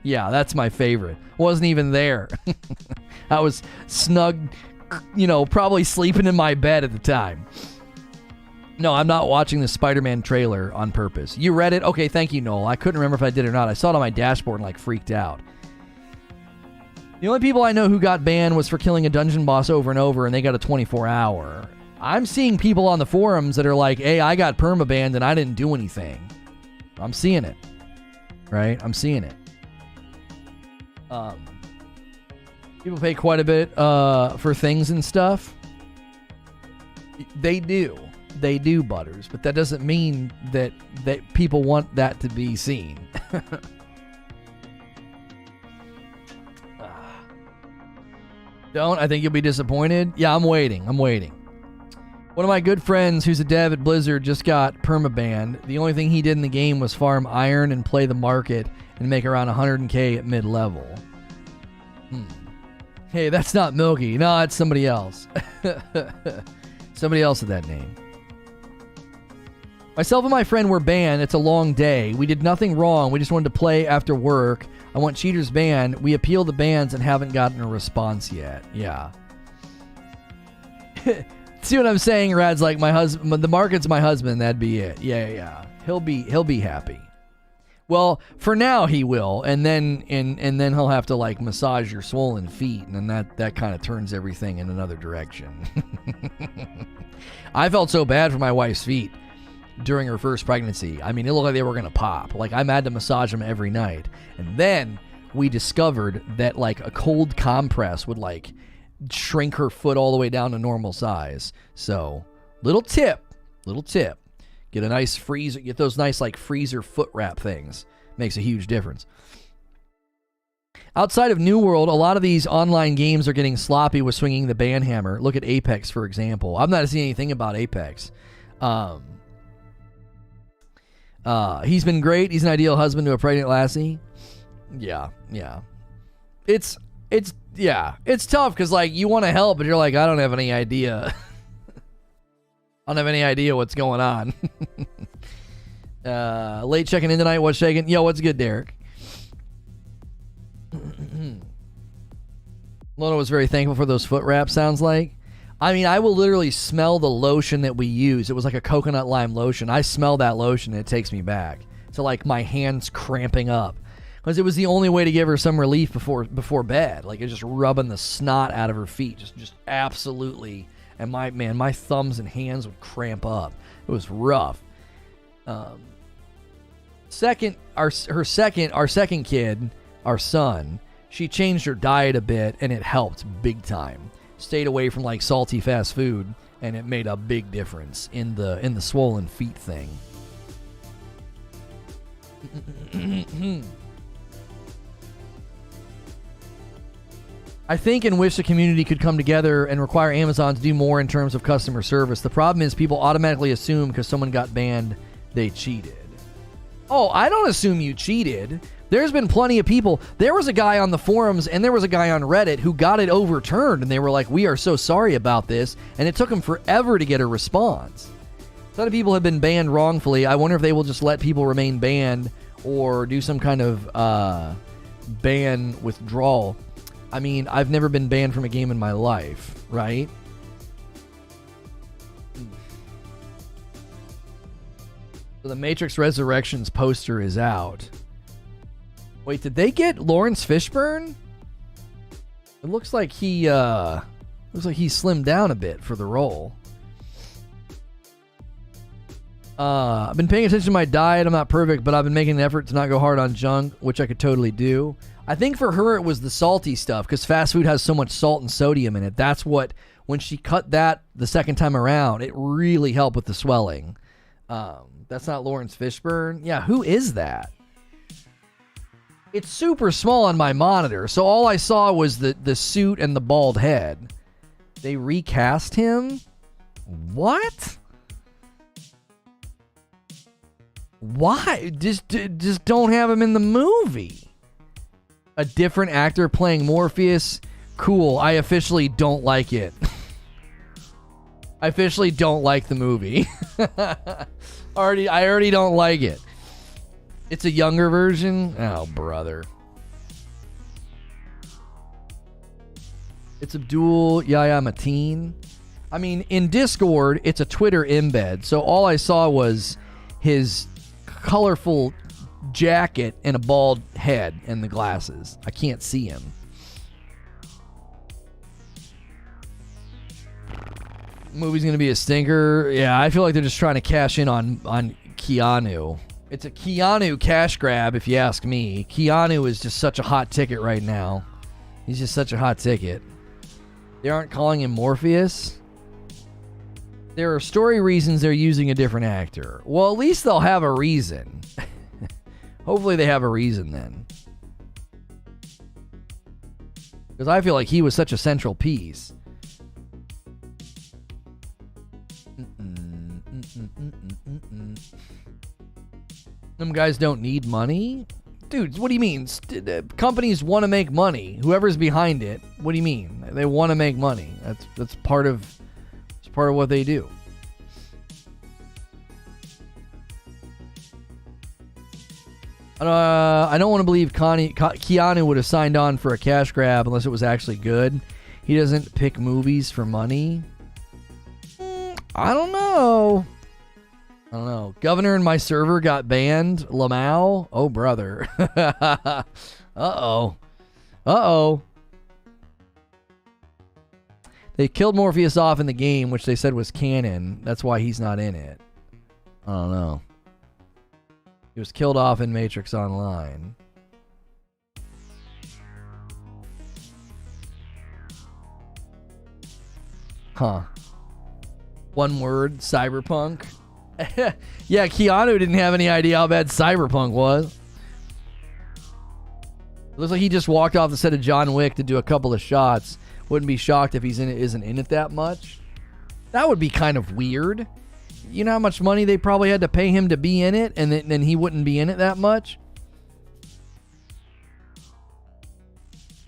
Yeah, that's my favorite. Wasn't even there. I was snug, probably sleeping in my bed at the time. No, I'm not watching the Spider-Man trailer on purpose. You read it? Okay, thank you, Noel. I couldn't remember if I did or not. I saw it on my dashboard and freaked out. The only people I know who got banned was for killing a dungeon boss over and over, and they got a 24-hour. I'm seeing people on the forums that are like, hey, I got permabanned and I didn't do anything. I'm seeing it. Right? I'm seeing it. People pay quite a bit for things and stuff. They do. They do, Butters. But that doesn't mean that people want that to be seen. Don't. I think you'll be disappointed. Yeah, I'm waiting. One of my good friends who's a dev at Blizzard just got permabanned. The only thing he did in the game was farm iron and play the market and make around 100k at mid-level. Hey, that's not Milky. No, it's somebody else. Somebody else with that name. Myself and my friend were banned. It's a long day. We did nothing wrong. We just wanted to play after work. I want cheaters banned. We appealed the bans and haven't gotten a response yet. Yeah. See what I'm saying? Rad's like, my husband, the market's my husband. That'd be it. Yeah. He'll be happy. Well, for now he will, and then he'll have to massage your swollen feet, and then that kind of turns everything in another direction. I felt so bad for my wife's feet during her first pregnancy. I mean, it looked like they were gonna pop. I had to massage them every night, and then we discovered that a cold compress would shrink her foot all the way down to normal size. So, little tip. Get a nice freezer, get those nice freezer foot wrap things. Makes a huge difference. Outside of New World, a lot of these online games are getting sloppy with swinging the ban hammer. Look at Apex, for example. I'm not seeing anything about Apex. He's been great. He's an ideal husband to a pregnant lassie. Yeah. It's tough because you want to help, but you're like, I don't have any idea. I don't have any idea what's going on. Late checking in tonight. What's shaking? Yo, what's good, Derek? Lono was very thankful for those foot wraps, sounds like. I mean, I will literally smell the lotion that we use. It was like a coconut lime lotion. I smell that lotion and it takes me back to my hands cramping up. Because it was the only way to give her some relief before bed. It's just rubbing the snot out of her feet. Just absolutely. And my thumbs and hands would cramp up. It was rough. Our second kid, our son, she changed her diet a bit and it helped big time. Stayed away from salty fast food and it made a big difference in the swollen feet thing. I think and wish the community could come together and require Amazon to do more in terms of customer service. The problem is people automatically assume because someone got banned, they cheated. Oh, I don't assume you cheated. There's been plenty of people. There was a guy on the forums and there was a guy on Reddit who got it overturned and they were like, we are so sorry about this. And it took them forever to get a response. A lot of people have been banned wrongfully. I wonder if they will just let people remain banned or do some kind of ban withdrawal. I mean, I've never been banned from a game in my life, right? So the Matrix Resurrections poster is out. Wait, did they get Lawrence Fishburne? It looks like he slimmed down a bit for the role. I've been paying attention to my diet. I'm not perfect, but I've been making an effort to not go hard on junk, which I could totally do. I think for her it was the salty stuff because fast food has so much salt and sodium in it. That's what, when she cut that the second time around, it really helped with the swelling. That's not Lawrence Fishburne. Yeah, who is that? It's super small on my monitor, so all I saw was the suit and the bald head. They recast him? What? Why? Just don't have him in the movie. A different actor playing Morpheus? Cool. I officially don't like it. I officially don't like the movie. I already don't like it. It's a younger version? Oh, brother. It's Abdul Yahya Mateen. I mean, in Discord, it's a Twitter embed, so all I saw was his colorful jacket and a bald head and the glasses. I can't see him. Movie's gonna be a stinker. Yeah, I feel like they're just trying to cash in on Keanu. It's a Keanu cash grab, if you ask me. Keanu is just such a hot ticket right now. He's just such a hot ticket. They aren't calling him Morpheus. There are story reasons they're using a different actor. Well, at least they'll have a reason. Hopefully they have a reason then. Because I feel like he was such a central piece. Them guys don't need money? Dude, what do you mean? Companies want to make money. Whoever's behind it, what do you mean? They want to make money. That's part of what they do. I don't want to believe Keanu would have signed on for a cash grab unless it was actually good. He doesn't pick movies for money. I don't know. Governor in my server got banned. Lamau. Oh, brother. Uh-oh. They killed Morpheus off in the game, which they said was canon. That's why he's not in it. I don't know. He was killed off in Matrix Online. Huh. One word, Cyberpunk. Yeah, Keanu didn't have any idea how bad Cyberpunk was. It looks like he just walked off the set of John Wick to do a couple of shots. Wouldn't be shocked if isn't in it that much. That would be kind of weird. You know how much money they probably had to pay him to be in it, and then he wouldn't be in it that much?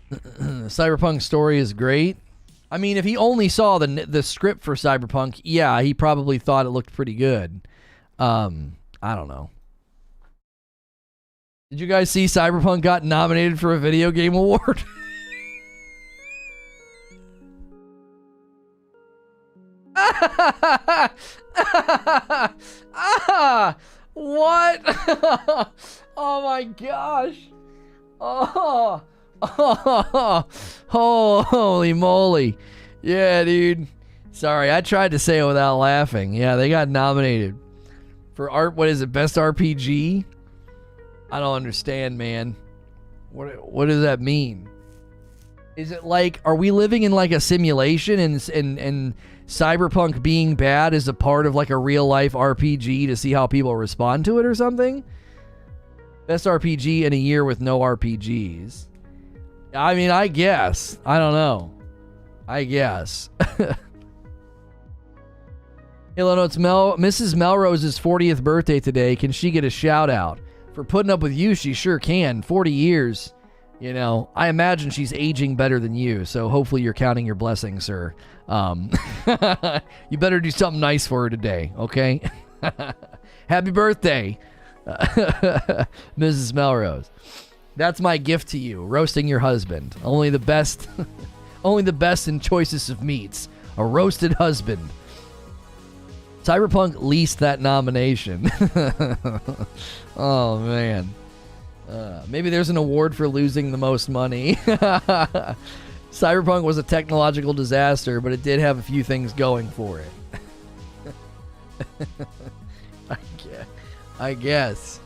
The Cyberpunk story is great. I mean, if he only saw the script for Cyberpunk, yeah, he probably thought it looked pretty good. I don't know. Did you guys see Cyberpunk got nominated for a video game award? What? Oh my gosh. Oh, holy moly. Yeah, dude. Sorry, I tried to say it without laughing. Yeah, they got nominated for what is it, best RPG? I don't understand, man. What does that mean? Is it like, are we living in like a simulation and Cyberpunk being bad is a part of like a real life RPG to see how people respond to it or something? Best RPG in a year with no RPGs. I mean, I guess. I don't know. I guess. Hey, Lono, it's Mrs. Melrose's 40th birthday today. Can she get a shout out? For putting up with you, she sure can. 40 years. You know, I imagine she's aging better than you, so hopefully you're counting your blessings, sir. You better do something nice for her today, okay? Happy birthday, Mrs. Melrose. That's my gift to you, roasting your husband. Only the best, only the best and choicest of meats. A roasted husband. Cyberpunk leased that nomination. Oh, man. Maybe there's an award for losing the most money. Cyberpunk was a technological disaster, but it did have a few things going for it. I guess.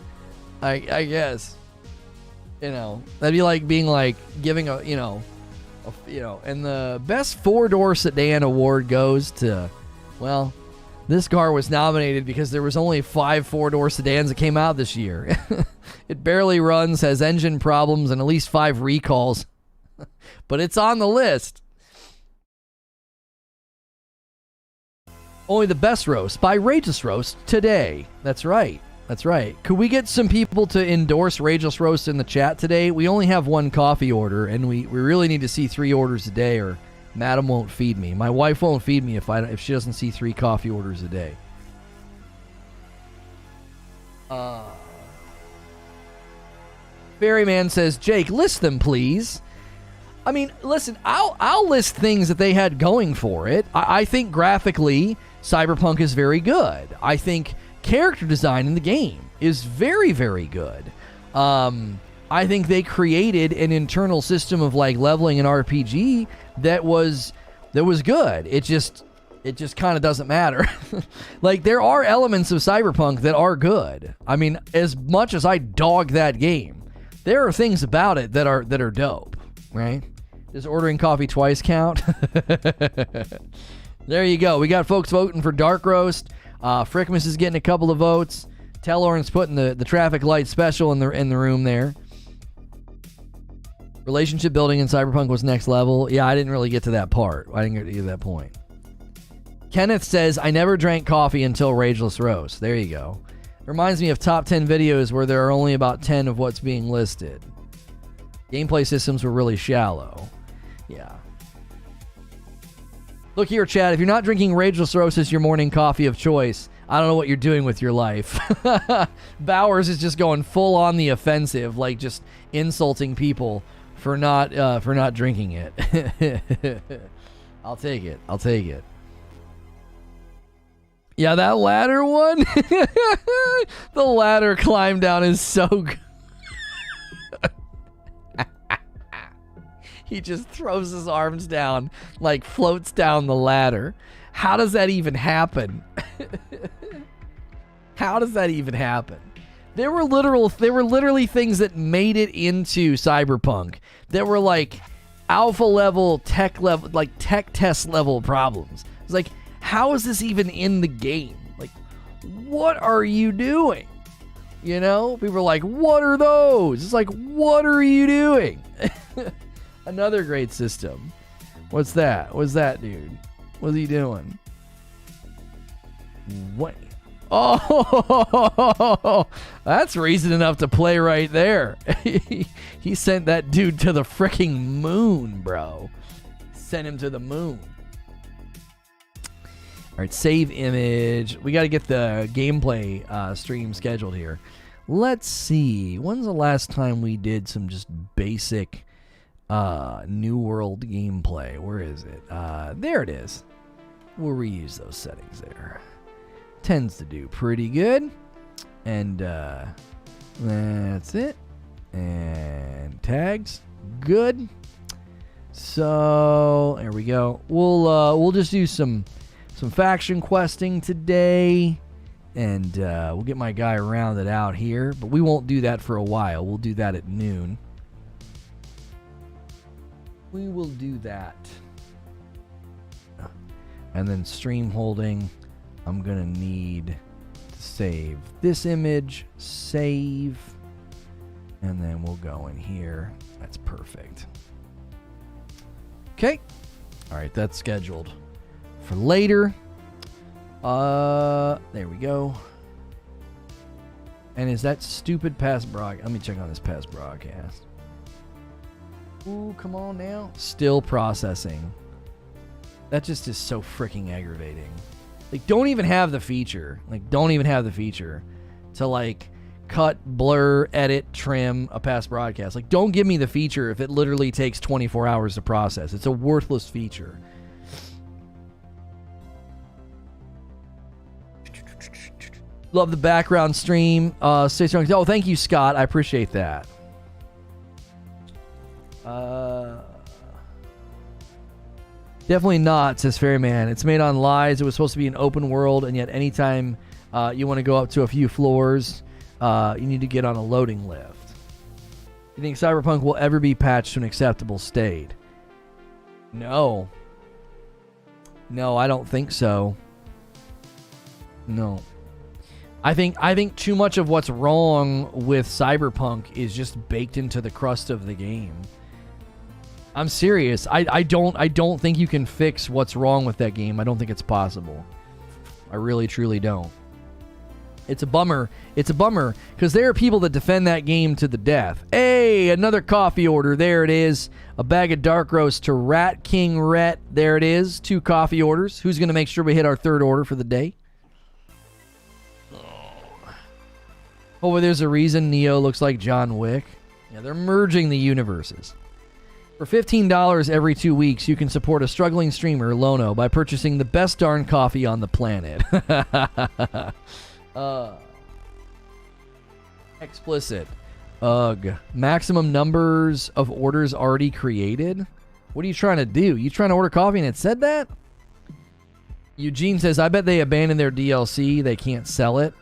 You know, that'd be like being like giving a, and the best four-door sedan award goes to, well, this car was nominated because there was only 5 four-door sedans that came out this year. It barely runs, has engine problems, and at least 5 recalls. But it's on the list. Only the best roast by Rageous Roast today. That's right. That's right. Could we get some people to endorse Rageless Roast in the chat today? We only have one coffee order, and we really need to see 3 orders a day, or Madam won't feed me. My wife won't feed me if she doesn't see 3 coffee orders a day. Ferryman says, Jake, list them, please. I mean, listen, I'll list things that they had going for it. I think graphically, Cyberpunk is very good. I think character design in the game is very, very good. I think they created an internal system of like leveling an RPG that was good. It just kind of doesn't matter. Like, there are elements of Cyberpunk that are good. I mean, as much as I dog that game, there are things about it that are dope, right? Does ordering coffee twice count? There you go. We got folks voting for Dark Roast. Frickmas is getting a couple of votes. Telorn's putting the traffic light special in the room there. Relationship building in Cyberpunk was next level. Yeah, I didn't really get to that part. I didn't get to that point. Kenneth says, I never drank coffee until Rageless Roast. There you go. Reminds me of top 10 videos where there are only about 10 of what's being listed. Gameplay systems were really shallow. Yeah. Look here, Chad. If you're not drinking Rageless Roast as your morning coffee of choice, I don't know what you're doing with your life. Bowers is just going full on the offensive, like just insulting people for not drinking it. I'll take it. Yeah, that ladder one. The ladder climb down is so good. He just throws his arms down, like floats down the ladder. How does that even happen? How does that even happen? There were literally things that made it into Cyberpunk that were like alpha level, tech test level problems. It's like, how is this even in the game? Like, what are you doing? You know, people are like, what are those? It's like, what are you doing? Another great system. What's that? What's that, dude? What's he doing? What? Oh, that's reason enough to play right there. He sent that dude to the freaking moon, bro. Sent him to the moon. All right, save image. We got to get the gameplay stream scheduled here. Let's see. When's the last time we did some just basic New World gameplay? Where is it? There it is. We'll reuse those settings there. Tends to do pretty good. And that's it. And tags. Good. So there we go. We'll just do some faction questing today. And we'll get my guy rounded out here. But we won't do that for a while. We'll do that at noon. We will do that. And then stream holding. I'm going to need to save this image. Save. And then we'll go in here. That's perfect. Okay. All right, that's scheduled for later. There we go. And is that stupid past broadcast? Let me check on this past broadcast. Ooh, come on now. Still processing. That just is so freaking aggravating. Like, don't even have the feature. To, like, cut, blur, edit, trim a past broadcast. Like, don't give me the feature if it literally takes 24 hours to process. It's a worthless feature. Love the background stream. Stay strong. Oh, thank you, Scott. I appreciate that. Definitely not, says Ferryman. It's made on lies. It was supposed to be an open world, and yet anytime you want to go up to a few floors, you need to get on a loading lift. You think Cyberpunk will ever be patched to an acceptable state? No. No, I don't think so. No. I think too much of what's wrong with Cyberpunk is just baked into the crust of the game. I'm serious. I don't think you can fix what's wrong with that game. I don't think it's possible. I really truly don't. It's a bummer. It's a bummer because there are people that defend that game to the death. Hey, another coffee order. There it is. A bag of dark roast to Rat King Rhett. There it is. 2 coffee orders. Who's going to make sure we hit our 3rd order for the day? Oh, well, there's a reason Neo looks like John Wick. Yeah, they're merging the universes. For $15 every 2 weeks, you can support a struggling streamer, Lono, by purchasing the best darn coffee on the planet. Explicit. Ugh. Maximum numbers of orders already created? What are you trying to do? You trying to order coffee and it said that? Eugene says, I bet they abandoned their DLC. They can't sell it.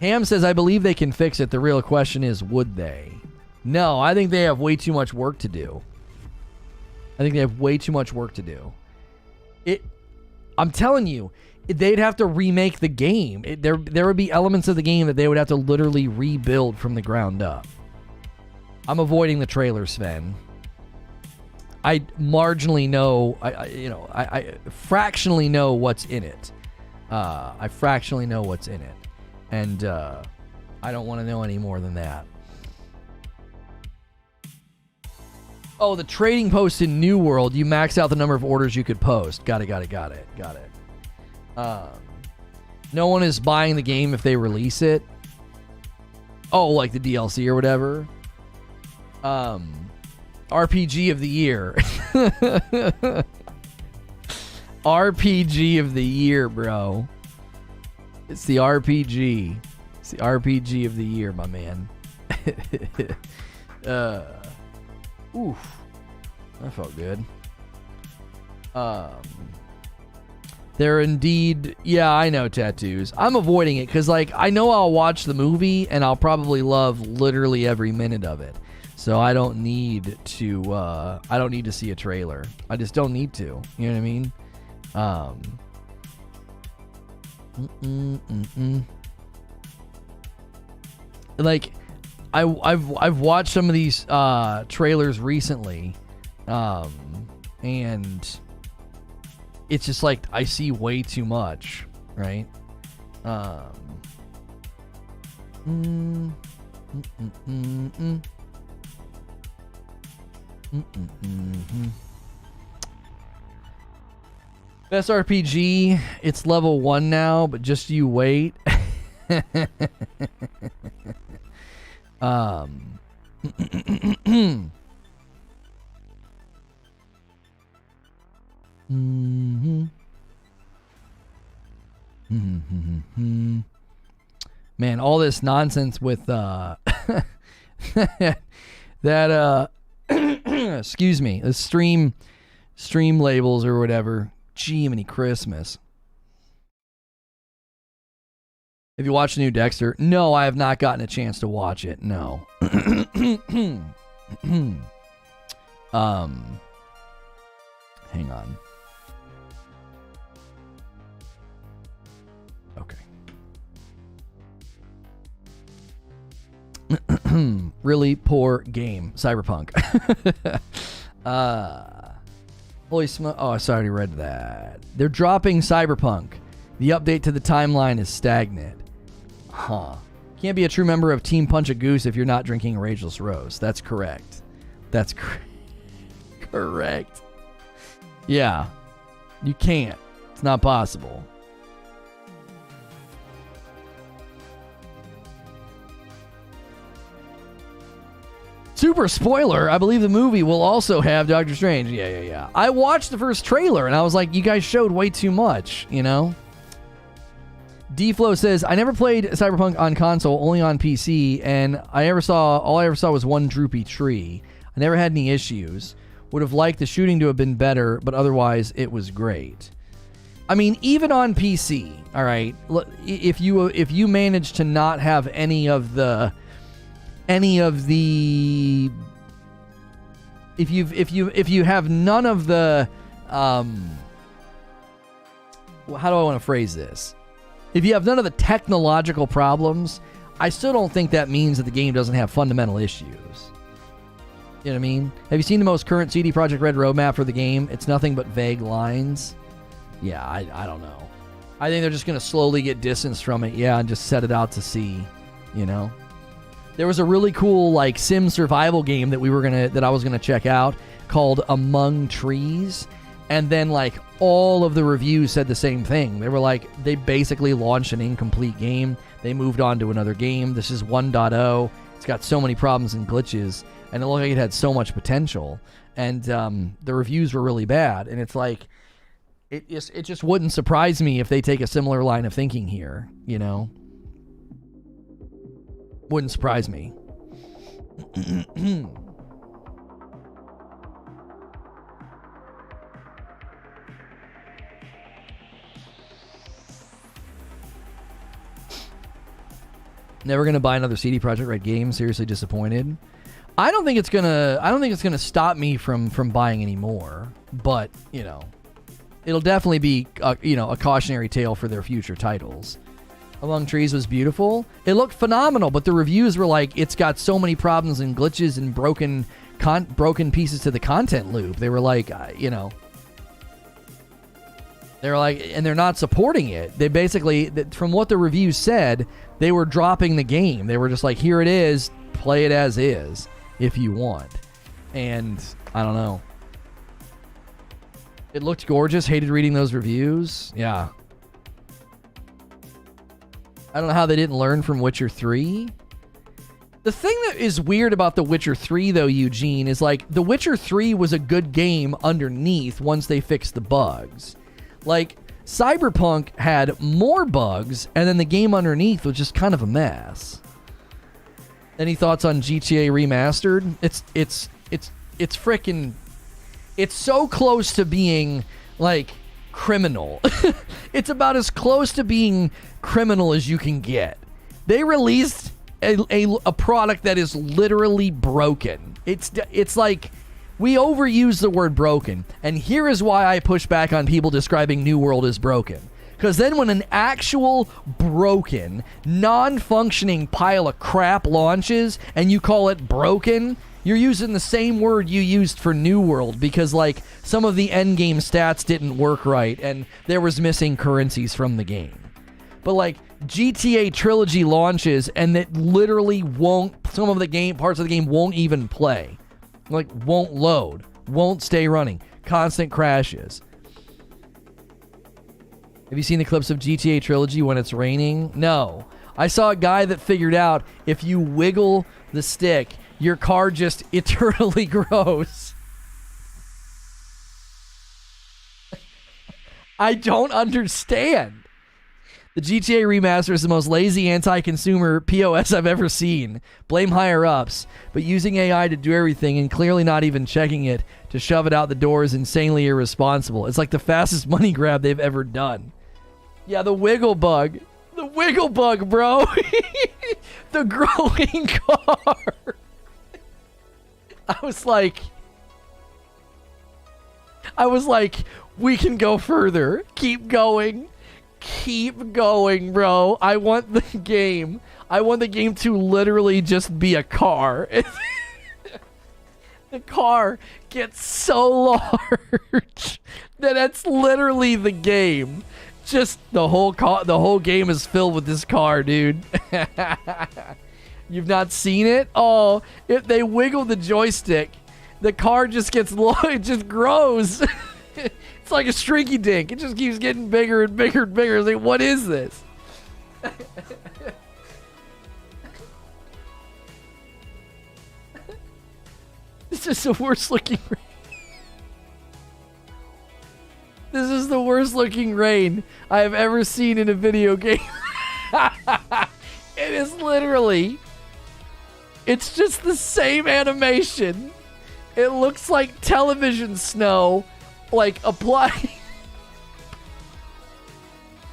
Ham says, I believe they can fix it. The real question is, would they? No, I think they have way too much work to do. I think they have way too much work to do. I'm telling you, they'd have to remake the game. There would be elements of the game that they would have to literally rebuild from the ground up. I'm avoiding the trailer, Sven. I marginally know, I fractionally know what's in it. I fractionally know what's in it. And I don't want to know any more than that. Oh, the trading post in New World, you max out the number of orders you could post. Got it. No one is buying the game if they release it. Oh, like the DLC or whatever. RPG of the year. RPG of the year, bro. It's the RPG. It's the RPG of the year, my man. Oof. That felt good. They're indeed... Yeah, I know, tattoos. I'm avoiding it because, like, I know I'll watch the movie and I'll probably love literally every minute of it. So I don't need to... I don't need to see a trailer. I just don't need to. You know what I mean? Like, I've watched some of these trailers recently, and it's just like I see way too much, right? Best RPG, it's level 1 now, but just you wait. Man, all this nonsense with that excuse me, the stream labels or whatever. Jiminy Christmas. Have you watched the new Dexter? No, I have not gotten a chance to watch it. No. Hang on. Okay. Really poor game. Cyberpunk. Holy smoke. Oh, I already read that. They're dropping Cyberpunk. The update to the timeline is stagnant. Huh. Can't be a true member of Team Punch a Goose if you're not drinking a Rageless Rose. That's correct. That's correct. Yeah. You can't. It's not possible. Super spoiler, I believe the movie will also have Doctor Strange. Yeah. I watched the first trailer and I was like, you guys showed way too much, you know? D-Flow says, I never played Cyberpunk on console, only on PC, and all I ever saw was one droopy tree. I never had any issues. Would have liked the shooting to have been better, but otherwise it was great. I mean, even on PC, all right, if you manage to not have any of the if you have none of the how do I want to phrase this? If you have none of the technological problems, I still don't think that means that the game doesn't have fundamental issues. You know what I mean? Have you seen the most current CD Projekt Red roadmap for the game? It's nothing but vague lines. Yeah, I don't know. I think they're just going to slowly get distanced from it, yeah, and just set it out to sea, you know? There was a really cool, like, sim survival game that I was gonna check out called Among Trees, and then, like, all of the reviews said the same thing. They were like, they basically launched an incomplete game. They moved on to another game. This is 1.0. It's got so many problems and glitches, and it looked like it had so much potential. And the reviews were really bad, and it's like, it just wouldn't surprise me if they take a similar line of thinking here, you know? Wouldn't surprise me. Never gonna buy another CD Projekt Red game. Seriously disappointed. I don't think it's gonna stop me from buying any more. But you know, it'll definitely be a cautionary tale for their future titles. Among Trees was beautiful. It looked phenomenal, but the reviews were like, it's got so many problems and glitches and broken pieces to the content loop. They were like, they were like, and they're not supporting it. They basically, from what the reviews said, they were dropping the game. They were just like, here it is, play it as is if you want. And I don't know. It looked gorgeous. Hated reading those reviews. Yeah. I don't know how they didn't learn from Witcher 3. The thing that is weird about The Witcher 3, though, Eugene, is like The Witcher 3 was a good game underneath once they fixed the bugs. Like, Cyberpunk had more bugs, and then the game underneath was just kind of a mess. Any thoughts on GTA Remastered? It's freaking... It's so close to being, like, criminal. It's about as close to being criminal as you can get. They released a product that is literally broken. It's like, we overuse the word broken, and here is why I push back on people describing New World as broken. Because then when an actual broken, non-functioning pile of crap launches and you call it broken, you're using the same word you used for New World, because like some of the endgame stats didn't work right and there was missing currencies from the game. But like GTA Trilogy launches and it literally won't, some of the game parts of the game won't even play. Like won't load, won't stay running, constant crashes. Have you seen the clips of GTA Trilogy when it's raining? No. I saw a guy that figured out if you wiggle the stick, your car just eternally grows. I don't understand. The GTA Remaster is the most lazy anti-consumer POS I've ever seen. Blame higher-ups. But using AI to do everything and clearly not even checking it to shove it out the door is insanely irresponsible. It's like the fastest money grab they've ever done. Yeah, the wiggle bug. The wiggle bug, bro. The growing car. I was like, we can go further. Keep going. Keep going, bro. I want the game. I want the game to literally just be a car. The car gets so large that that's literally the game. Just the whole game is filled with this car, dude. You've not seen it? Oh, if they wiggle the joystick, the car just gets it just grows. It's like a shrinky dink. It just keeps getting bigger and bigger and bigger. It's like, what is this? This is the worst looking rain. This is the worst looking rain I have ever seen in a video game. It is literally, it's just the same animation. It looks like television snow, like applying,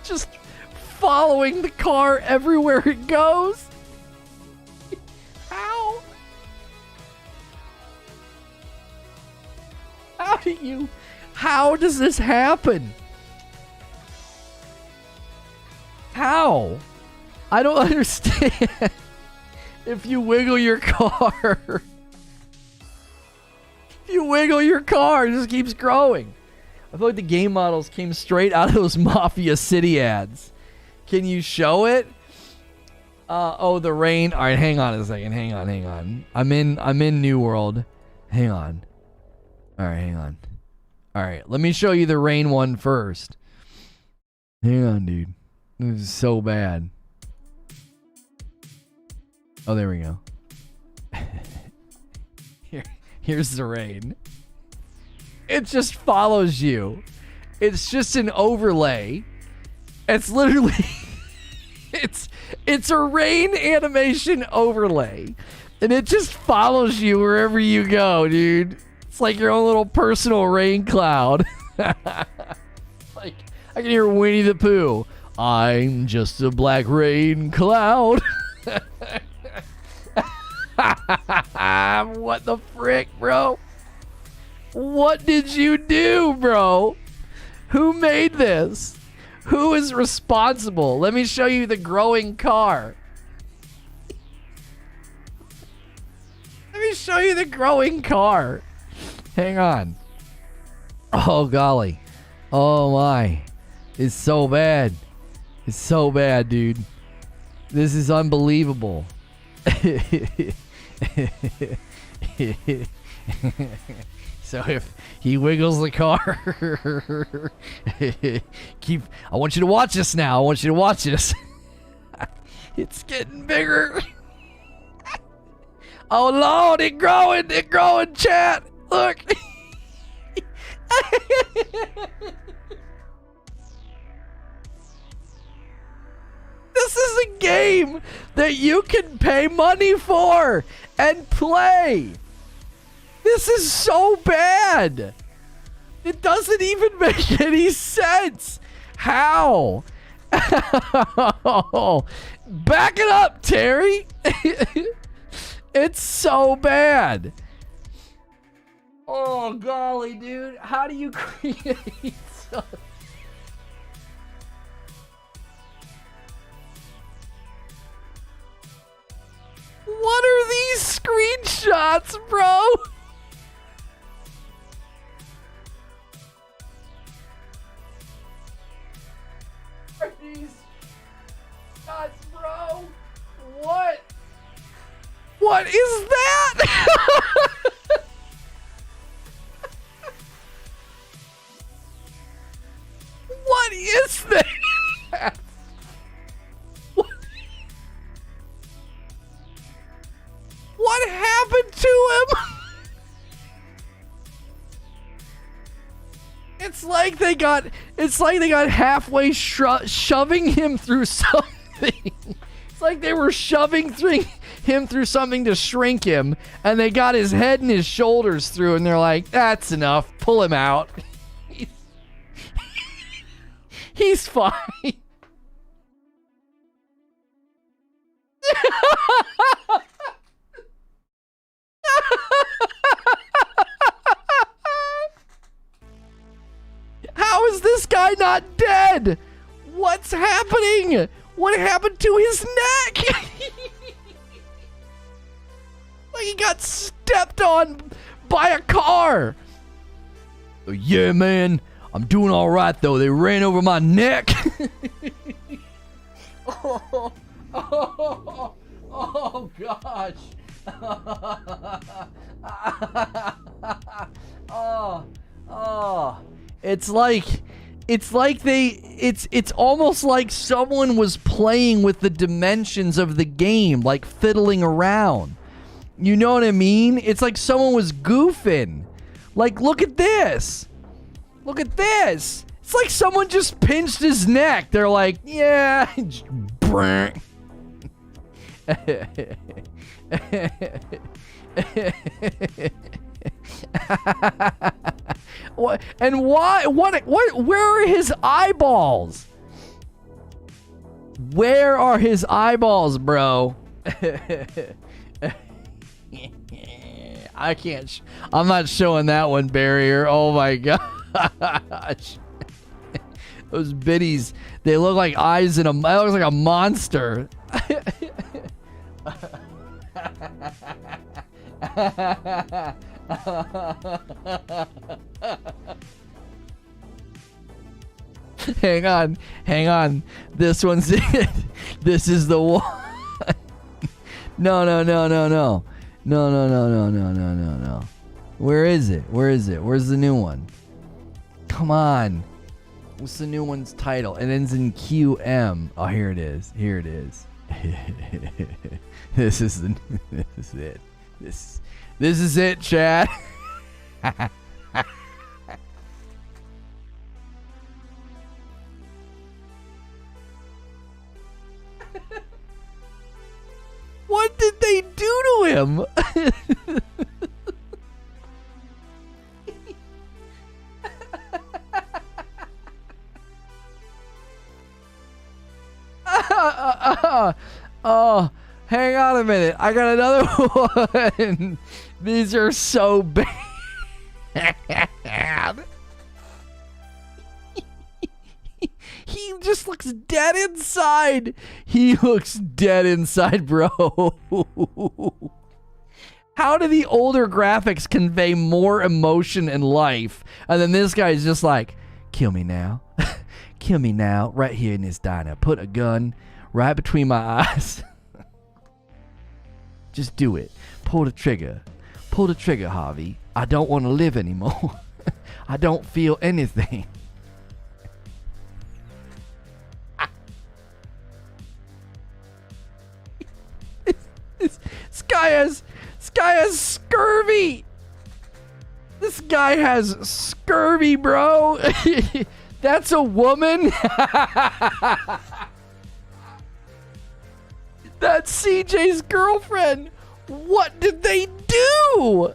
just following the car everywhere it goes. How? How does this happen? How? I don't understand. If you wiggle your car, it just keeps growing. I feel like the game models came straight out of those Mafia City ads. Can you show it? Oh, the rain. All right, hang on a second. Hang on. I'm in New World. Hang on. All right, hang on. All right, let me show you the rain one first. Hang on, dude. This is so bad. Oh, there we go. Here's the rain. It just follows you. It's just an overlay. It's literally it's a rain animation overlay. And it just follows you wherever you go, dude. It's like your own little personal rain cloud. Like I can hear Winnie the Pooh. I'm just a black rain cloud. What the frick, bro? What did you do, bro? Who made this? Who is responsible? Let me show you the growing car. Let me show you the growing car. Hang on. Oh, golly. Oh, my. It's so bad. It's so bad, dude. This is unbelievable. So if he wiggles the car, I want you to watch this now. I want you to watch this. It's getting bigger. Oh Lord, it's growing, chat. Look. This is a game that you can pay money for and play. This is so bad. It doesn't even make any sense. How? Back it up, Terry. It's so bad. Oh, golly, dude. How do you create such... What are these screenshots, bro? Are these shots, bro? What? What is that? What is that? What happened to him? It's like they got halfway shoving him through something. It's like they were shoving him through something to shrink him, and they got his head and his shoulders through, and they're like, that's enough. Pull him out. He's fine. How is this guy not dead? What's happening? What happened to his neck? Like he got stepped on by a car. Oh, yeah, man. I'm doing all right, though. They ran over my neck. Oh, gosh. It's almost like someone was playing with the dimensions of the game, like fiddling around. You know what I mean? It's like someone was goofing. Like, look at this. Look at this. It's like someone just pinched his neck. They're like, yeah. What? And why? What? Where are his eyeballs? Where are his eyeballs, bro? I can't. I'm not showing that one, Barrier. Oh my gosh. Those biddies, they look like eyes in a. That looks like a monster. Hang on. Hang on. This one's it. This is the one. No, no, no, no, no. No, no, no, no, no, no, no, no. Where is it? Where is it? Where's the new one? Come on. What's the new one's title? It ends in QM. Oh, here it is. Here it is. This is the. This is it. This is it, Chad. What did they do to him? Oh, hang on a minute. I got another one. These are so bad. He just looks dead inside. He looks dead inside, bro. How do the older graphics convey more emotion and life? And then this guy's just like, kill me now. Kill me now, right here in this diner. Put a gun right between my eyes. Just do it. Pull the trigger. Pull the trigger, Harvey. I don't want to live anymore. I don't feel anything. This guy has scurvy. This guy has scurvy, bro. That's a woman. That's CJ's girlfriend. What did they do?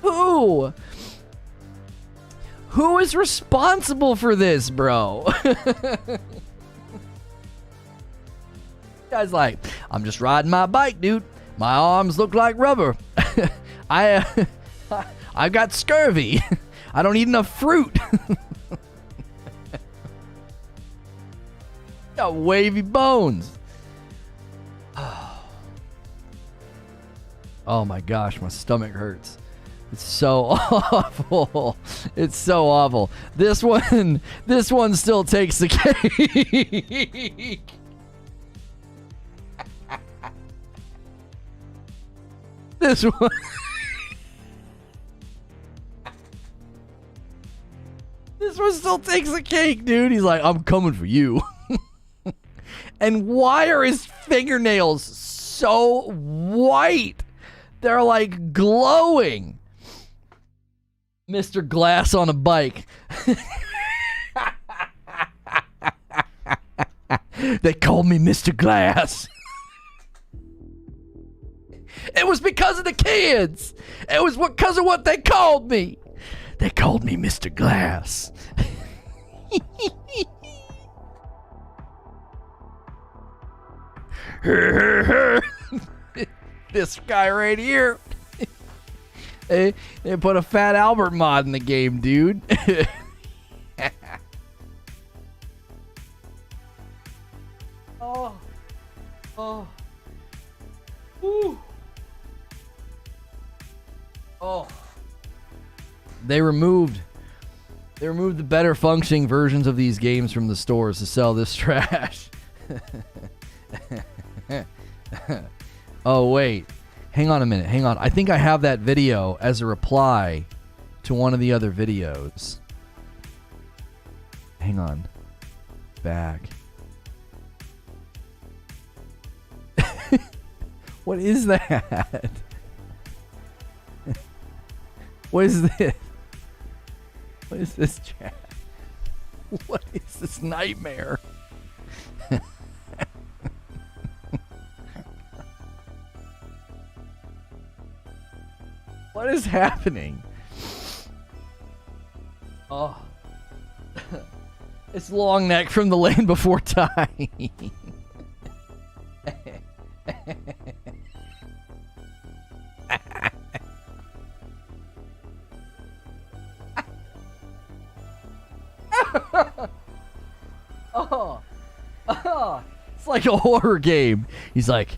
Who? Who is responsible for this, bro? Guy's like, I'm just riding my bike, dude. My arms look like rubber. I've got scurvy. I don't eat enough fruit. Got wavy bones. Oh my gosh, my stomach hurts. It's so awful. It's so awful. This one still takes the cake. This one. This one still takes the cake, dude. He's like, I'm coming for you. And why are his fingernails so white? They're like glowing. Mr. Glass on a bike. They called me Mr. Glass. It was because of the kids. It was because of what they called me. They called me Mr. Glass. This guy right here. They put a Fat Albert mod in the game, dude. Oh. Oh. Woo. Oh. They removed the better functioning versions of these games from the stores to sell this trash. Oh, wait. Hang on a minute. Hang on. I think I have that video as a reply to one of the other videos. Hang on. Back. What is that? What is this? What is this, chat? What is this nightmare? What is happening? Oh. It's Long Neck from The Land Before Time. Oh. Oh. It's like a horror game. He's like...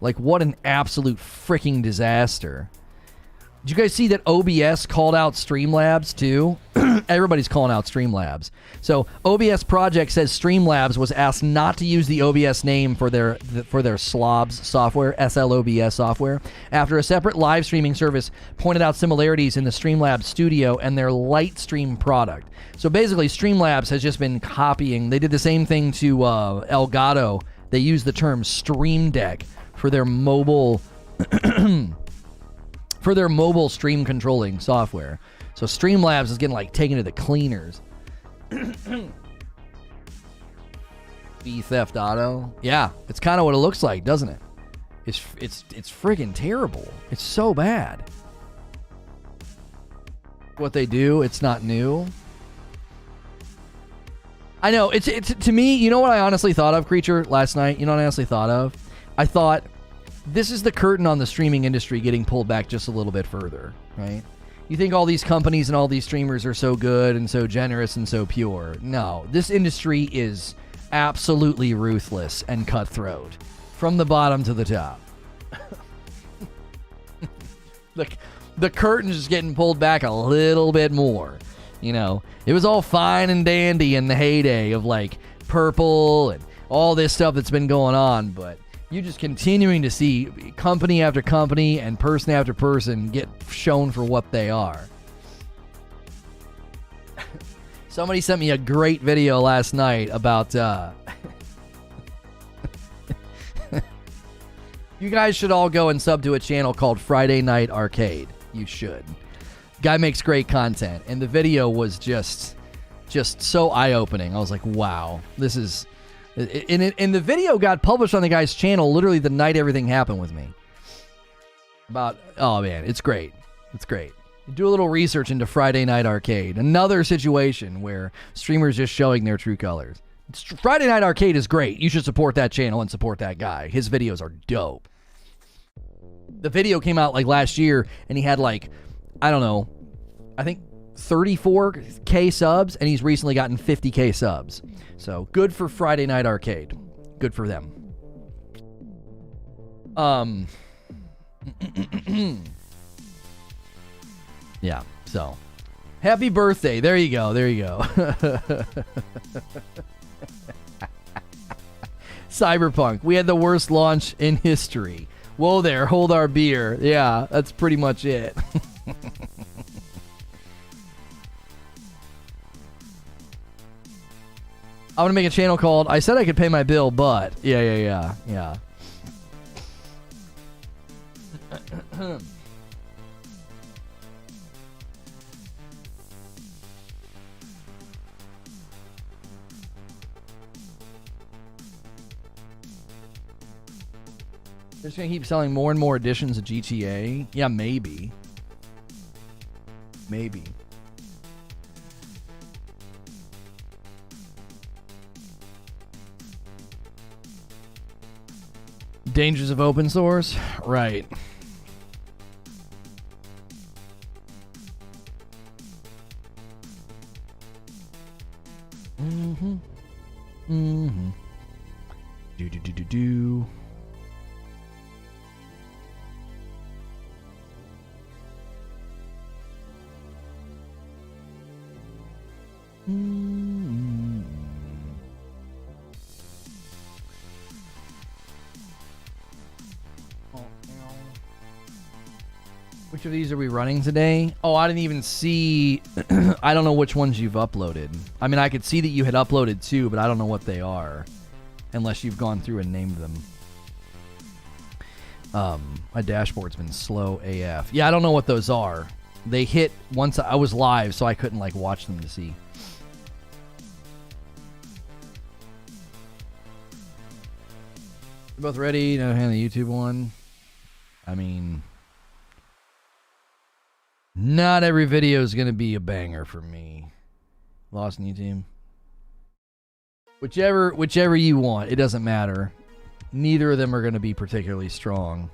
Like, what an absolute freaking disaster. Did you guys see that OBS called out Streamlabs too? Everybody's calling out Streamlabs. So OBS Project says Streamlabs was asked not to use the OBS name for their SLOBS software, SLOBS software, after a separate live streaming service pointed out similarities in the Streamlabs studio and their Lightstream product. So basically, Streamlabs has just been copying. They did the same thing to Elgato. They used the term Stream Deck for their mobile stream controlling software. So Streamlabs is getting like taken to the cleaners. B Theft Auto. Yeah, it's kind of what it looks like, doesn't it? It's friggin' terrible. It's so bad. What they do, it's not new. I know, it's to me, you know what I honestly thought of, Creature, last night? You know what I honestly thought of? I thought, this is the curtain on the streaming industry getting pulled back just a little bit further, right? You think all these companies and all these streamers are so good and so generous and so pure. No, this industry is absolutely ruthless and cutthroat from the bottom to the top. The curtain's just getting pulled back a little bit more. You know, it was all fine and dandy in the heyday of like Purple and all this stuff that's been going on, but you're just continuing to see company after company and person after person get shown for what they are. Somebody sent me a great video last night about you guys should all go and sub to a channel called Friday Night Arcade. You should. Guy makes great content, and the video was just so eye-opening. I was like, wow, this is... And the video got published on the guy's channel literally the night everything happened with me. Oh man, it's great. It's great. Do a little research into Friday Night Arcade. Another situation where streamers just showing their true colors. Friday Night Arcade is great. You should support that channel and support that guy. His videos are dope. The video came out like last year, and he had like, I don't know, I think 34K subs, and he's recently gotten 50K subs. So good for Friday Night Arcade. Good for them. Yeah, so happy birthday. There you go. There you go. Cyberpunk. We had the worst launch in history. Whoa there, hold our beer. Yeah, that's pretty much it. I'm going to make a channel called I Said I Could Pay My Bill, but... Yeah. They're just going to keep selling more and more editions of GTA? Yeah, maybe. Maybe. Dangers of open source? Right. Do. Which of these are we running today? Oh, I didn't even see... I don't know which ones you've uploaded. I mean, I could see that you had uploaded two, but I don't know what they are. Unless you've gone through and named them. My dashboard's been slow AF. Yeah, I don't know what those are. They hit once I was live, so I couldn't like watch them to see. You're both ready to hand the YouTube one? I mean... Not every video is going to be a banger for me. Lost New Team. Whichever you want. It doesn't matter. Neither of them are going to be particularly strong.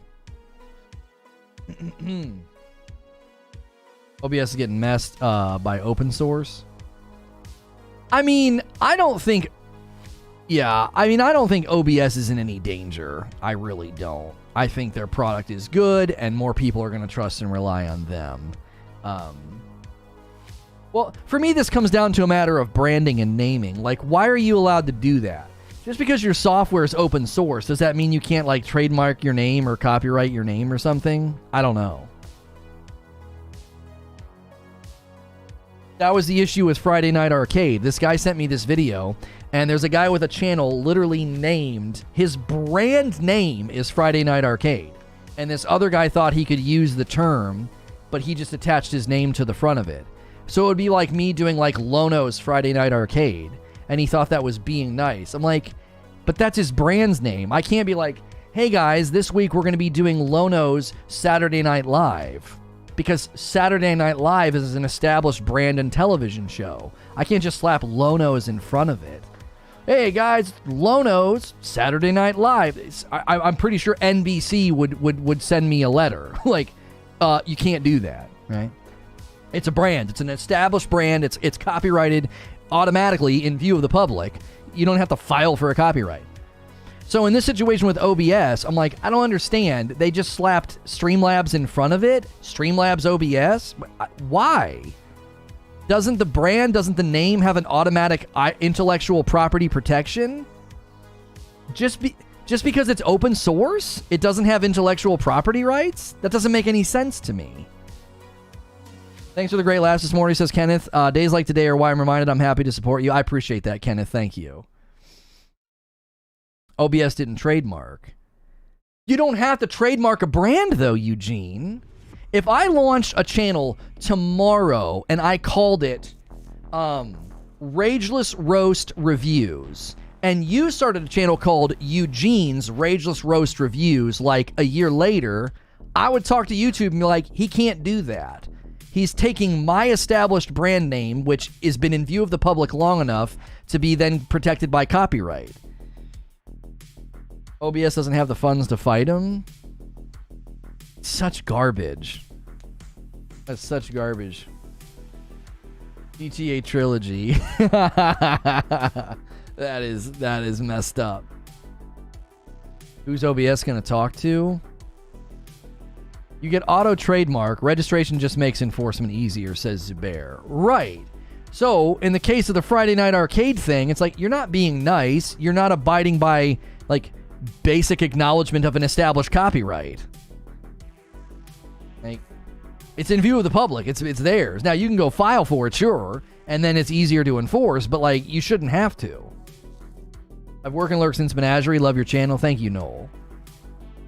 OBS is getting messed by open source. I mean, I don't think... Yeah, I mean, I don't think OBS is in any danger. I really don't. I think their product is good, and more people are going to trust and rely on them. Well, for me, this comes down to a matter of branding and naming. Like, why are you allowed to do that? Just because your software is open source, does that mean you can't, like, trademark your name or copyright your name or something? I don't know. That was the issue with Friday Night Arcade. This guy sent me this video, and there's a guy with a channel literally named, his brand name is Friday Night Arcade. And this other guy thought he could use the term, but he just attached his name to the front of it. So it would be like me doing like Lono's Friday Night Arcade, and he thought that was being nice. I'm like, but that's his brand's name. I can't be like, hey guys, this week we're going to be doing Lono's Saturday Night Live. Because Saturday Night Live is an established brand and television show. I can't just slap Lono's in front of it. Hey guys, Lono's Saturday Night Live. I'm pretty sure NBC would send me a letter. Like, you can't do that, right? It's a brand. It's an established brand. It's copyrighted automatically in view of the public. You don't have to file for a copyright. So in this situation with OBS, I'm like, I don't understand. They just slapped Streamlabs in front of it. Streamlabs OBS? Why? Doesn't the name have an automatic intellectual property protection? Just because it's open source, it doesn't have intellectual property rights? That doesn't make any sense to me. Thanks for the great laughs this morning, says Kenneth. Days like today are why I'm reminded I'm happy to support you. I appreciate that, Kenneth. Thank you. OBS didn't trademark. You don't have to trademark a brand, though, Eugene. If I launched a channel tomorrow and I called it Rageless Roast Reviews, and you started a channel called Eugene's Rageless Roast Reviews like a year later, I would talk to YouTube and be like, he can't do that. He's taking my established brand name, which has been in view of the public long enough to be then protected by copyright. OBS doesn't have the funds to fight him. Such garbage. That's such garbage. GTA Trilogy. That is messed up. Who's OBS gonna talk to? You get auto trademark. Registration just makes enforcement easier, says Zubair. Right. So, in the case of the Friday Night Arcade thing, it's like, you're not being nice. You're not abiding by, like, basic acknowledgement of an established copyright. Like, it's in view of the public. It's theirs. Now, you can go file for it, sure, and then it's easier to enforce, but, like, you shouldn't have to. I've worked and lurked since Menagerie. Love your channel. Thank you, Noel.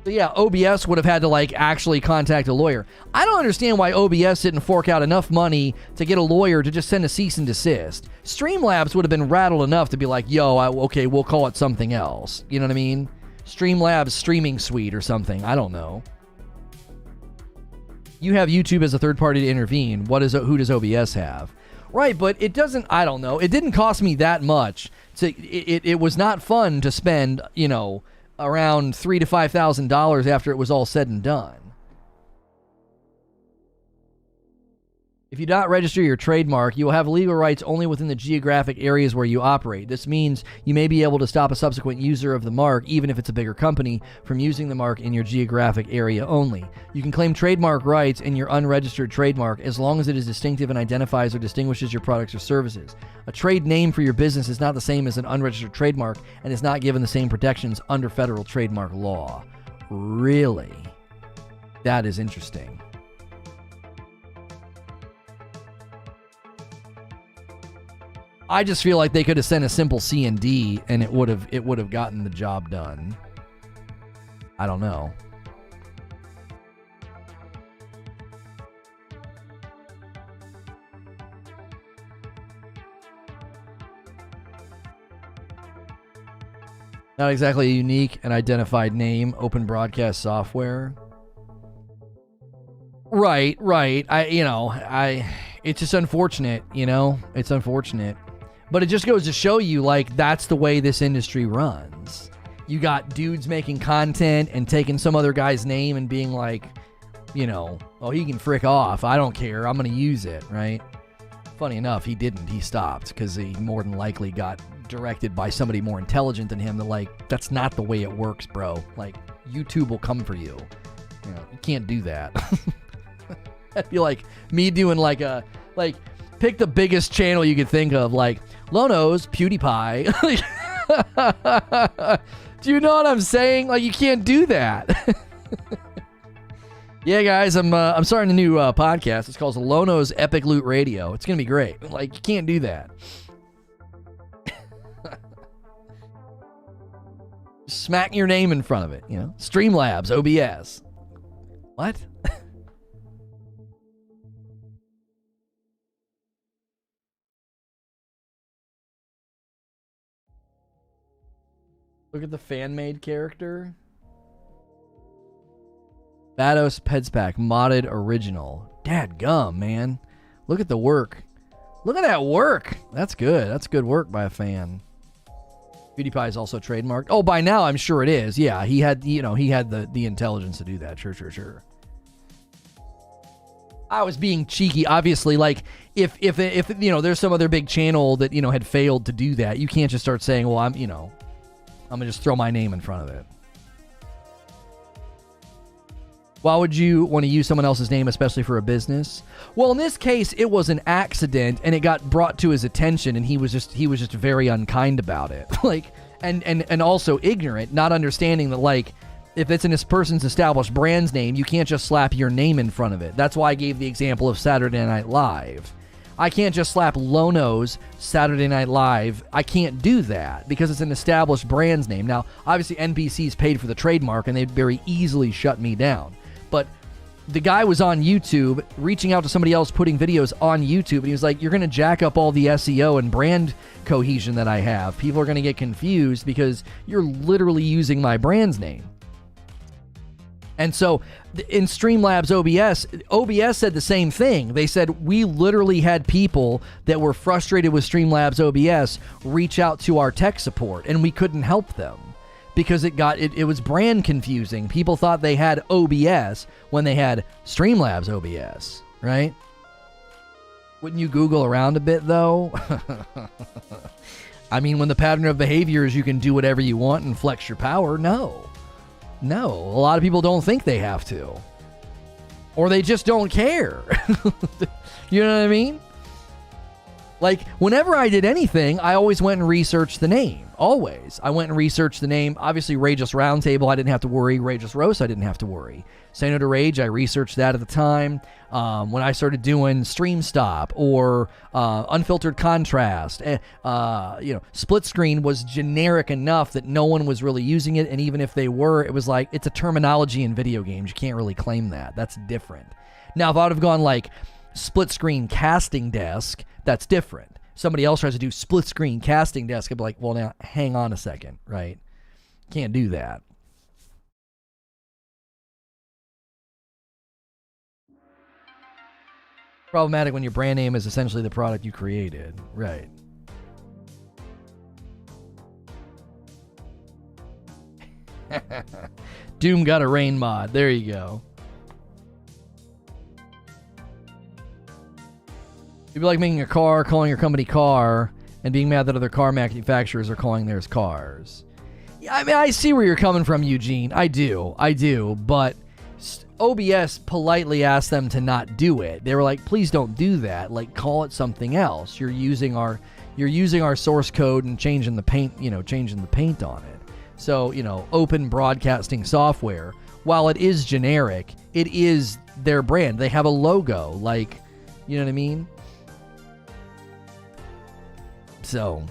So yeah, OBS would have had to, like, actually contact a lawyer. I don't understand why OBS didn't fork out enough money to get a lawyer to just send a cease and desist. Streamlabs would have been rattled enough to be like, yo, okay, we'll call it something else. You know what I mean? Streamlabs Streaming Suite or something. I don't know. You have YouTube as a third party to intervene. Who does OBS have? Right, but it doesn't, I don't know. It didn't cost me that much. It was not fun to spend, you know, around $3,000 to $5,000 after it was all said and done. If you do not register your trademark, you will have legal rights only within the geographic areas where you operate. This means you may be able to stop a subsequent user of the mark, even if it's a bigger company, from using the mark in your geographic area only. You can claim trademark rights in your unregistered trademark as long as it is distinctive and identifies or distinguishes your products or services. A trade name for your business is not the same as an unregistered trademark and is not given the same protections under federal trademark law. Really? That is interesting. I just feel like they could have sent a simple C&D and it would have gotten the job done. I don't know. Not exactly a unique and identified name, open broadcast software. Right. It's just unfortunate, you know? It's unfortunate. But it just goes to show you, like, that's the way this industry runs. You got dudes making content and taking some other guy's name and being like, you know, oh, he can frick off. I don't care. I'm going to use it, right? Funny enough, he didn't. He stopped because he more than likely got directed by somebody more intelligent than him. That, like, that's not the way it works, bro. Like, YouTube will come for you. You can't do that. That'd be like me doing like pick the biggest channel you could think of, like Lono's PewDiePie. Do you know what I'm saying? Like, you can't do that. Yeah, guys, I'm starting a new podcast. It's called Lono's Epic Loot Radio. It's gonna be great. Like, you can't do that. Smack your name in front of it. Streamlabs, OBS. What? Look at the fan-made character. Bados Pedspack, modded original. Dadgum, man. Look at the work. Look at that work. That's good. That's good work by a fan. PewDiePie is also trademarked. Oh, by now I'm sure it is. Yeah, he had the intelligence to do that. Sure. I was being cheeky, obviously. Like, if there's some other big channel that had failed to do that, you can't just start saying, well, I'm gonna just throw my name in front of it. Why would you want to use someone else's name, especially for a business? Well, in this case, it was an accident, and it got brought to his attention, and he was just very unkind about it. Like, and also ignorant, not understanding that, like, if it's in this person's established brand's name, you can't just slap your name in front of it. That's why I gave the example of Saturday Night Live. I can't just slap Lono's Saturday Night Live. I can't do that because it's an established brand's name. Now, obviously, NBC's paid for the trademark, and they'd very easily shut me down. But the guy was on YouTube, reaching out to somebody else, putting videos on YouTube, and he was like, you're going to jack up all the SEO and brand cohesion that I have. People are going to get confused because you're literally using my brand's name. And so in Streamlabs OBS said the same thing. They said, we literally had people that were frustrated with Streamlabs OBS reach out to our tech support, and we couldn't help them. Because it was brand confusing. People thought they had OBS when they had Streamlabs OBS, right? Wouldn't you Google around a bit, though? I mean, when the pattern of behavior is you can do whatever you want and flex your power, no. A lot of people don't think they have to. Or they just don't care. You know what I mean? Like, whenever I did anything, I always went and researched the name. Always. I went and researched the name. Obviously, Rageous Roundtable, I didn't have to worry. Rageous Roast, I didn't have to worry. Say No to Rage, I researched that at the time. When I started doing Stream Stop or Unfiltered Contrast, Split Screen was generic enough that no one was really using it. And even if they were, it was like, it's a terminology in video games. You can't really claim that. That's different. Now, if I would have gone like Split Screen Casting Desk, that's different. Somebody else tries to do split screen casting desk, I'd be like, well, now hang on a second, right? Can't do that. Problematic when your brand name is essentially the product you created, right? Doom got a rain mod. There you go. It'd be like making a car, calling your company car, and being mad that other car manufacturers are calling theirs cars. Yeah, I mean, I see where you're coming from, Eugene. I do. But OBS politely asked them to not do it. They were like, please don't do that. Like, call it something else. You're using our source code and changing the paint on it. So, open broadcasting software, while it is generic, it is their brand. They have a logo. Like, you know what I mean? So,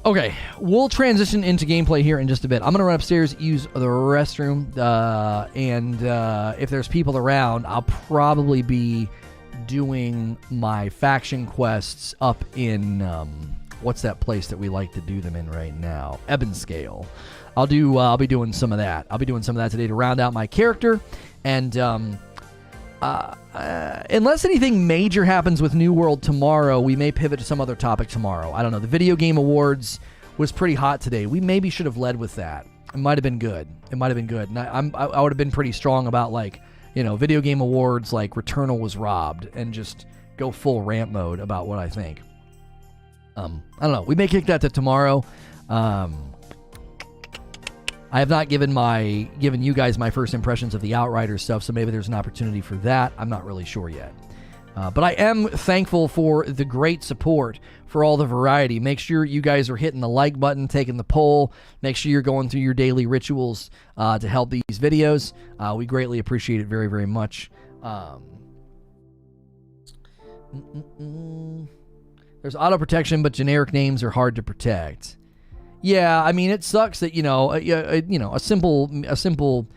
okay, we'll transition into gameplay here in just a bit. I'm going to run upstairs, use the restroom, and if there's people around, I'll probably be doing my faction quests up in what's that place that we like to do them in right now? Ebonscale. I'll be doing some of that. I'll be doing some of that today to round out my character, and unless anything major happens with New World tomorrow, we may pivot to some other topic tomorrow. I don't know. The Video Game Awards was pretty hot today. We maybe should have led with that. It might have been good. It might have been good. And I would have been pretty strong about, like, you know, video game awards, like Returnal was robbed, and just go full rant mode about what I think. I don't know. We may kick that to tomorrow. I have not given you guys my first impressions of the Outriders stuff, so maybe there's an opportunity for that. I'm not really sure yet. But I am thankful for the great support for all the variety. Make sure you guys are hitting the like button, taking the poll. Make sure you're going through your daily rituals to help these videos. We greatly appreciate it very, very much. There's auto protection, but generic names are hard to protect. Yeah, I mean, it sucks that, a simple,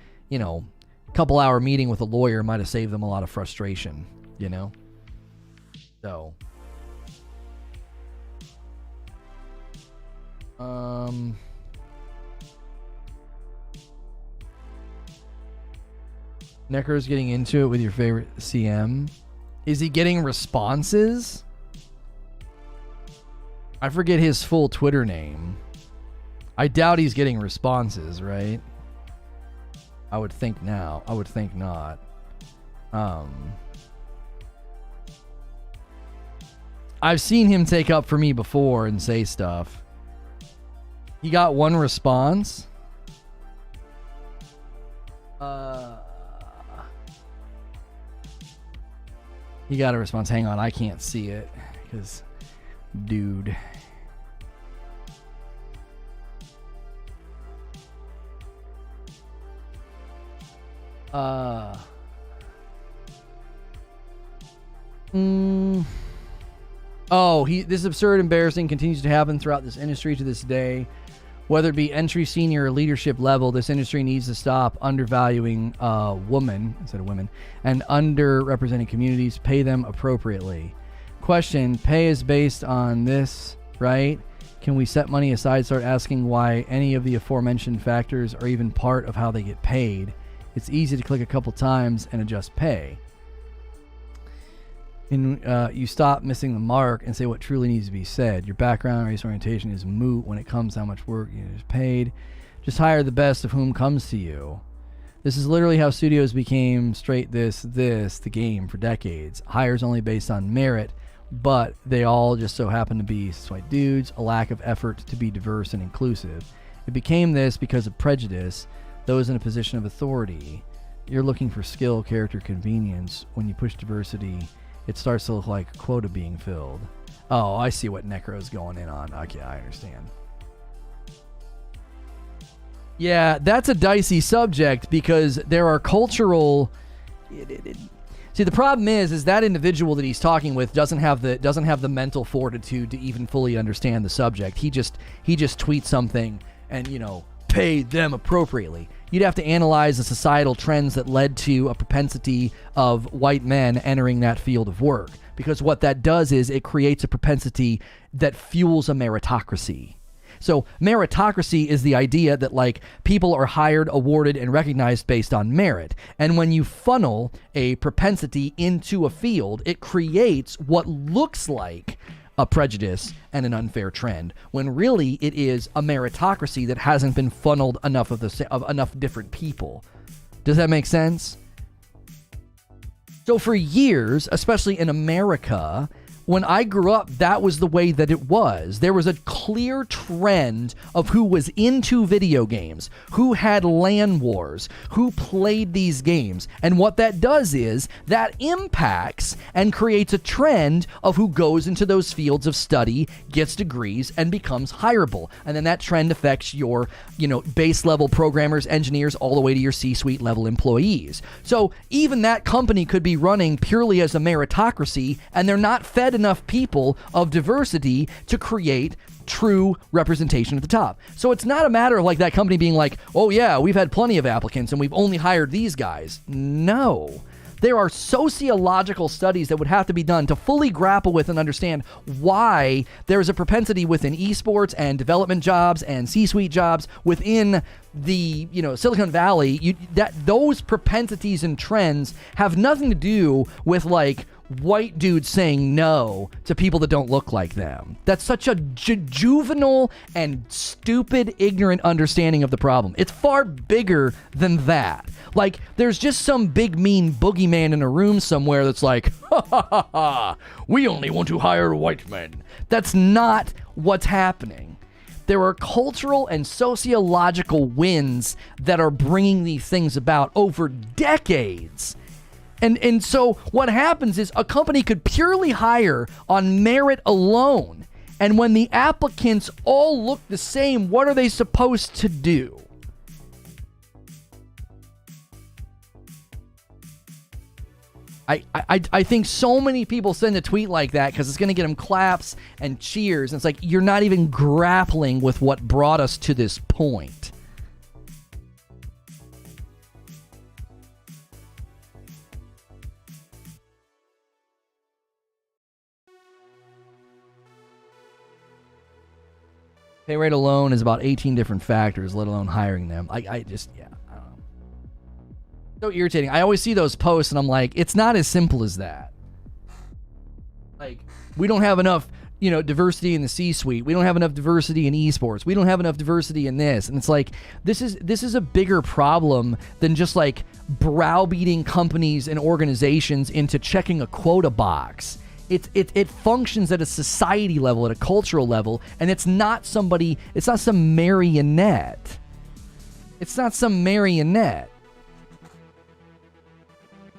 couple-hour meeting with a lawyer might have saved them a lot of frustration, So, Necro's getting into it with your favorite CM. Is he getting responses? I forget his full Twitter name. I doubt he's getting responses, right? I would think now. I would think not. I've seen him take up for me before and say stuff. He got one response. He got a response. Hang on, I can't see it because, dude. This absurd embarrassing continues to happen throughout this industry to this day. Whether it be entry, senior, or leadership level, this industry needs to stop undervaluing women instead of women and underrepresented communities. Pay them appropriately. Question: pay is based on this, right? Can we set money aside, start asking why any of the aforementioned factors are even part of how they get paid? It's easy to click a couple times and adjust pay. And you stop missing the mark and say what truly needs to be said. Your background, race, orientation is moot when it comes to how much work is paid. Just hire the best of whom comes to you. This is literally how studios became the game for decades. Hires only based on merit, but they all just so happen to be white dudes, a lack of effort to be diverse and inclusive. It became this because of prejudice, those in a position of authority. You're looking for skill, character, convenience. When you push diversity, it starts to look like a quota being filled. Oh, I see what Necro's going in on. Okay, I understand. Yeah, that's a dicey subject because there are cultural... See, the problem is that individual that he's talking with doesn't have the mental fortitude to even fully understand the subject. He just tweets something and, pay them appropriately. You'd have to analyze the societal trends that led to a propensity of white men entering that field of work. Because what that does is it creates a propensity that fuels a meritocracy. So meritocracy is the idea that, like, people are hired, awarded, and recognized based on merit. And when you funnel a propensity into a field, it creates what looks like a prejudice and an unfair trend, when really it is a meritocracy that hasn't been funneled enough of enough different people. Does that make sense? So for years, especially in America, when I grew up, that was the way that it was. There was a clear trend of who was into video games, who had LAN wars, who played these games. And what that does is that impacts and creates a trend of who goes into those fields of study, gets degrees, and becomes hireable. And then that trend affects your, base level programmers, engineers, all the way to your C-suite level employees. So even that company could be running purely as a meritocracy, and they're not fed enough people of diversity to create true representation at the top. So it's not a matter of like that company being like, oh yeah, we've had plenty of applicants and we've only hired these guys. No. There are sociological studies that would have to be done to fully grapple with and understand why there is a propensity within esports and development jobs and C-suite jobs within the Silicon Valley. That those propensities and trends have nothing to do with like white dudes saying no to people that don't look like them. That's such a juvenile and stupid, ignorant understanding of the problem. It's far bigger than that. Like, there's just some big, mean boogeyman in a room somewhere that's like, ha ha ha ha, we only want to hire white men. That's not what's happening. There are cultural and sociological wins that are bringing these things about over decades. And so what happens is a company could purely hire on merit alone. And when the applicants all look the same, what are they supposed to do? I think so many people send a tweet like that because it's going to get them claps and cheers. And it's like, you're not even grappling with what brought us to this point. Pay rate alone is about 18 different factors, let alone hiring them. I just, yeah, I don't know. So irritating. I always see those posts and I'm like, it's not as simple as that. Like, we don't have enough, diversity in the C-suite. We don't have enough diversity in esports. We don't have enough diversity in this. And it's like, this is a bigger problem than just like browbeating companies and organizations into checking a quota box. It functions at a society level, at a cultural level, and it's not some marionette. It's not some marionette.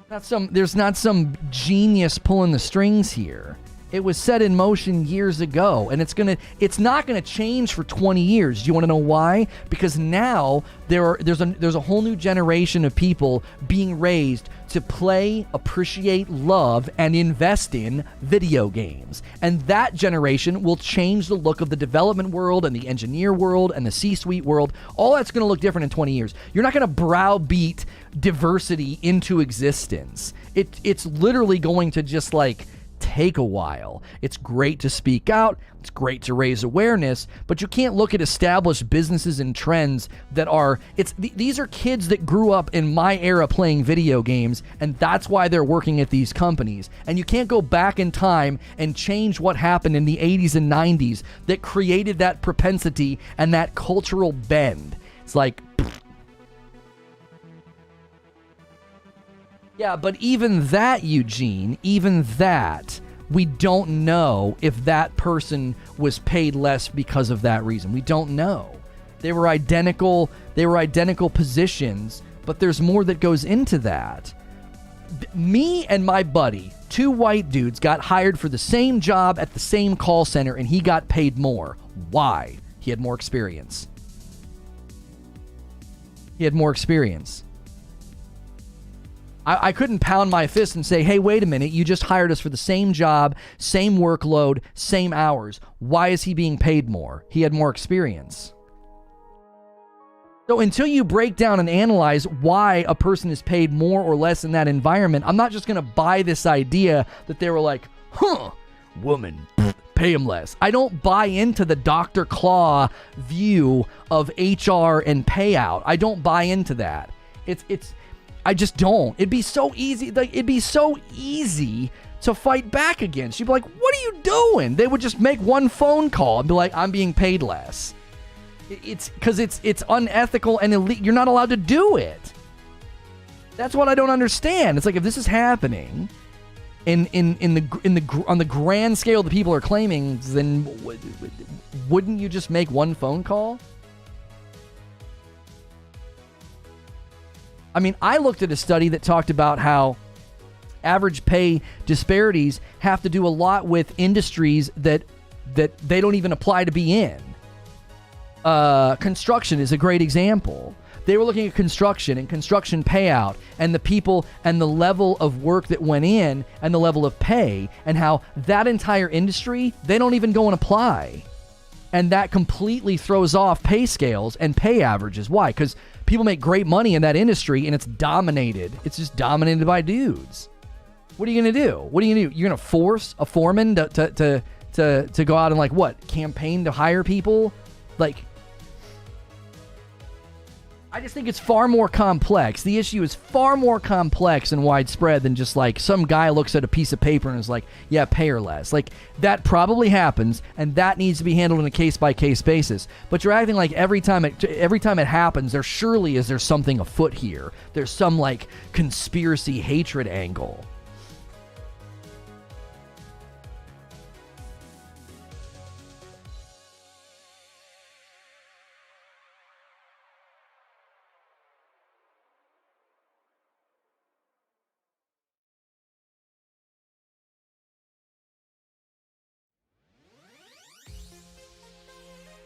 There's not some genius pulling the strings here. It was set in motion years ago, and it's not gonna change for 20 years. Do you want to know why? Because now there's a whole new generation of people being raised to play, appreciate, love, and invest in video games. And that generation will change the look of the development world and the engineer world and the C-suite world. All that's going to look different in 20 years. You're not going to browbeat diversity into existence. It's literally going to just like take a while. It's great to speak out. It's great to raise awareness, but you can't look at established businesses and trends that are, these are kids that grew up in my era playing video games, and that's why they're working at these companies. And you can't go back in time and change what happened in the 80s and 90s that created that propensity and that cultural bend. It's like, yeah, but even that, Eugene, we don't know if that person was paid less because of that reason. We don't know. They were identical positions, but there's more that goes into that. Me and my buddy, two white dudes, got hired for the same job at the same call center, and he got paid more. Why? He had more experience. I couldn't pound my fist and say, hey, wait a minute, you just hired us for the same job, same workload, same hours. Why is he being paid more? He had more experience. So until you break down and analyze why a person is paid more or less in that environment, I'm not just going to buy this idea that they were like, woman, pay him less. I don't buy into the Dr. Claw view of HR and payout. I don't buy into that. I just don't. It'd be so easy to fight back against. You'd be like, what are you doing? They would just make one phone call and be like, I'm being paid less. It's because it's unethical and illegal. You're not allowed to do it. That's what I don't understand. It's like, if this is happening on the grand scale that people are claiming, then wouldn't you just make one phone call? I mean, I looked at a study that talked about how average pay disparities have to do a lot with industries that they don't even apply to be in. Construction is a great example. They were looking at construction and construction payout and the people and the level of work that went in and the level of pay, and how that entire industry, they don't even go and apply. And that completely throws off pay scales and pay averages. Why? Because people make great money in that industry, and it's dominated. It's just dominated by dudes. What are you going to do? You're going to force a foreman to go out and like what? Campaign to hire people? Like, I just think it's far more complex. The issue is far more complex and widespread than just like some guy looks at a piece of paper and is like, yeah, pay her less. Like, that probably happens, and that needs to be handled on a case-by-case basis. But you're acting like every time it happens, there surely is there's something afoot here. There's some like conspiracy hatred angle.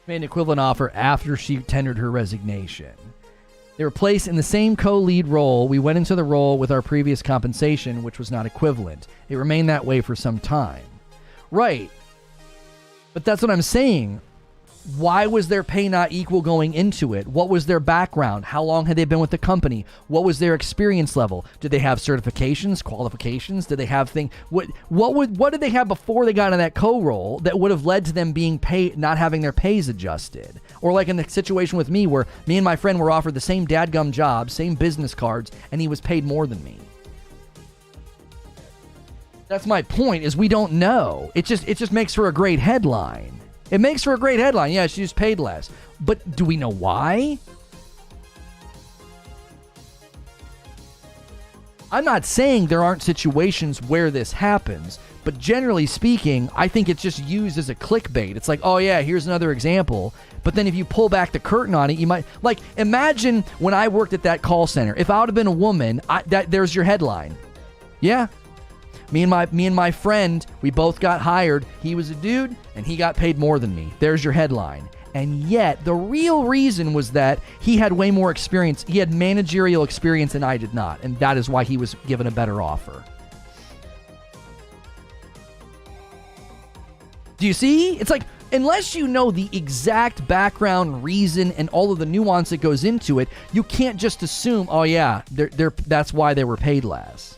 Made an equivalent offer after she tendered her resignation. They were placed in the same co-lead role. We went into the role with our previous compensation, which was not equivalent. It remained that way for some time. Right. But that's what I'm saying. Why was their pay not equal going into it? What was their background? How long had they been with the company? What was their experience level? Did they have certifications, qualifications? Did they have things? What did they have before they got in that co-role that would have led to them being paid, not having their pays adjusted? Or like in the situation with me, where me and my friend were offered the same dadgum job, same business cards, and he was paid more than me. That's my point. Is we don't know. It just makes for a great headline. It makes for a great headline. Yeah, she just paid less. But do we know why? I'm not saying there aren't situations where this happens, but generally speaking, I think it's just used as a clickbait. It's like, oh yeah, here's another example. But then if you pull back the curtain on it, you might, like, imagine when I worked at that call center. If I would have been a woman, there's your headline. Yeah. Me and my friend, we both got hired. He was a dude, and he got paid more than me. There's your headline. And yet, the real reason was that he had way more experience. He had managerial experience, and I did not. And that is why he was given a better offer. Do you see? It's like, unless you know the exact background, reason, and all of the nuance that goes into it, you can't just assume, oh yeah, that's why they were paid less.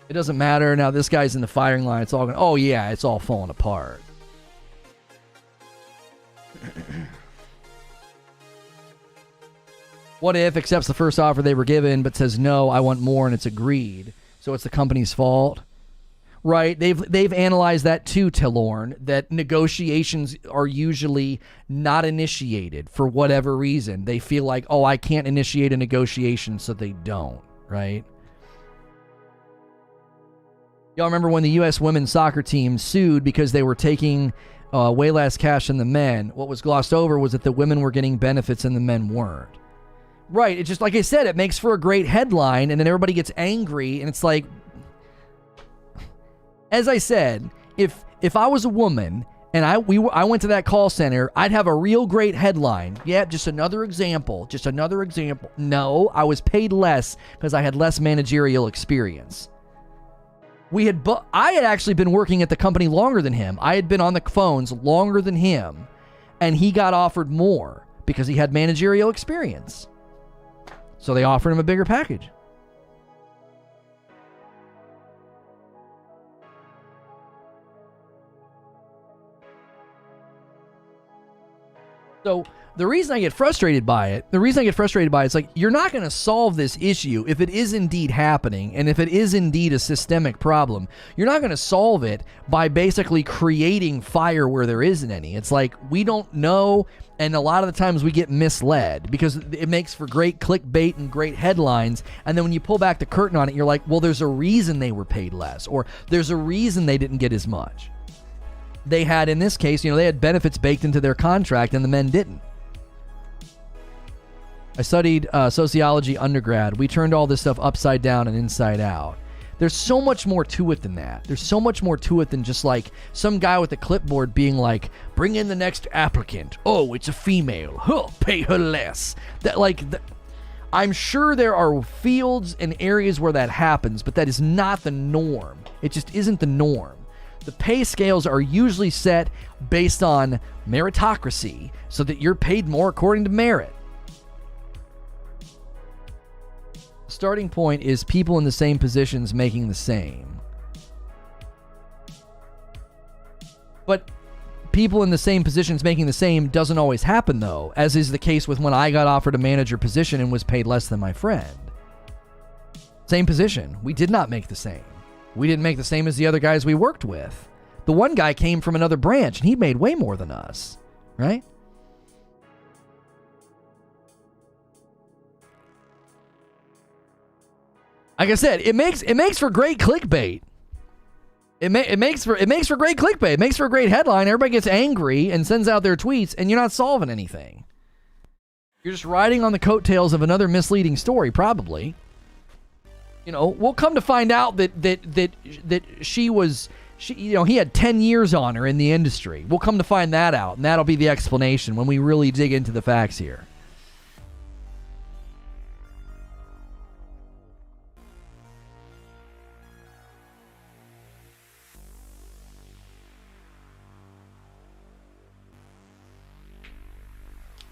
It doesn't matter. Now this guy's in the firing line. It's all going, oh yeah, it's all falling apart. What if accepts the first offer they were given, but says, no, I want more, and it's agreed. So it's the company's fault? Right? They've analyzed that too, Tilorn, that negotiations are usually not initiated for whatever reason. They feel like, oh, I can't initiate a negotiation, so they don't, right? Y'all remember when the U.S. women's soccer team sued because they were taking way less cash than the men? What was glossed over was that the women were getting benefits and the men weren't. Right. It's just, like I said, it makes for a great headline, and then everybody gets angry, and it's like, as I said, if I was a woman and I went to that call center, I'd have a real great headline. Yeah, just another example. Just another example. No, I was paid less because I had less managerial experience. I had actually been working at the company longer than him. I had been on the phones longer than him, and he got offered more because he had managerial experience. So they offered him a bigger package. So the reason I get frustrated by it, it's like, you're not going to solve this issue if it is indeed happening, and if it is indeed a systemic problem. You're not going to solve it by basically creating fire where there isn't any. It's like, we don't know, and a lot of the times we get misled because it makes for great clickbait and great headlines, and then when you pull back the curtain on it, you're like, well, there's a reason they were paid less, or there's a reason they didn't get as much. They had, in this case, they had benefits baked into their contract, and the men didn't. I studied sociology undergrad. We turned all this stuff upside down and inside out. There's so much more to it than that. There's so much more to it than just like some guy with a clipboard being like, bring in the next applicant. Oh, it's a female. Huh, pay her less. I'm sure there are fields and areas where that happens, but that is not the norm. It just isn't the norm. The pay scales are usually set based on meritocracy so that you're paid more according to merit. Starting point is people in the same positions making the same. But people in the same positions making the same doesn't always happen, though, as is the case with when I got offered a manager position and was paid less than my friend. Same position. We did not make the same. We didn't make the same as the other guys we worked with. The one guy came from another branch, and he made way more than us, right? Like I said, it makes for great clickbait. It makes for great clickbait. It makes for a great headline. Everybody gets angry and sends out their tweets, and you're not solving anything. You're just riding on the coattails of another misleading story, probably. You know, we'll come to find out that he had 10 years on her in the industry. We'll come to find that out, and that'll be the explanation when we really dig into the facts here.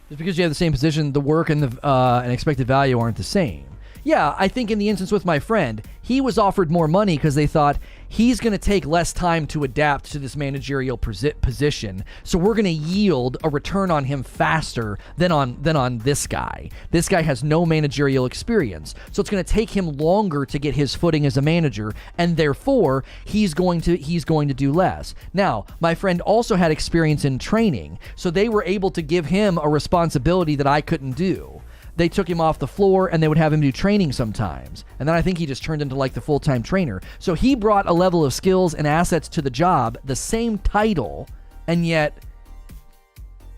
Just because you have the same position, the work and the and expected value aren't the same. Yeah, I think in the instance with my friend, he was offered more money because they thought he's going to take less time to adapt to this managerial position, so we're going to yield a return on him faster than on this guy. This guy has no managerial experience, so it's going to take him longer to get his footing as a manager, and therefore he's going to do less. Now, my friend also had experience in training, so they were able to give him a responsibility that I couldn't do. They took him off the floor and they would have him do training sometimes. And then I think he just turned into like the full-time trainer. So he brought a level of skills and assets to the job, the same title, and yet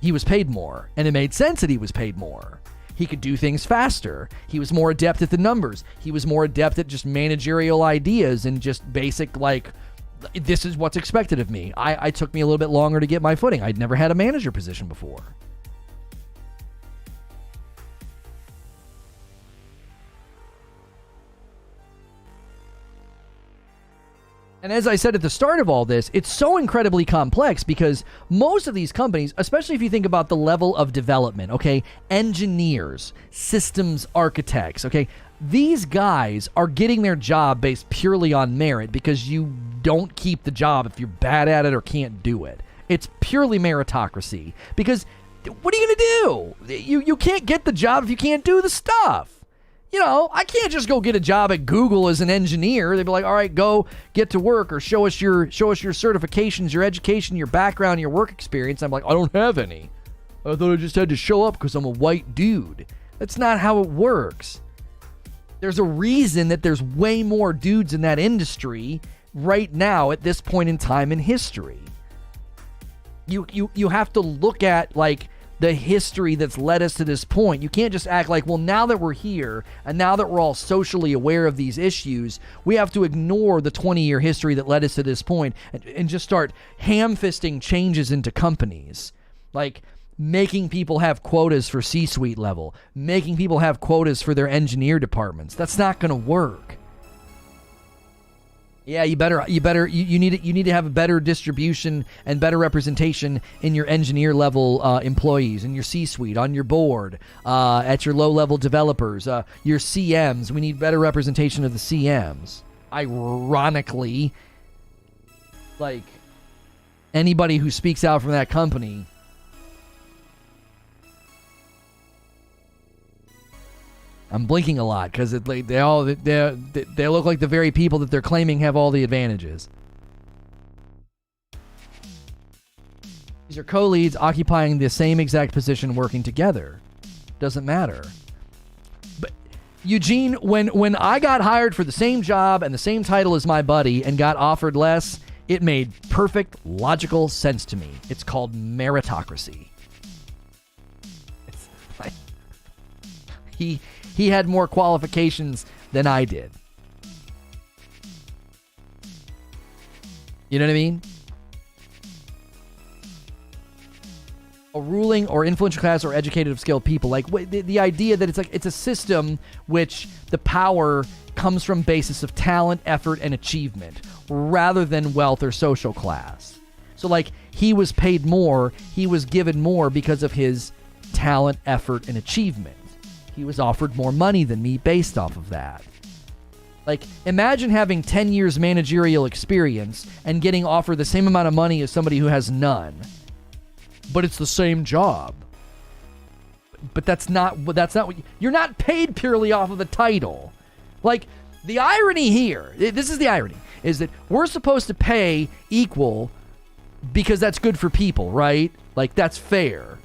he was paid more. And it made sense that he was paid more. He could do things faster. He was more adept at the numbers. He was more adept at just managerial ideas and just basic, like, this is what's expected of me. I took me a little bit longer to get my footing. I'd never had a manager position before. And as I said at the start of all this, it's so incredibly complex because most of these companies, especially if you think about the level of development, okay, engineers, systems architects, okay, these guys are getting their job based purely on merit because you don't keep the job if you're bad at it or can't do it. It's purely meritocracy because what are you going to do? You can't get the job if you can't do the stuff. You know, I can't just go get a job at Google as an engineer. They'd be like, all right, go get to work or show us your certifications, your education, your background, your work experience. I'm like, I don't have any. I thought I just had to show up because I'm a white dude. That's not how it works. There's a reason that there's way more dudes in that industry right now at this point in time in history. You have to look at, like, the history that's led us to this point. You can't just act like, well, now that we're here and now that we're all socially aware of these issues, we have to ignore the 20-year history that led us to this point and just start ham-fisting changes into companies. Like making people have quotas for C-suite level, making people have quotas for their engineer departments. That's not going to work. Yeah, you need to have a better distribution and better representation in your engineer level employees, in your C-suite, on your board, at your low-level developers, your CMs. We need better representation of the CMs. Ironically, like anybody who speaks out from that company, I'm blinking a lot because they look like the very people that they're claiming have all the advantages. These are co-leads occupying the same exact position, working together. Doesn't matter. But Eugene, when I got hired for the same job and the same title as my buddy and got offered less, it made perfect logical sense to me. It's called meritocracy. It's like he had more qualifications than I did. You know what I mean? A ruling or influential class or educated of skilled people. Like the idea that it's a system which the power comes from basis of talent, effort, and achievement rather than wealth or social class. So like he was paid more, he was given more because of his talent, effort, and achievement. He was offered more money than me based off of that. Like, imagine having 10 years managerial experience and getting offered the same amount of money as somebody who has none. but it's the same job. But that's not what you're not paid purely off of the title. Like, the irony here, this is the irony, is that we're supposed to pay equal because that's good for people, right? Like, that's fair.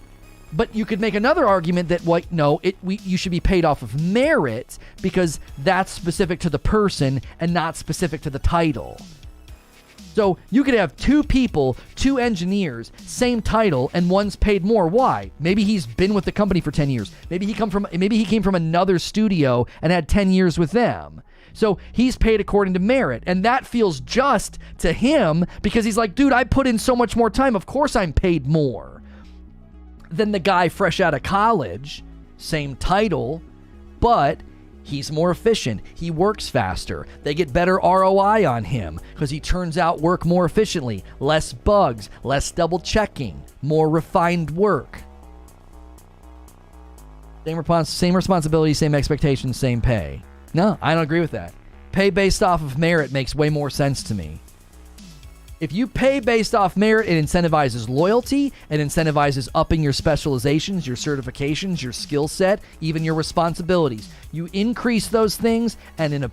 But you could make another argument that, like, no, you should be paid off of merit because that's specific to the person and not specific to the title. So you could have two people, two engineers, same title, and one's paid more. Why? Maybe he's been with the company for 10 years. Maybe he came from another studio and had 10 years with them. So he's paid according to merit, and that feels just to him because he's like, dude, I put in so much more time. Of course I'm paid more than the guy fresh out of college, same title, but he's more efficient. He works faster. They get better ROI on him because he turns out work more efficiently. Less bugs, less double checking, more refined work. Same responsibility, same expectations, same pay. No, I don't agree with that. Pay based off of merit makes way more sense to me. If you pay based off merit, it incentivizes loyalty, it incentivizes upping your specializations, your certifications, your skill set, even your responsibilities. You increase those things, and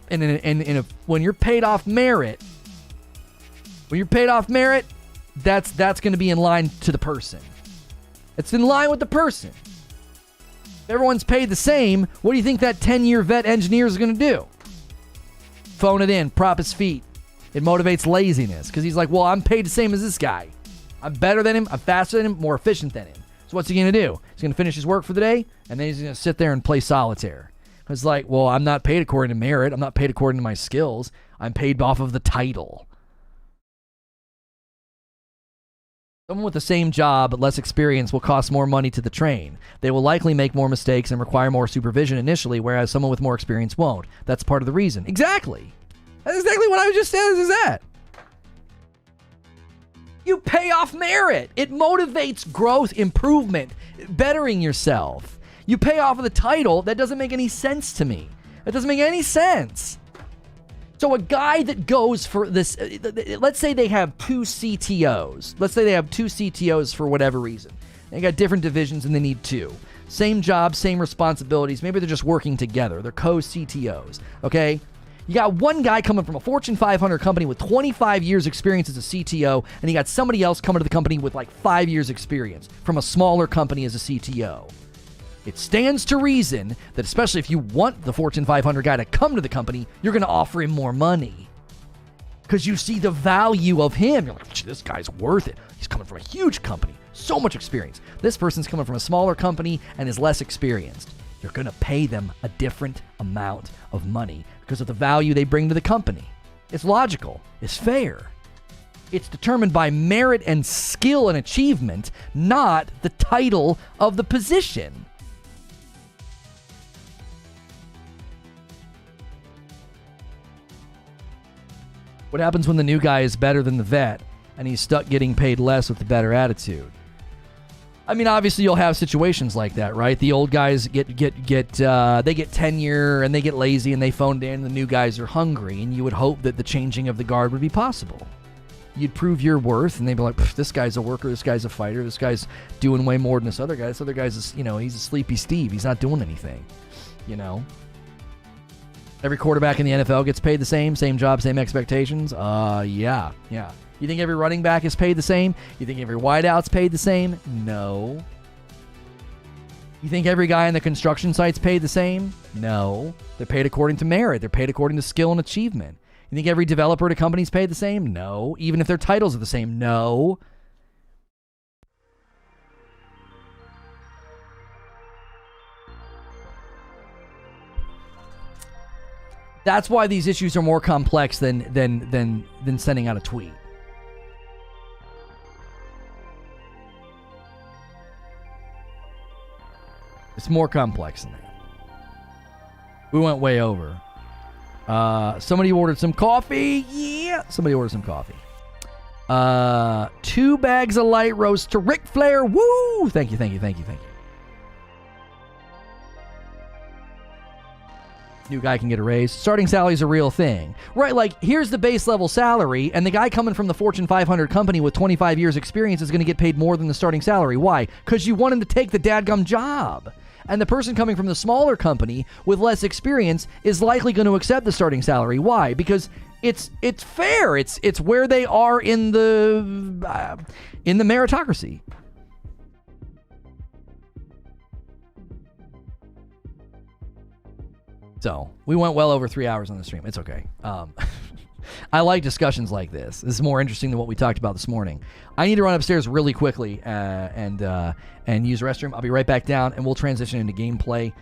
when you're paid off merit, that's going to be in line to the person. It's in line with the person. If everyone's paid the same, what do you think that 10-year vet engineer is going to do? Phone it in, prop his feet. It motivates laziness because he's like, well, I'm paid the same as this guy. I'm better than him. I'm faster than him. More efficient than him. So what's he going to do? He's going to finish his work for the day, and then he's going to sit there and play solitaire. It's like, well, I'm not paid according to merit. I'm not paid according to my skills. I'm paid off of the title. Someone with the same job but less experience will cost more money to the train. They will likely make more mistakes and require more supervision initially, whereas someone with more experience won't. That's part of the reason. Exactly. That's exactly what I just said. Is that you pay off merit? It motivates growth, improvement, bettering yourself. You pay off of the title. That doesn't make any sense to me. That doesn't make any sense. So a guy that goes for this, let's say they have two CTOs. Let's say they have two CTOs for whatever reason. They got different divisions and they need two. Same job, same responsibilities. Maybe they're just working together. They're co-CTOs, okay? You got one guy coming from a Fortune 500 company with 25 years experience as a CTO, and you got somebody else coming to the company with like 5 years experience from a smaller company as a CTO. It stands to reason that especially if you want the Fortune 500 guy to come to the company, you're going to offer him more money because you see the value of him. You're like, this guy's worth it. He's coming from a huge company, so much experience. This person's coming from a smaller company and is less experienced. You're going to pay them a different amount of money because of the value they bring to the company. It's logical. It's fair. It's determined by merit and skill and achievement, not the title of the position. What happens when the new guy is better than the vet and he's stuck getting paid less with the better attitude? I mean, obviously you'll have situations like that, right? The old guys they get tenure and they get lazy and they phoned in. The new guys are hungry, and you would hope that the changing of the guard would be possible. You'd prove your worth, and they'd be like, "This guy's a worker. This guy's a fighter. This guy's doing way more than this other guy. This other guy's, he's a sleepy Steve. He's not doing anything, Every quarterback in the NFL gets paid the same job, same expectations. Yeah. You think every running back is paid the same? You think every wideout's paid the same? No. You think every guy in the construction site's paid the same? No. They're paid according to merit. They're paid according to skill and achievement. You think every developer at a company's paid the same? No. Even if their titles are the same? No. That's why these issues are more complex than sending out a tweet. It's more complex than that. We went way over. Somebody ordered some coffee. Yeah, somebody ordered some coffee. 2 bags of light roast to Ric Flair. Woo! Thank you. new guy can get a raise. Starting salary is a real thing, right? Like, here's the base level salary, and the guy coming from the Fortune 500 company with 25 years experience is going to get paid more than the starting salary. Why? Because you want him to take the dadgum job. And the person coming from the smaller company with less experience is likely going to accept the starting salary. Why? Because it's fair. It's where they are in the meritocracy. So we went well over 3 hours on the stream. It's okay. I like discussions like this. This is more interesting than what we talked about this morning. I need to run upstairs really quickly and use the restroom. I'll be right back down, and we'll transition into gameplay.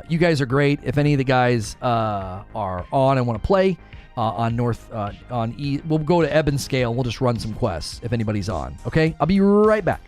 You guys are great. If any of the guys are on and want to play on E, we'll go to Ebb and Scale. We'll just run some quests if anybody's on. Okay? I'll be right back.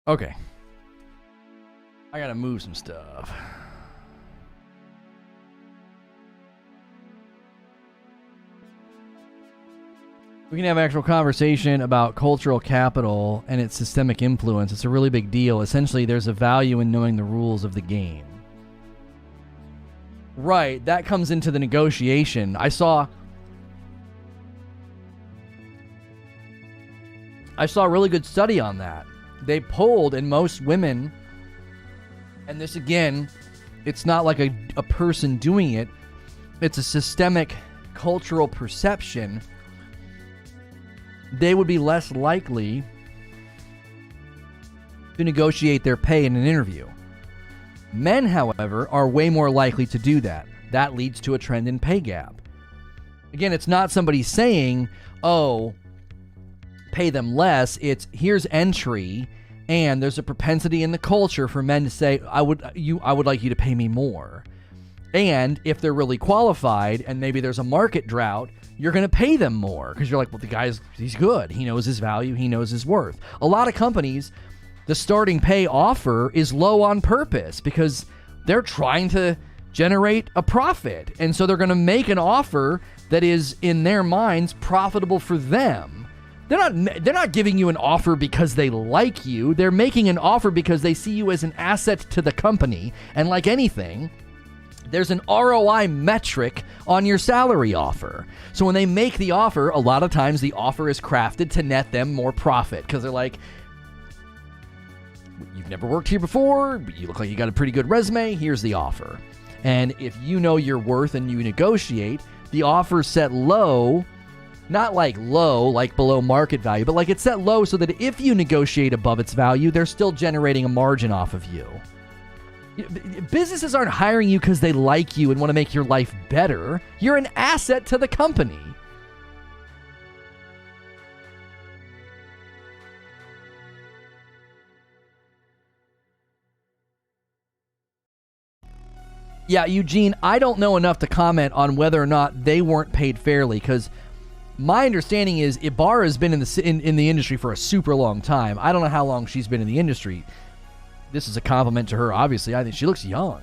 Okay. I gotta move some stuff. We can have an actual conversation about cultural capital and its systemic influence. It's a really big deal. Essentially, there's a value in knowing the rules of the game. Right, that comes into the negotiation. I saw a really good study on that. They polled, and most women, and this again, it's not like a person doing it, it's a systemic cultural perception. They would be less likely to negotiate their pay in an interview. Men, however, are way more likely to do that. That leads to a trend in pay gap. Again, it's not somebody saying, oh, pay them less. It's here's entry, and there's a propensity in the culture for men to say, I would like you to pay me more. And if they're really qualified and maybe there's a market drought, you're going to pay them more because you're like, well, he's good. He knows his value. He knows his worth. A lot of companies, the starting pay offer is low on purpose because they're trying to generate a profit. And so they're going to make an offer that is, in their minds, profitable for them. They're not giving you an offer because they like you. They're making an offer because they see you as an asset to the company. And like anything, There's an ROI metric on your salary offer. So when they make the offer, a lot of times the offer is crafted to net them more profit because they're like, you've never worked here before, but you look like you got a pretty good resume, here's the offer. And if you know your worth and you negotiate, the offer's set low, not like low, like below market value, but like it's set low so that if you negotiate above its value, they're still generating a margin off of you. Businesses aren't hiring you because they like you and want to make your life better. You're an asset to the company. Yeah, Eugene, I don't know enough to comment on whether or not they weren't paid fairly, because my understanding is Ibarra has been in the industry for a super long time. I don't know how long she's been in the industry. This is a compliment to her, obviously. I think she looks young.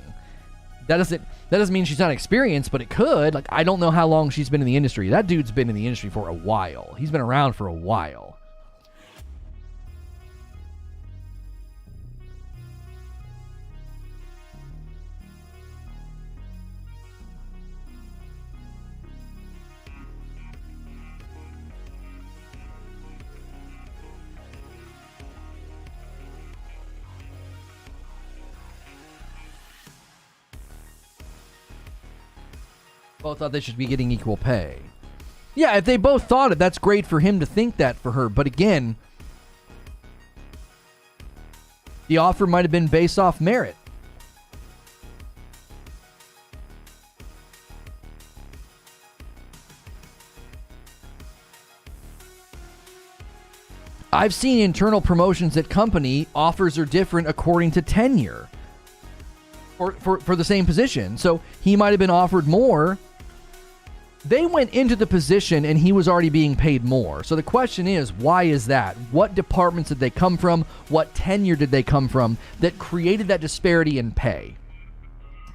That doesn't mean she's not experienced, but it could. Like, I don't know how long she's been in the industry. That dude's been in the industry for a while. He's been around for a while. Both thought they should be getting equal pay. Yeah, if they both thought it, that's great for him to think that for her. But again, the offer might have been based off merit. I've seen internal promotions at company, offers are different according to tenure for the same position. So he might have been offered more. They went into the position and he was already being paid more. So the question is, why is that? What departments did they come from? What tenure did they come from that created that disparity in pay?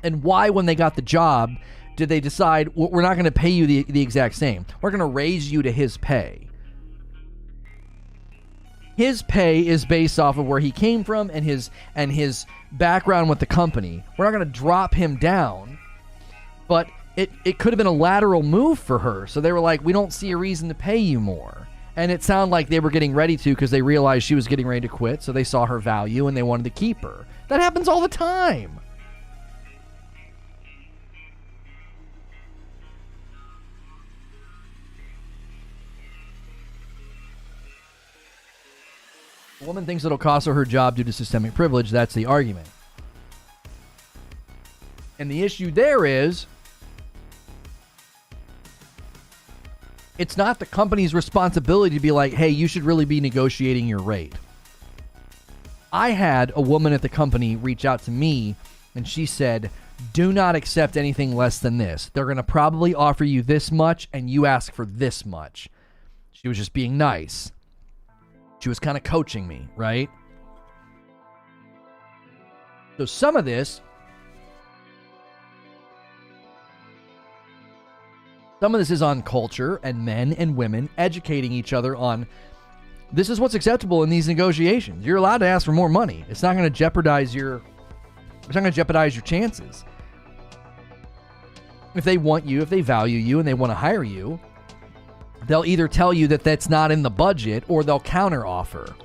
And why, when they got the job, did they decide, well, we're not going to pay you the exact same. We're going to raise you to his pay. His pay is based off of where he came from and his background with the company. We're not going to drop him down, but it could have been a lateral move for her. So they were like, we don't see a reason to pay you more. And it sounded like they were getting ready to, because they realized she was getting ready to quit. So they saw her value and they wanted to keep her. That happens all the time. The woman thinks it'll cost her job due to systemic privilege. That's the argument. And the issue there is, it's not the company's responsibility to be like, hey, you should really be negotiating your rate. I had a woman at the company reach out to me, and she said, do not accept anything less than this. They're going to probably offer you this much, and you ask for this much. She was just being nice. She was kind of coaching me, right? So some of this is on culture and men and women educating each other on, this is what's acceptable in these negotiations. You're allowed to ask for more money. It's not going to jeopardize your chances. If they want you, if they value you and they want to hire you, they'll either tell you that that's not in the budget or they'll counter offer.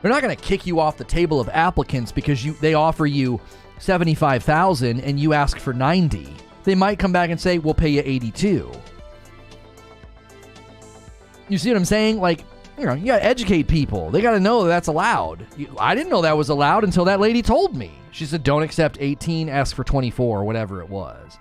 They're not going to kick you off the table of applicants because they offer you $75,000 and you ask for $90,000. They might come back and say, we'll pay you $82,000. You see what I'm saying? Like, you know, you got to educate people. They got to know that's allowed. I didn't know that was allowed until that lady told me. She said, don't accept 18, ask for 24, or whatever it was.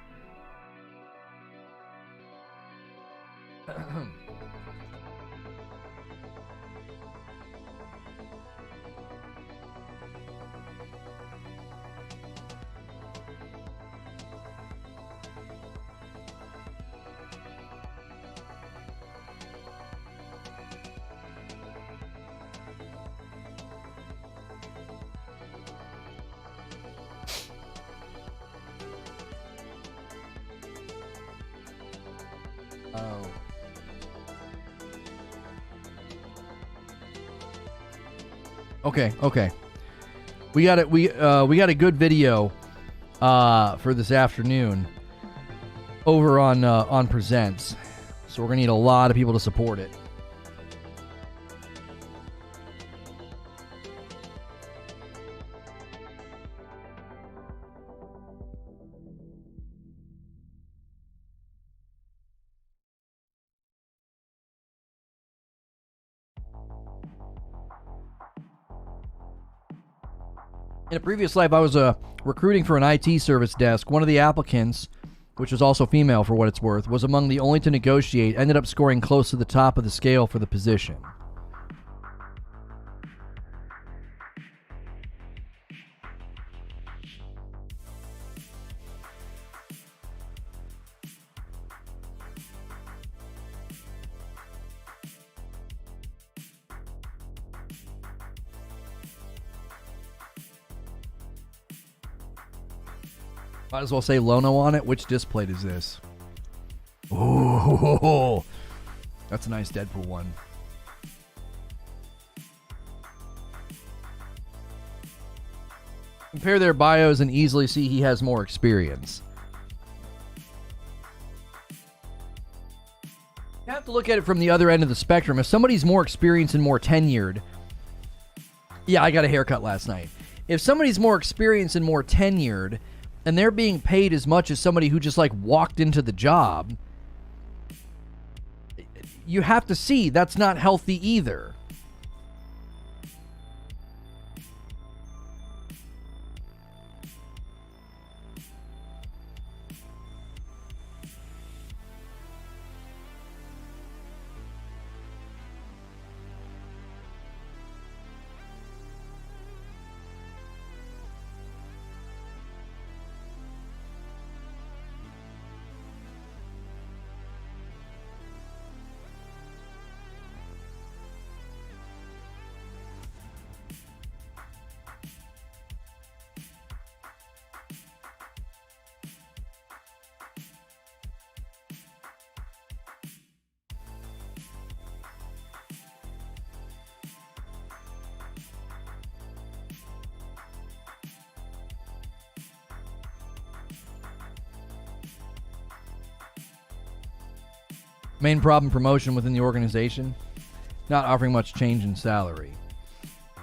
Oh. Okay. We got a good video for this afternoon over on Presents. So we're going to need a lot of people to support it. In a previous life, I was recruiting for an IT service desk. One of the applicants, which was also female for what it's worth, was among the only to negotiate, ended up scoring close to the top of the scale for the position. Might as well say Lono on it. Which display is this? Ooh, that's a nice Deadpool one. Compare their bios and easily see he has more experience. You have to look at it from the other end of the spectrum. If somebody's more experienced and more tenured, yeah, I got a haircut last night. If somebody's more experienced and more tenured, and they're being paid as much as somebody who just like walked into the job, you have to see that's not healthy either. Main problem: promotion within the organization, not offering much change in salary.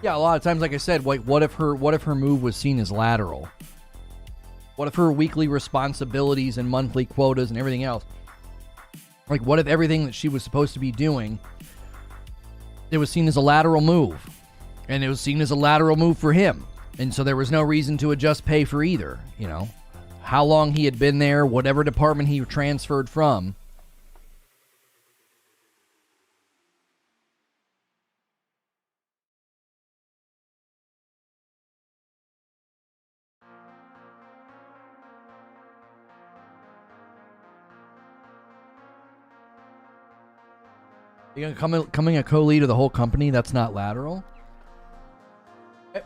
Yeah, a lot of times, like I said, like what if her move was seen as lateral? What if her weekly responsibilities and monthly quotas and everything else, like what if everything that she was supposed to be doing, it was seen as a lateral move, and it was seen as a lateral move for him, and so there was no reason to adjust pay for either. You know, how long he had been there, whatever department he transferred from. You're coming a co-lead of the whole company, that's not lateral?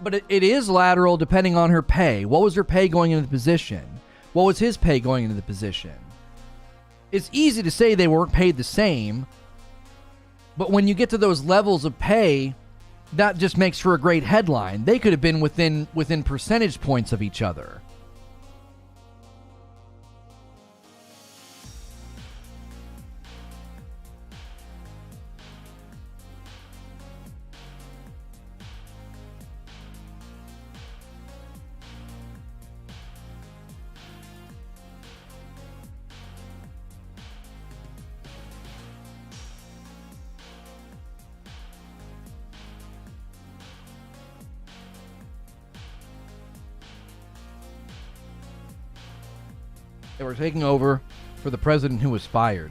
But it is lateral depending on her pay. What was her pay going into the position? What was his pay going into the position? It's easy to say they weren't paid the same, but when you get to those levels of pay, that just makes for a great headline. They could have been within percentage points of each other. They were taking over for the president who was fired.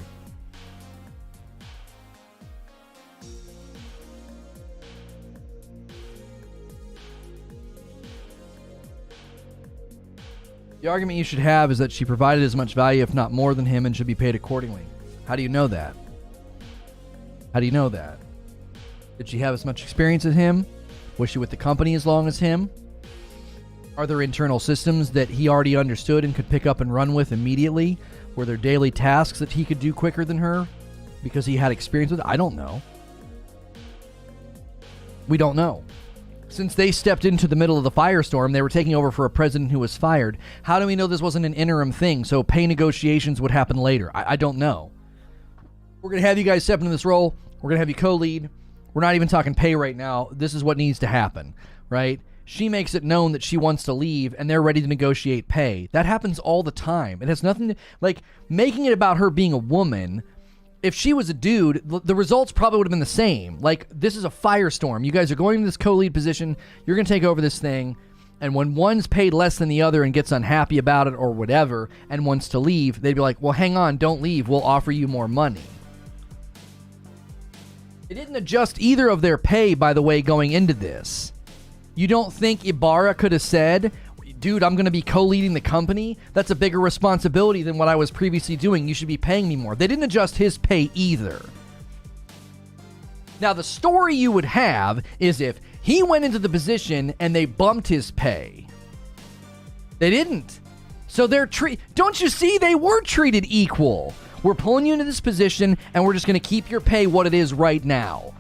The argument you should have is that she provided as much value, if not more than him, and should be paid accordingly. How do you know that? How do you know that? Did she have as much experience as him? Was she with the company as long as him? Are there internal systems that he already understood and could pick up and run with immediately? Were there daily tasks that he could do quicker than her because he had experience with it? I don't know. We don't know. Since they stepped into the middle of the firestorm, they were taking over for a president who was fired. How do we know this wasn't an interim thing? So pay negotiations would happen later. I don't know. We're going to have you guys step into this role. We're going to have you co-lead. We're not even talking pay right now. This is what needs to happen, right? She makes it known that she wants to leave, and they're ready to negotiate pay. That happens all the time. It has nothing to, like, making it about her being a woman. If she was a dude, the results probably would have been the same. Like, this is a firestorm. You guys are going to this co-lead position. You're going to take over this thing. And when one's paid less than the other and gets unhappy about it or whatever and wants to leave, they'd be like, well, hang on, don't leave. We'll offer you more money. They didn't adjust either of their pay, by the way, going into this. You don't think Ibarra could have said, dude, I'm going to be co-leading the company? That's a bigger responsibility than what I was previously doing. You should be paying me more. They didn't adjust his pay either. Now, the story you would have is if he went into the position and they bumped his pay. They didn't. So they're don't you see? They were treated equal. We're pulling you into this position and we're just going to keep your pay what it is right now.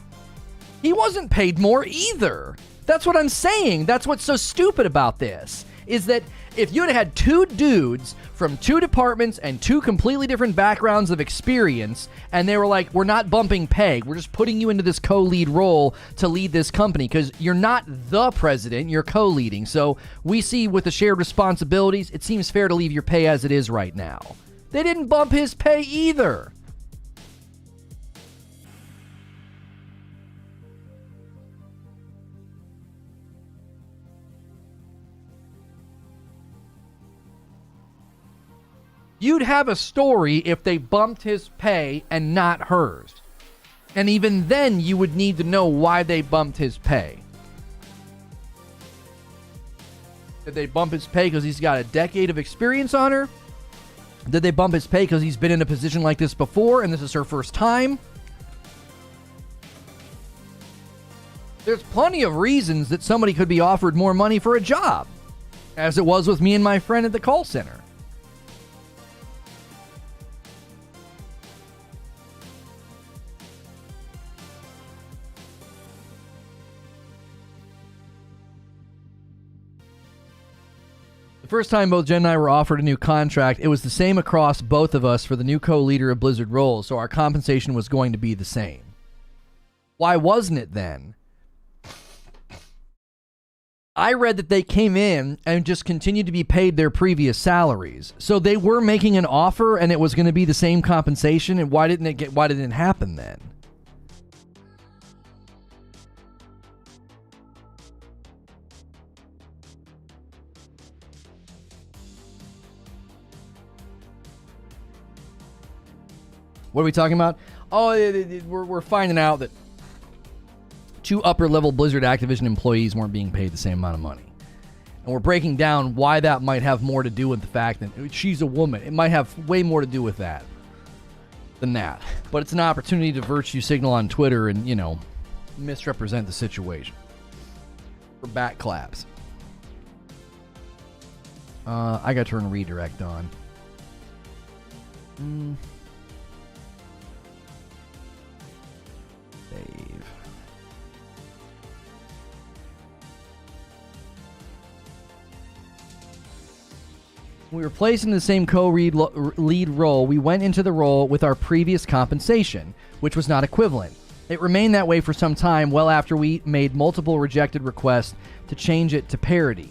He wasn't paid more either. That's what I'm saying. That's what's so stupid about this, is that if you'd had two dudes from two departments and two completely different backgrounds of experience, and they were like, we're not bumping pay, we're just putting you into this co-lead role to lead this company, because you're not the president, you're co-leading. So we see with the shared responsibilities, it seems fair to leave your pay as it is right now. They didn't bump his pay either. You'd have a story if they bumped his pay and not hers. And even then, you would need to know why they bumped his pay. Did they bump his pay because he's got a decade of experience on her? Did they bump his pay because he's been in a position like this before and this is her first time? There's plenty of reasons that somebody could be offered more money for a job, as it was with me and my friend at the call center. The first time both Jen and I were offered a new contract, it was the same across both of us for the new co-leader of Blizzard roles, so our compensation was going to be the same. Why wasn't it then? I read that they came in and just continued to be paid their previous salaries. So they were making an offer and it was going to be the same compensation, and why didn't it happen then? What are we talking about? Oh, we're finding out that two upper-level Blizzard Activision employees weren't being paid the same amount of money. And we're breaking down why that might have more to do with the fact that she's a woman. It might have way more to do with that than that. But it's an opportunity to virtue signal on Twitter and, misrepresent the situation. For back claps. I got to turn redirect on. Save. We were placed in the same co-lead role. We went into the role with our previous compensation, which was not equivalent. It remained that way for some time, well after we made multiple rejected requests to change it to parity.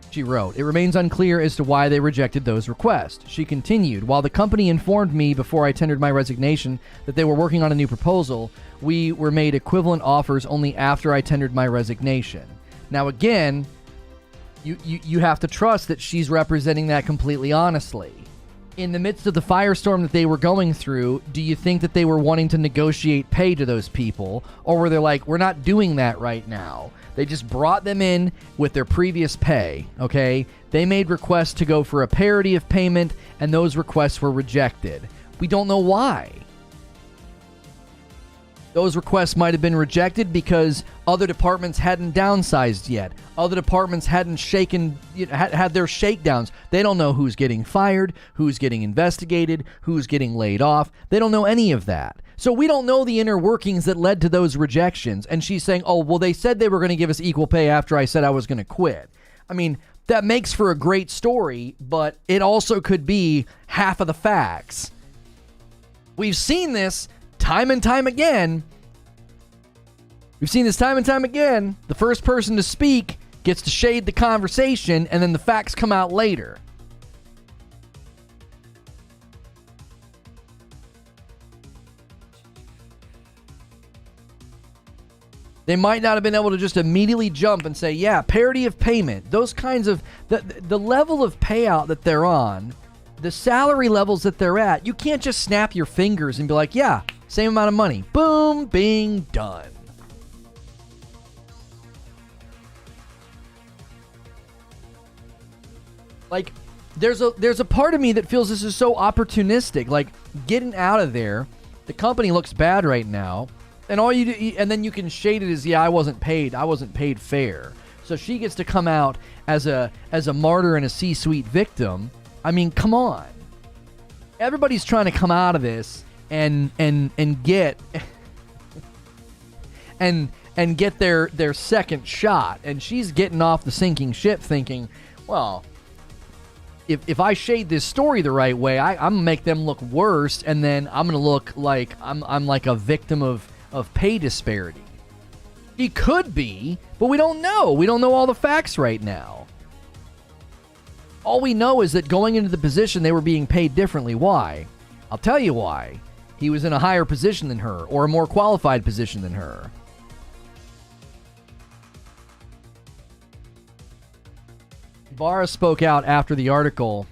She wrote, "It remains unclear as to why they rejected those requests." She continued, "While the company informed me before I tendered my resignation that they were working on a new proposal, we were made equivalent offers only after I tendered my resignation." Now again, you have to trust that she's representing that completely honestly. In the midst of the firestorm that they were going through, do you think that they were wanting to negotiate pay to those people? Or were they like, we're not doing that right now? They just brought them in with their previous pay, okay? They made requests to go for a parity of payment, and those requests were rejected. We don't know why. Those requests might have been rejected because other departments hadn't downsized yet. Other departments hadn't had their shakedowns. They don't know who's getting fired, who's getting investigated, who's getting laid off. They don't know any of that. So we don't know the inner workings that led to those rejections. And she's saying, oh, well, they said they were going to give us equal pay after I said I was going to quit. I mean, that makes for a great story, but it also could be half of the facts. We've seen this time and time again. The first person to speak gets to shade the conversation, and then the facts come out later. They might not have been able to just immediately jump and say, yeah, parity of payment. Those kinds of, the level of payout that they're on, the salary levels that they're at, you can't just snap your fingers and be like, yeah, same amount of money. Boom, bing, done. Like, there's a part of me that feels this is so opportunistic. Like, getting out of there, the company looks bad right now. And all you do, and then you can shade it as, yeah, I wasn't paid fair. So she gets to come out as a martyr and a C-suite victim. I mean, come on. Everybody's trying to come out of this and get and get their second shot. And she's getting off the sinking ship thinking, well, if I shade this story the right way, I'm gonna make them look worse, and then I'm gonna look like I'm like a victim of pay disparity. He could be, but we don't know. We don't know all the facts right now. All we know is that going into the position, they were being paid differently. Why? I'll tell you why. He was in a higher position than her, or a more qualified position than her. Ibarra spoke out after the article,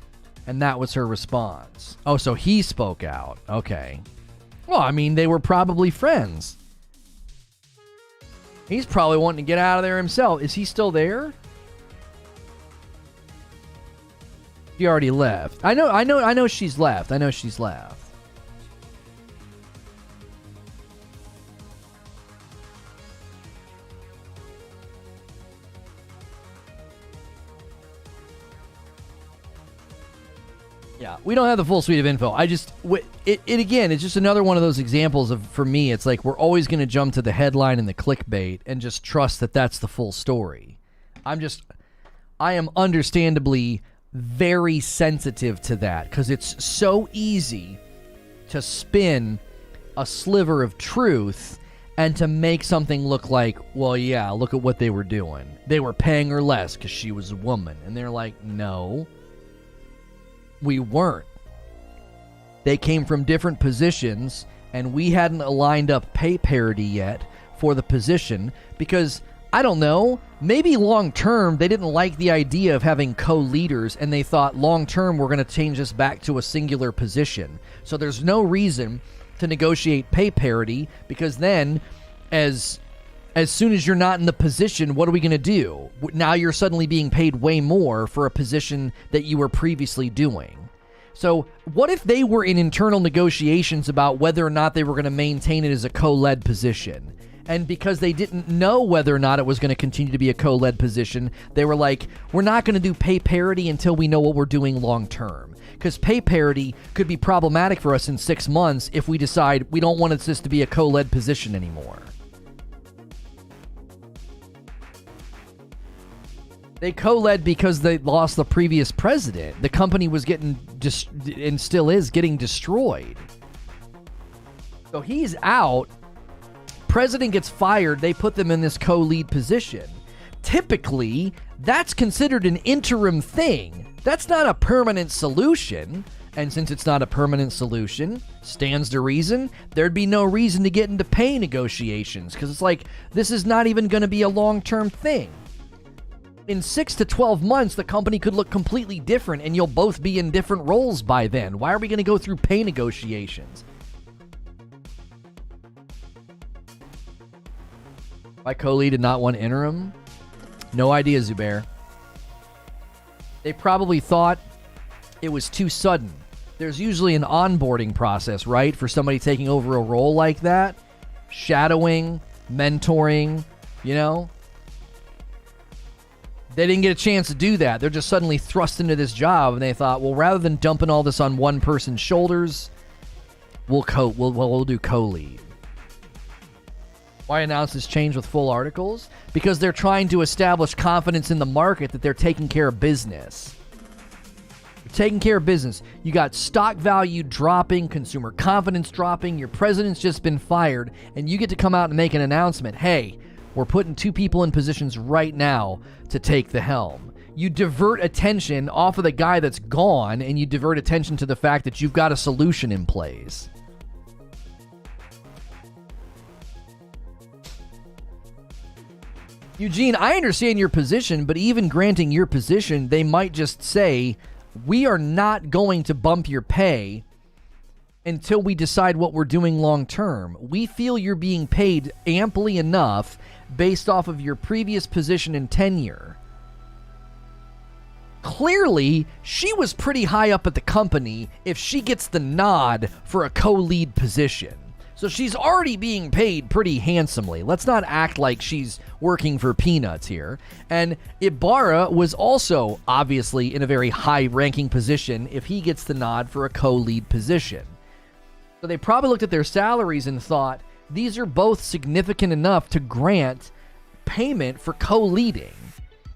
and that was her response. Oh, so he spoke out. Okay. Well, I mean, they were probably friends. He's probably wanting to get out of there himself. Is he still there? She already left. I know she's left. Yeah, we don't have the full suite of info. Again, it's just another one of those examples of, for me, it's like we're always going to jump to the headline and the clickbait and just trust that that's the full story. I am understandably very sensitive to that because it's so easy to spin a sliver of truth and to make something look like, well, yeah, look at what they were doing. They were paying her less because she was a woman. And they're like, no. We weren't. They came from different positions, and we hadn't aligned up pay parity yet for the position because, I don't know, maybe long-term they didn't like the idea of having co-leaders, and they thought long-term we're going to change this back to a singular position. So there's no reason to negotiate pay parity because then as soon as you're not in the position, what are we going to do? Now you're suddenly being paid way more for a position that you were previously doing. So what if they were in internal negotiations about whether or not they were going to maintain it as a co-led position? And because they didn't know whether or not it was going to continue to be a co-led position, they were like, we're not going to do pay parity until we know what we're doing long term. Because pay parity could be problematic for us in 6 months if we decide we don't want this to be a co-led position anymore. They co-led because they lost the previous president. The company was getting, and still is, getting destroyed. So he's out. President gets fired. They put them in this co-lead position. Typically, that's considered an interim thing. That's not a permanent solution. And since it's not a permanent solution, stands to reason, there'd be no reason to get into pay negotiations. Because it's like, this is not even going to be a long-term thing. In 6 to 12 months, the company could look completely different, and you'll both be in different roles by then. Why are we going to go through pay negotiations? Why co-lead and not one interim? No idea, Zubair. They probably thought it was too sudden. There's usually an onboarding process, right? For somebody taking over a role like that. Shadowing, mentoring, you know? They didn't get a chance to do that. They're just suddenly thrust into this job, and they thought, well, rather than dumping all this on one person's shoulders, We'll do co-lead. Why announce this change with full articles? Because they're trying to establish confidence in the market that they're taking care of business. They're taking care of business. You got stock value dropping, consumer confidence dropping, your president's just been fired, and you get to come out and make an announcement. Hey, we're putting 2 people in positions right now to take the helm. You divert attention off of the guy that's gone, and you divert attention to the fact that you've got a solution in place. Eugene, I understand your position, but even granting your position, they might just say, we are not going to bump your pay until we decide what we're doing long term. We feel you're being paid amply enough based off of your previous position and tenure. Clearly, she was pretty high up at the company if she gets the nod for a co-lead position. So she's already being paid pretty handsomely. Let's not act like she's working for peanuts here. And Ibarra was also obviously in a very high-ranking position if he gets the nod for a co-lead position. So they probably looked at their salaries and thought, these are both significant enough to grant payment for co-leading.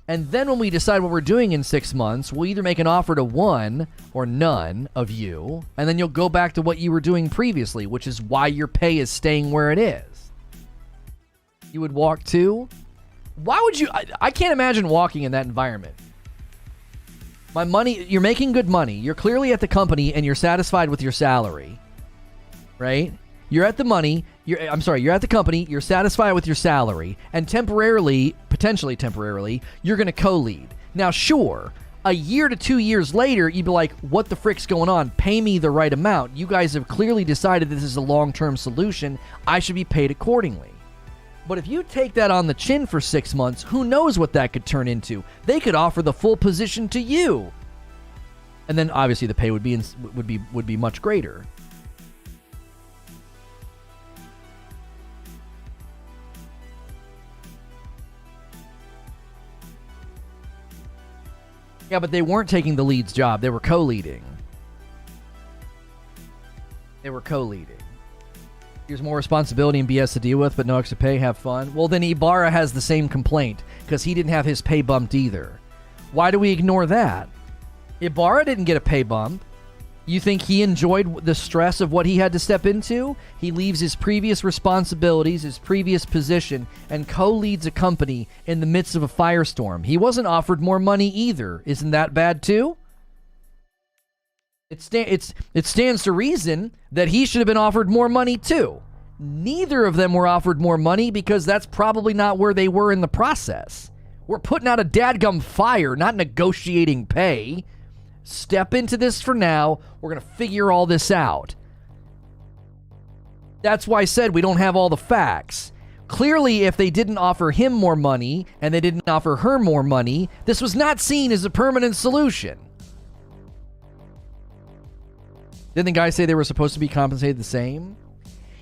And then when we decide what we're doing in 6 months, we'll either make an offer to one or none of you, and then you'll go back to what you were doing previously, which is why your pay is staying where it is. You would walk too? Why would you? I can't imagine walking in that environment. My money, you're making good money. You're clearly at the company and you're satisfied with your salary, right? You're at the money, you're at the company, you're satisfied with your salary, and potentially temporarily, you're going to co-lead. Now, sure, a year to 2 years later, you'd be like, what the frick's going on? Pay me the right amount. You guys have clearly decided this is a long-term solution. I should be paid accordingly. But if you take that on the chin for 6 months, who knows what that could turn into? They could offer the full position to you. And then, obviously, the pay would be much greater. Yeah, but they weren't taking the lead's job. They were co-leading. Here's more responsibility and BS to deal with, but no extra pay. Have fun. Well, then Ibarra has the same complaint because he didn't have his pay bumped either. Why do we ignore that? Ibarra didn't get a pay bump. You think he enjoyed the stress of what he had to step into? He leaves his previous responsibilities, his previous position, and co-leads a company in the midst of a firestorm. He wasn't offered more money either. Isn't that bad too? It stands to reason that he should have been offered more money too. Neither of them were offered more money because that's probably not where they were in the process. We're putting out a dadgum fire, not negotiating pay. Step into this for now. We're going to figure all this out. That's why I said we don't have all the facts. Clearly, if they didn't offer him more money and they didn't offer her more money, this was not seen as a permanent solution. Didn't the guy say they were supposed to be compensated the same?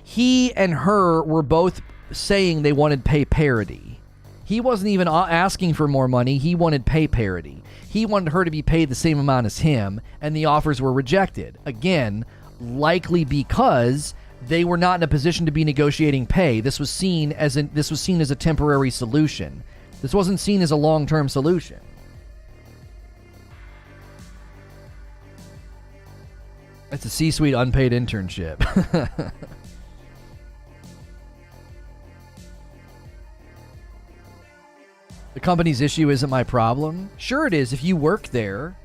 He and her were both saying they wanted pay parity. He wasn't even asking for more money. He wanted pay parity. He wanted her to be paid the same amount as him, and the offers were rejected. Again, likely because they were not in a position to be negotiating pay. This was seen as a temporary solution. This wasn't seen as a long-term solution. It's a C-suite unpaid internship. The company's issue isn't my problem. Sure it is if you work there.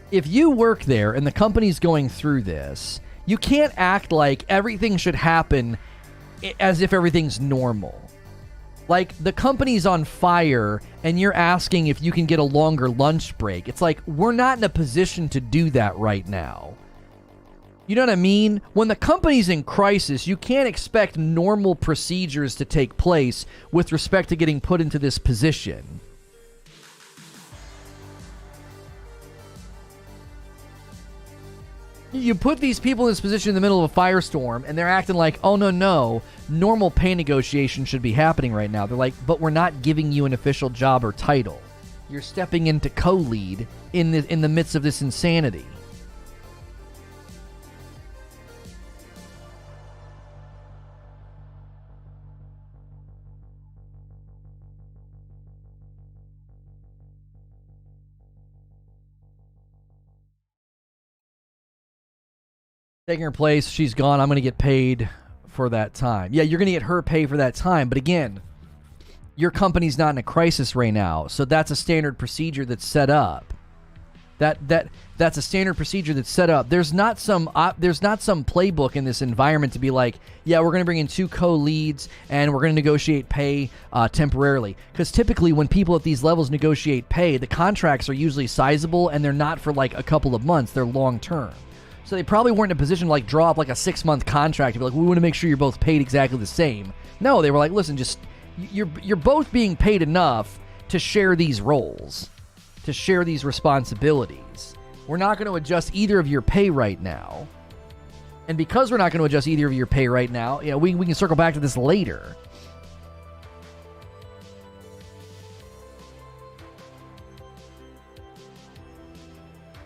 If you work there and the company's going through this, you can't act like everything should happen as if everything's normal. Like, the company's on fire and you're asking if you can get a longer lunch break. It's like, we're not in a position to do that right now. You know what I mean? When the company's in crisis, you can't expect normal procedures to take place with respect to getting put into this position. You put these people in this position in the middle of a firestorm, and they're acting like, oh, no, normal pay negotiation should be happening right now. They're like, but we're not giving you an official job or title. You're stepping into co-lead in the midst of this insanity. taking her place. She's gone. I'm going to get paid for that time. Yeah, you're going to get her pay for that time. But again, your company's not in a crisis right now, so that's a standard procedure that's set up. That's a standard procedure that's set up. There's not some playbook in this environment to be like, yeah, we're going to bring in 2 co-leads and we're going to negotiate pay temporarily. Because typically when people at these levels negotiate pay, the contracts are usually sizable and they're not for like a couple of months. They're long term. So they probably weren't in a position to like draw up like a 6-month contract to be like, we want to make sure you're both paid exactly the same. No, they were like, listen, just you're both being paid enough to share these roles, to share these responsibilities. We're not going to adjust either of your pay right now. And because we're not going to adjust either of your pay right now, you know, we can circle back to this later.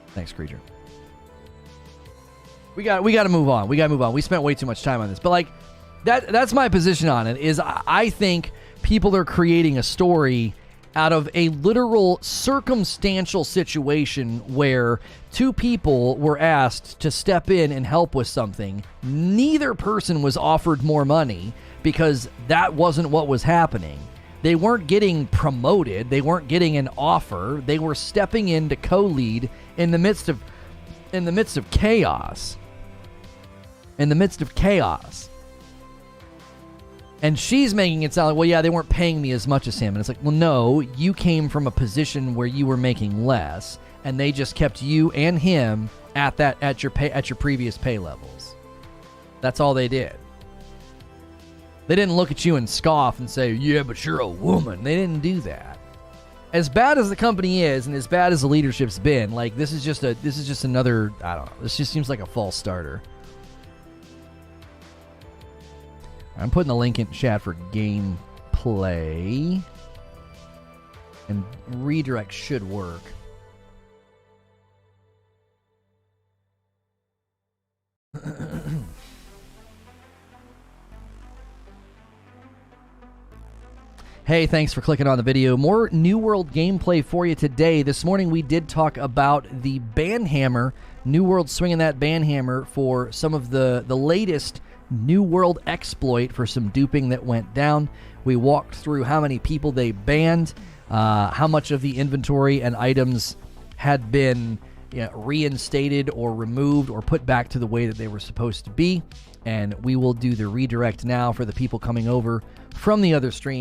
Thanks, Creature. We got to move on. We got to move on. We spent way too much time on this. But like that's my position on it, is I think people are creating a story out of a literal circumstantial situation where 2 people were asked to step in and help with something. Neither person was offered more money because that wasn't what was happening. They weren't getting promoted. They weren't getting an offer. They were stepping in to co-lead in the midst of chaos. In the midst of chaos. And she's making it sound like, well, yeah, they weren't paying me as much as him. And it's like, well, no, you came from a position where you were making less, and they just kept you and him at your previous pay levels. That's all they did. They didn't look at you and scoff and say, yeah, but you're a woman. They didn't do that. As bad as the company is, and as bad as the leadership's been, like this is just another, I don't know. This just seems like a false starter. I'm putting the link in chat for gameplay. And redirect should work. Hey, thanks for clicking on the video. More New World gameplay for you today. This morning we did talk about the banhammer, New World swinging that banhammer for some of the latest New World exploit for some duping that went down. We walked through how many people they banned, how much of the inventory and items had been reinstated or removed or put back to the way that they were supposed to be. And we will do the redirect now for the people coming over from the other stream.